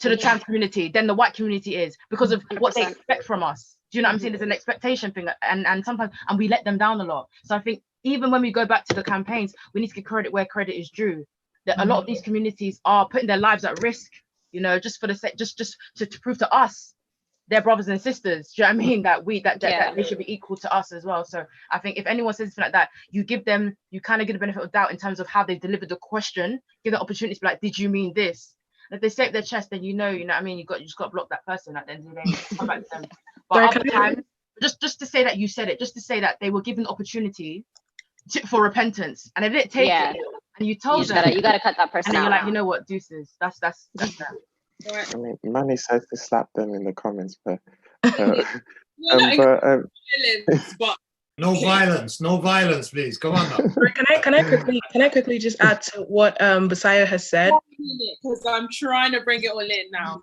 to the trans community than the white community is, because of 100%. What they expect from us. Do you know what I'm saying? There's an expectation thing, and sometimes, and we let them down a lot. So I think even when we go back to the campaigns, we need to give credit where credit is due. That a lot of these communities are putting their lives at risk, you know, just for the sake, just to prove to us, their brothers and sisters. Do you know what I mean? That they should be equal to us as well. So I think if anyone says something like that, you kind of give the benefit of doubt in terms of how they delivered the question. Give the opportunity to be like, did you mean this? And if they say it their chest, then you know what I mean. You just got to block that person at the end of the day. Come back to them. But other times, just to say that you said it, just to say that they were given the opportunity for repentance, and they didn't take it. And you told them, you gotta cut that person and then out. you're like, you know what, deuces. That's that. I mean, Manny says to slap them in the comments, but no violence, please. Come on now. Can I quickly just add to what Basaya has said? Because I'm trying to bring it all in now.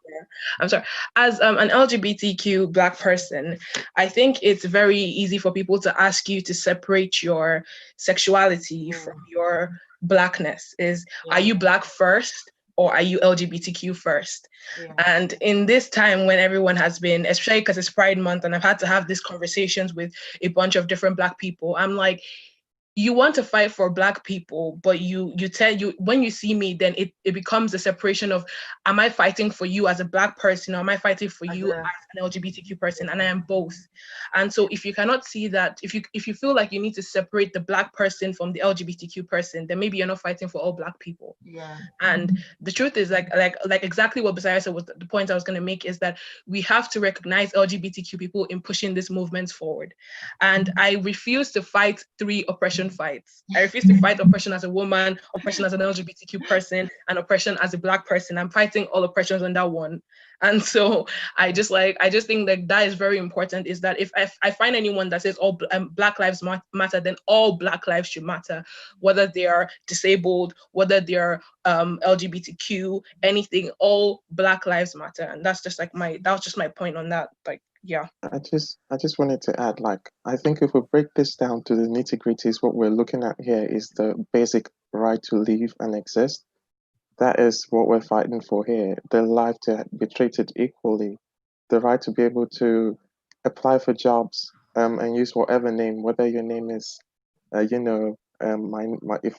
I'm sorry. As an LGBTQ Black person, I think it's very easy for people to ask you to separate your sexuality from your Blackness. Are you Black first? Or are you LGBTQ first? And in this time when everyone has been, especially because it's Pride Month, and I've had to have these conversations with a bunch of different Black people, I'm like, you want to fight for Black people, but when you see me, then it becomes a separation of, am I fighting for you as a Black person, or am I fighting for you as an LGBTQ person? And I am both. And so if you cannot see that, if you feel like you need to separate the Black person from the LGBTQ person, then maybe you're not fighting for all Black people. Yeah. And the truth is, like exactly what Bisaya said was the point I was going to make, is that we have to recognize LGBTQ people in pushing this movement forward. And I refuse to fight 3 oppression fights. I refuse to fight oppression as a woman, oppression as an LGBTQ person, and oppression as a Black person. I'm fighting all oppressions on that one. And so I just think that is very important, is that if I find anyone that says all Black lives matter, then all Black lives should matter, whether they are disabled, whether they are LGBTQ, anything, all Black lives matter. And that's just like that was just my point on that. Like, yeah. I just wanted to add, like, I think if we break this down to the nitty-gritties, what we're looking at here is the basic right to live and exist. That is what we're fighting for here. The right to be treated equally, the right to be able to apply for jobs and use whatever name, whether your name is, if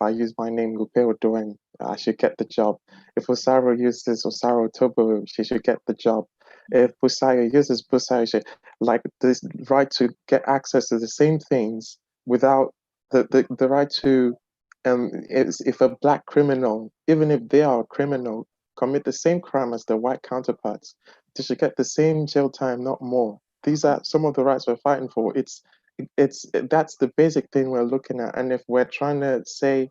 I use my name, Lupe Odoen, I should get the job. If Osaro uses Osaro Tobo, she should get the job. If Busaya uses Busaya, like this right to get access to the same things without the right to, if a Black criminal, even if they are a criminal, commit the same crime as their white counterparts, they should get the same jail time, not more. These are some of the rights we're fighting for. That's the basic thing we're looking at. And if we're trying to say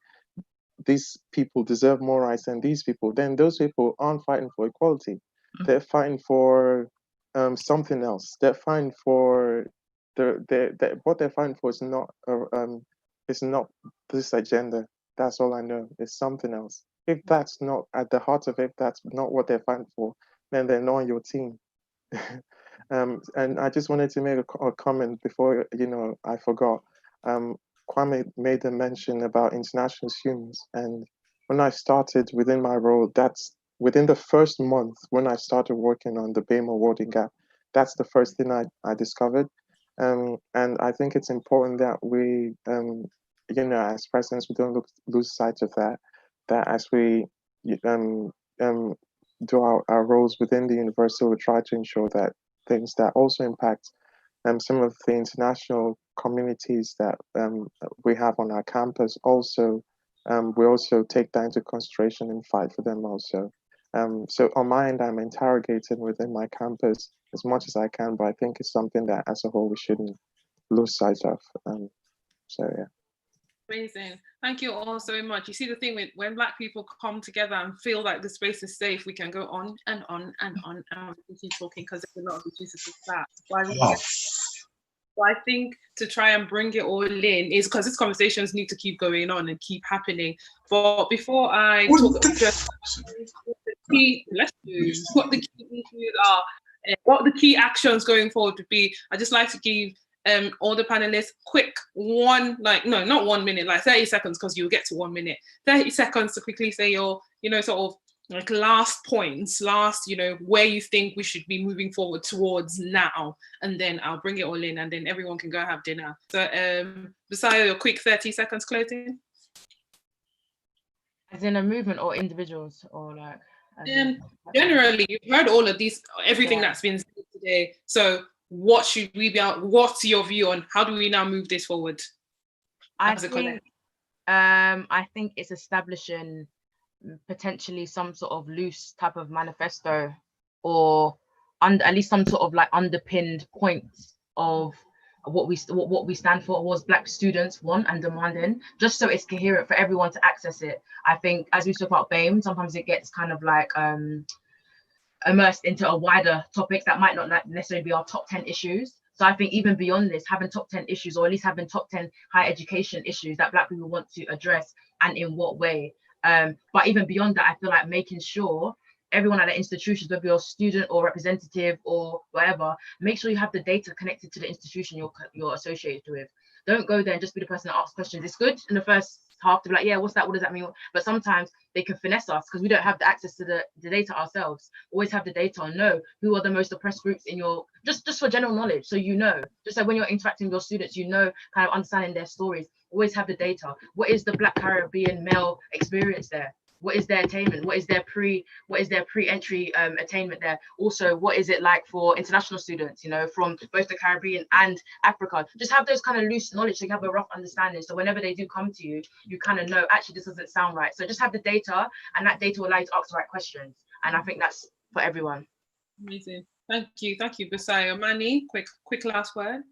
these people deserve more rights than these people, then those people aren't fighting for equality. They're fighting for something else. They're fighting for what they're fighting for is not this agenda. That's all I know. It's something else. If that's not at the heart of it, that's not what they're fighting for, then they're not on your team. And I just wanted to make a comment before I forgot. Kwame made a mention about international students, and when I started within my role, that's within the first month when I started working on the BAME awarding gap. That's the first thing I discovered, and I think it's important that we, as presidents, we don't lose sight of that. That as we do our roles within the university, we try to ensure that things that also impact some of the international communities that we have on our campus also, we also take that into consideration and fight for them also. So on my end, I'm interrogating within my campus as much as I can, but I think it's something that as a whole we shouldn't lose sight of. So yeah. Amazing. Thank you all so much. You see, the thing with when Black people come together and feel like the space is safe, we can go on and on and on and we keep talking because there's a lot of issues to that. So I think to try and bring it all in is because these conversations need to keep going on and keep happening. But before I talk just what the key issues are, what the key actions going forward would be, I'd just like to give all the panelists quick not 1 minute, like 30 seconds, because you'll get to 1 minute, 30 seconds to quickly say your, sort of like last points, where you think we should be moving forward towards now, and then I'll bring it all in and then everyone can go have dinner. So Bisaya, your quick 30 seconds closing. As in a movement or individuals or like? Generally, you've heard all of these, everything that's been said today. So what should we be out? What's your view on how do we now move this forward? I think it's establishing potentially some sort of loose type of manifesto or at least some sort of like underpinned points of what we stand for, what Black students want and demanding, just so it's coherent for everyone to access it. I think as we talk about BAME, sometimes it gets kind of like immersed into a wider topics that might not necessarily be our top 10 issues. So I think even beyond this, having top 10 issues, or at least having top 10 higher education issues that Black people want to address and in what way. But even beyond that, I feel like making sure everyone at the institutions, whether you're a student or representative or whatever, make sure you have the data connected to the institution you're associated with. Don't go there and just be the person that asks questions. It's good in the first half to be like, yeah, what's that? What does that mean? But sometimes they can finesse us because we don't have the access to the data ourselves. Always have the data and know who are the most oppressed groups in your, just for general knowledge. So just like when you're interacting with your students, kind of understanding their stories. always have the data. What is the Black Caribbean male experience there? What is their attainment? What is their pre-entry attainment there? Also, what is it like for international students, you know, from both the Caribbean and Africa? Just have those kind of loose knowledge so you have a rough understanding. So whenever they do come to you, you kind of know, actually, this doesn't sound right. So just have the data, and that data will allow you to ask the right questions. And I think that's for everyone. Amazing. Thank you, Busayo. Mani, quick last word.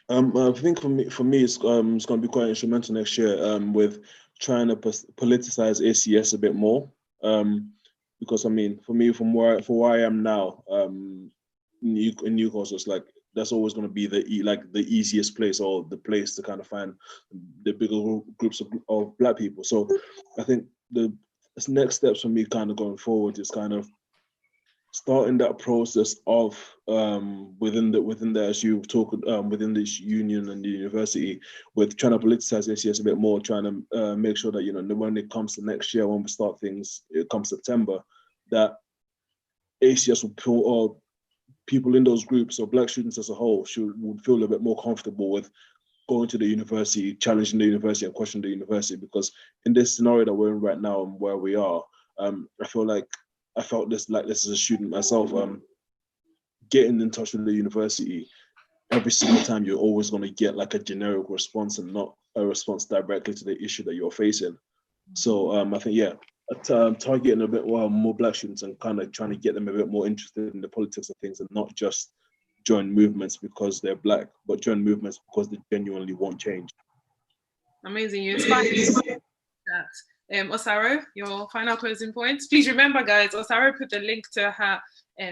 I think for me, it's going to be quite instrumental next year with trying to politicize ACS a bit more. Because I mean, for me, from where I am now, in Newcastle, it's like that's always going to be the easiest place, or the place to kind of find the bigger groups of Black people. So I think the next steps for me kind of going forward is kind of starting that process of within the as you talk within this union and the university, with trying to politicize ACS a bit more, trying to make sure that, you know, when it comes to next year, when we start things, it comes September, that ACS will feel, or people in those groups, or Black students as a whole, would feel a bit more comfortable with going to the university, challenging the university and questioning the university. Because in this scenario that we're in right now and where we are, I felt this as a student myself, getting in touch with the university, every single time you're always going to get like a generic response and not a response directly to the issue that you're facing. So I think, yeah, targeting a bit more Black students and kind of trying to get them a bit more interested in the politics of things, and not just join movements because they're Black, but join movements because they genuinely want change. Amazing, you inspired that. Osaro, your final closing points. Please remember, guys, Osaro put the link to her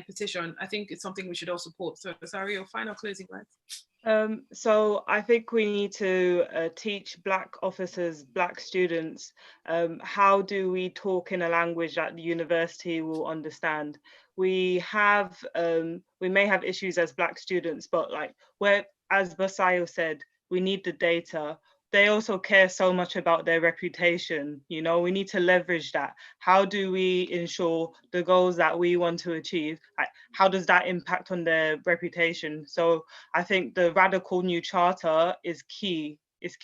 petition. I think it's something we should all support. So, Osaro, your final closing words. So I think we need to teach Black officers, Black students, how do we talk in a language that the university will understand. We may have issues as Black students, but like as Basayo said, we need the data. They also care so much about their reputation. You know, we need to leverage that. How do we ensure the goals that we want to achieve? How does that impact on their reputation? So I think the radical new charter is key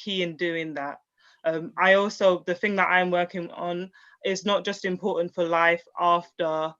in doing that. The thing that I'm working on is not just important for life after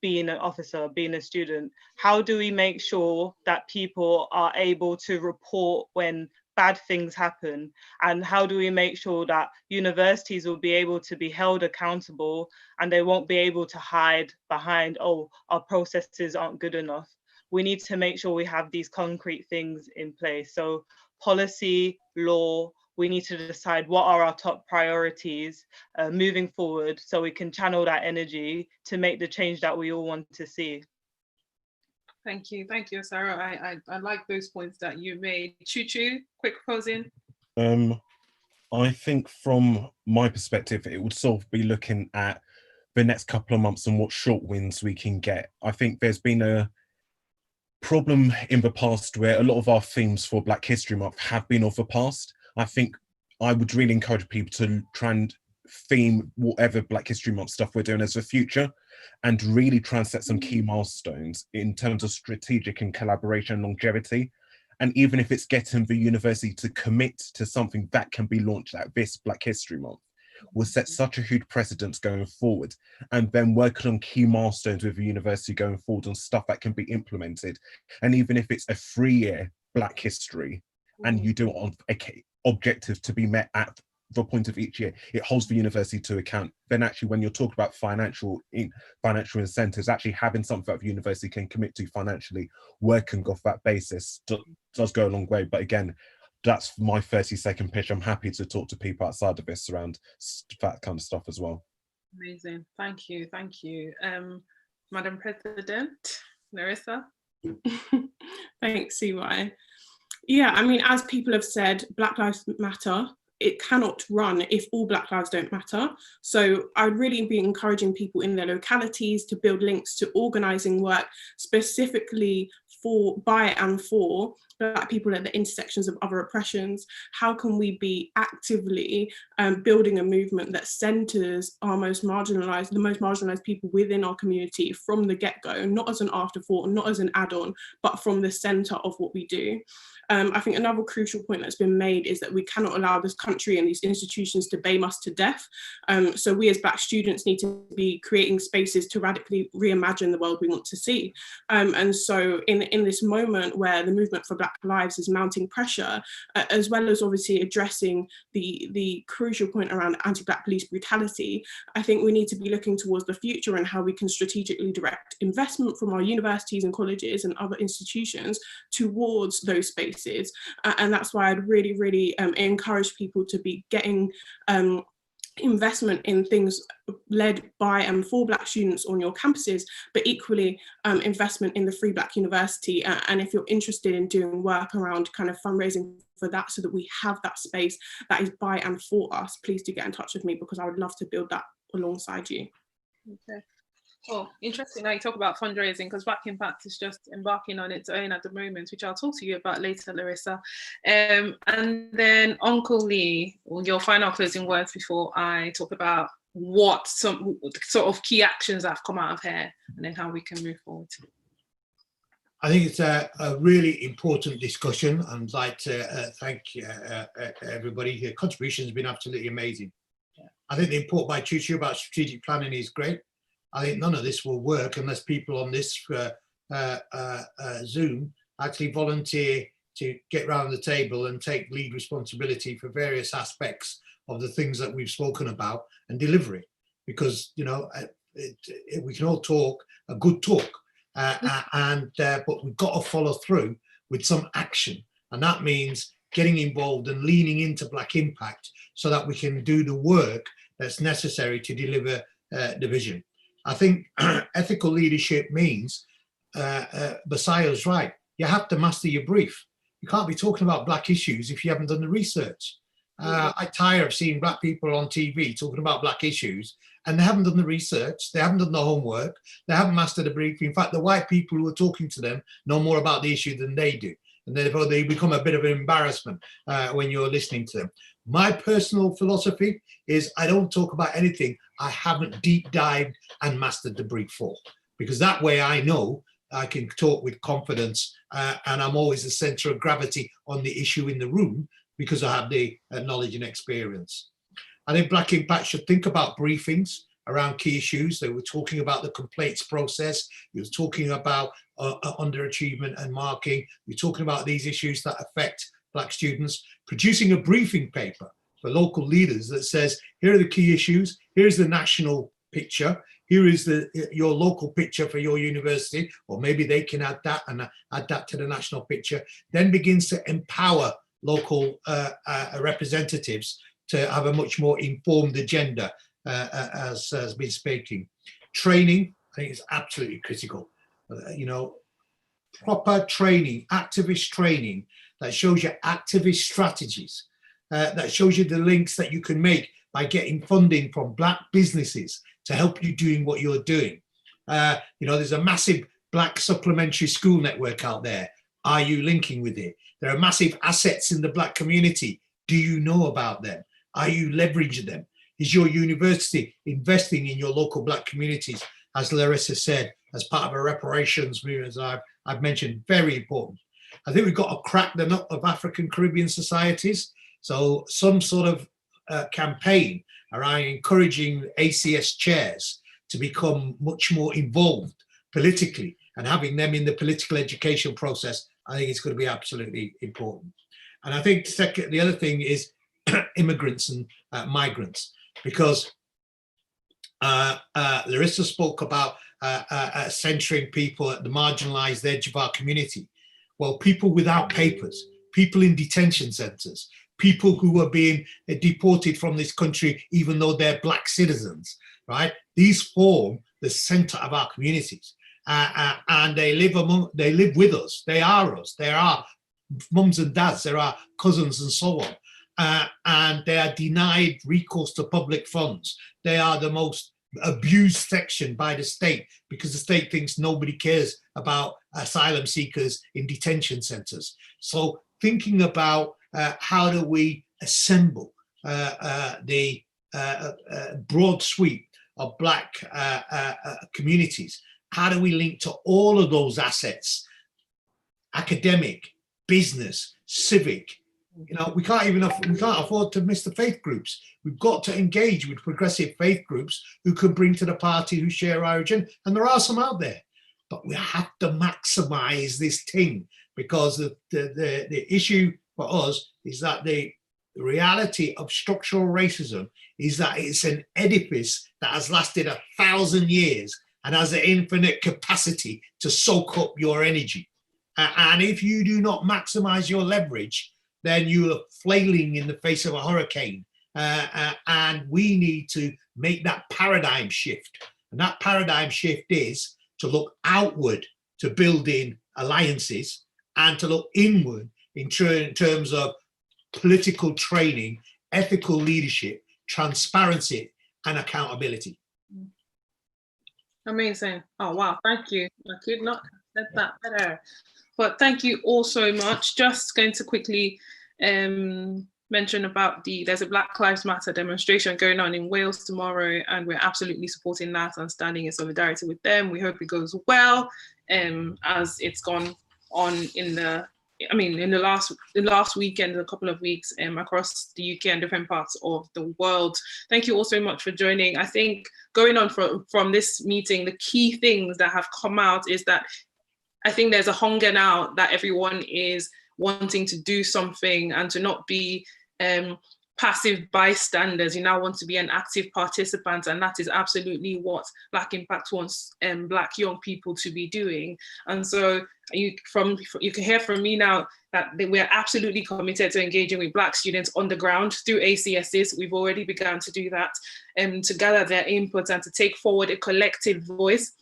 being an officer, being a student. How do we make sure that people are able to report when bad things happen? And how do we make sure that universities will be able to be held accountable, and they won't be able to hide behind, oh, our processes aren't good enough? We need to make sure we have these concrete things in place. So policy, law, we need to decide what are our top priorities moving forward, so we can channel that energy to make the change that we all want to see. Thank you, Sarah. I like those points that you made. Choo, quick closing. I think from my perspective, it would sort of be looking at the next couple of months and what short wins we can get. I think there's been a problem in the past where a lot of our themes for Black History Month have been of the past. I think I would really encourage people to try and theme whatever Black History Month stuff we're doing as the future, and really try and set some key milestones in terms of strategic and collaboration and longevity. And even if it's getting the university to commit to something that can be launched at this Black History Month, will set such a huge precedence going forward. And then working on key milestones with the university going forward on stuff that can be implemented. And even if it's a 3-year Black History, and you do it on objectives to be met at the point of each year, it holds the university to account. Then actually, when you're talking about financial incentives, actually having something that the university can commit to financially, working off that basis does go a long way. But again, that's my 30-second pitch. I'm happy to talk to people outside of this around that kind of stuff as well. Amazing, thank you. Madam President, Larissa. Thanks, CY. Yeah, I mean, as people have said, Black Lives Matter. It cannot run if all Black lives don't matter. So I'd really be encouraging people in their localities to build links to organising work specifically by and for Black people at the intersections of other oppressions? How can we be actively building a movement that centres the most marginalised people within our community from the get-go, not as an afterthought, not as an add-on, but from the centre of what we do? I think another crucial point that's been made is that we cannot allow this country and these institutions to BAME us to death. So we as Black students need to be creating spaces to radically reimagine the world we want to see. And so in this moment where the movement for Black lives is mounting pressure, as well as obviously addressing the crucial point around anti-Black police brutality, I think we need to be looking towards the future and how we can strategically direct investment from our universities and colleges and other institutions towards those spaces. And that's why I'd really encourage people to be getting investment in things led by and for Black students on your campuses, but equally investment in the Free Black University. And if you're interested in doing work around kind of fundraising for that so that we have that space that is by and for us, please do get in touch with me, because I would love to build that alongside you. Okay. Oh, interesting how you talk about fundraising, because Black Impact is just embarking on its own at the moment, which I'll talk to you about later, Larissa. And then Uncle Lee, your final closing words before I talk about what some sort of key actions that have come out of here, and then how we can move forward. I think it's a really important discussion, and I'd like to thank everybody. Your contribution has been absolutely amazing. I think the report by Chuchu about strategic planning is great. I think none of this will work unless people on this Zoom actually volunteer to get round the table and take lead responsibility for various aspects of the things that we've spoken about and deliver it. Because, you know, we can all talk a good talk, but we've got to follow through with some action. And that means getting involved and leaning into Black Impact so that we can do the work that's necessary to deliver the vision. I think ethical leadership means, Basayo's right, you have to master your brief. You can't be talking about Black issues if you haven't done the research. I tire of seeing Black people on TV talking about Black issues and they haven't done the research, they haven't done the homework, they haven't mastered the brief. In fact, the white people who are talking to them know more about the issue than they do. And therefore they become a bit of an embarrassment when you're listening to them. My personal philosophy is I don't talk about anything I haven't deep dived and mastered the brief for, because that way I know I can talk with confidence and I'm always the center of gravity on the issue in the room because I have the knowledge and experience. I think Black Impact should think about briefings around key issues. They were talking about the complaints process. He was talking about underachievement and marking. We're talking about these issues that affect Black students, producing a briefing paper for local leaders that says, here are the key issues, here's the national picture, here is your local picture for your university, or maybe they can add that and add that to the national picture, then begins to empower local representatives to have a much more informed agenda, as has been speaking. Training, I think is absolutely critical. You know, proper training, activist training that shows you activist strategies, that shows you the links that you can make by getting funding from Black businesses to help you doing what you're doing. You know, there's a massive Black supplementary school network out there. Are you linking with it? There are massive assets in the Black community. Do you know about them? Are you leveraging them? Is your university investing in your local Black communities? As Larissa said, as part of a reparations movement, as I've mentioned, very important. I think we've got to crack the nut of African Caribbean societies. So some sort of campaign around encouraging ACS chairs to become much more involved politically and having them in the political education process, I think it's going to be absolutely important. And I think the other thing is immigrants and migrants, because Larissa spoke about centering people at the marginalized edge of our community. Well, people without papers, people in detention centers, people who are being deported from this country even though they're Black citizens, right? These form the center of our communities. And they live with us, they are us, they are mums and dads, there are cousins and so on. And they are denied recourse to public funds. They are the most abused section by the state because the state thinks nobody cares about asylum seekers in detention centers. So thinking about how do we assemble the broad sweep of Black communities? How do we link to all of those assets, academic, business, civic? You know, we can't afford to miss the faith groups. We've got to engage with progressive faith groups who can bring to the party, who share our agenda, and there are some out there. But we have to maximize this thing, because the issue for us is that the reality of structural racism is that it's an edifice that has lasted 1,000 years and has an infinite capacity to soak up your energy. And if you do not maximize your leverage, then you are flailing in the face of a hurricane. And we need to make that paradigm shift. And that paradigm shift is to look outward to building alliances and to look inward in terms of political training, ethical leadership, transparency, and accountability. Amazing. Oh, wow. Thank you. I could not have said that better. But thank you all so much. Just going to quickly mention about there's a Black Lives Matter demonstration going on in Wales tomorrow, and we're absolutely supporting that and standing in solidarity with them. We hope it goes well, as it's gone on in the last weekend, a couple of weeks across the UK and different parts of the world. Thank you all so much for joining. I think going on from this meeting, the key things that have come out is that I think there's a hunger now that everyone is wanting to do something and to not be passive bystanders. You now want to be an active participant, and that is absolutely what Black Impact wants Black young people to be doing. And so you can hear from me now that we're absolutely committed to engaging with Black students on the ground through ACSs. We've already begun to do that, to gather their input and to take forward a collective voice.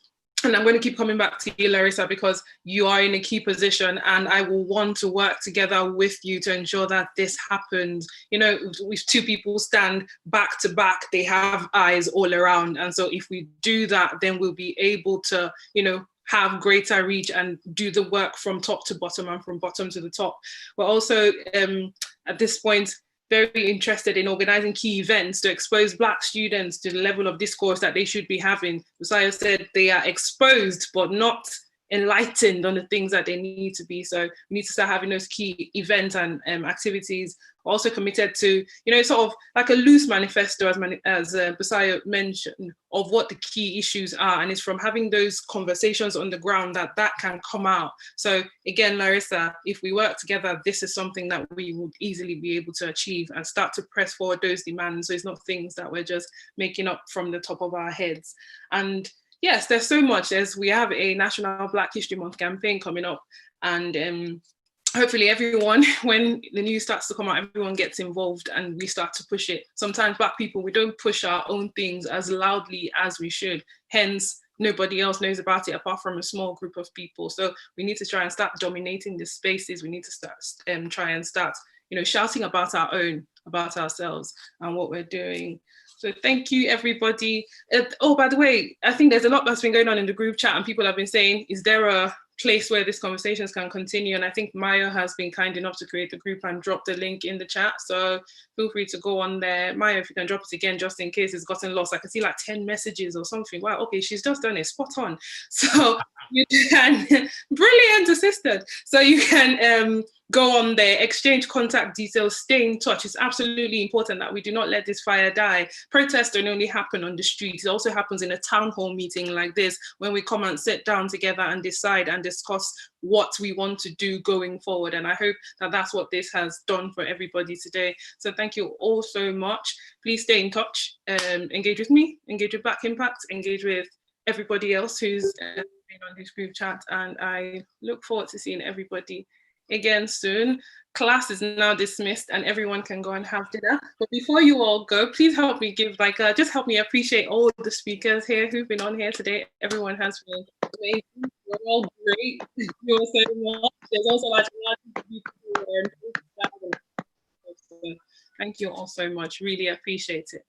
And I'm going to keep coming back to you, Larissa, because you are in a key position, and I will want to work together with you to ensure that this happens. You know, if two people stand back to back, they have eyes all around. And so if we do that, then we'll be able to, you know, have greater reach and do the work from top to bottom and from bottom to the top. We're also, at this point, very interested in organizing key events to expose Black students to the level of discourse that they should be having. Busayo said they are exposed, but not enlightened on the things that they need to be. So we need to start having those key events and activities. We're also committed to, you know, sort of like a loose manifesto, as Busayo mentioned, of what the key issues are. And it's from having those conversations on the ground that can come out. So again, Larissa, if we work together, this is something that we would easily be able to achieve and start to press forward those demands. So it's not things that we're just making up from the top of our heads. And yes, there's so much. We have a National Black History Month campaign coming up, and hopefully everyone, when the news starts to come out, everyone gets involved and we start to push it. Sometimes Black people, we don't push our own things as loudly as we should. Hence, nobody else knows about it apart from a small group of people. So we need to try and start dominating the spaces. We need to start try and start, you know, shouting about our own, about ourselves and what we're doing. So thank you, everybody. Oh, by the way, I think there's a lot that's been going on in the group chat, and people have been saying, is there a place where these conversations can continue? And I think Maya has been kind enough to create the group and drop the link in the chat. So feel free to go on there. Maya, if you can drop it again, just in case it's gotten lost. I can see like 10 messages or something. Wow, okay, she's just done it, spot on. So you can, brilliant assistant. So you can go on there, exchange contact details, stay in touch. It's absolutely important that we do not let this fire die. Protests don't only happen on the streets. It also happens in a town hall meeting like this, when we come and sit down together and decide and discuss what we want to do going forward. And I hope that that's what this has done for everybody today. So thank you all so much. Please stay in touch, engage with me, engage with Black Impact, engage with everybody else who's been on this group chat. And I look forward to seeing everybody again soon. Class is now dismissed and everyone can go and have dinner. But before you all go, please help me give just help me appreciate all the speakers here who've been on here today. Everyone has been amazing. You're all great. You're so much. There's also like a lot of people thank you all so much. Really appreciate it.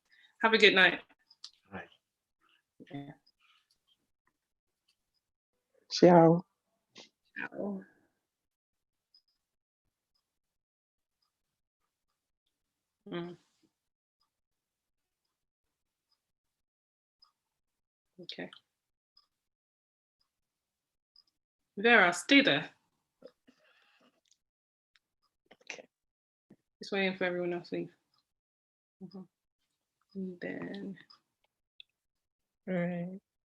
Have a good night. Yeah. Ciao. Ciao. Okay. Vera, stay there. Okay. Just waiting for everyone else to leave. And then. All right.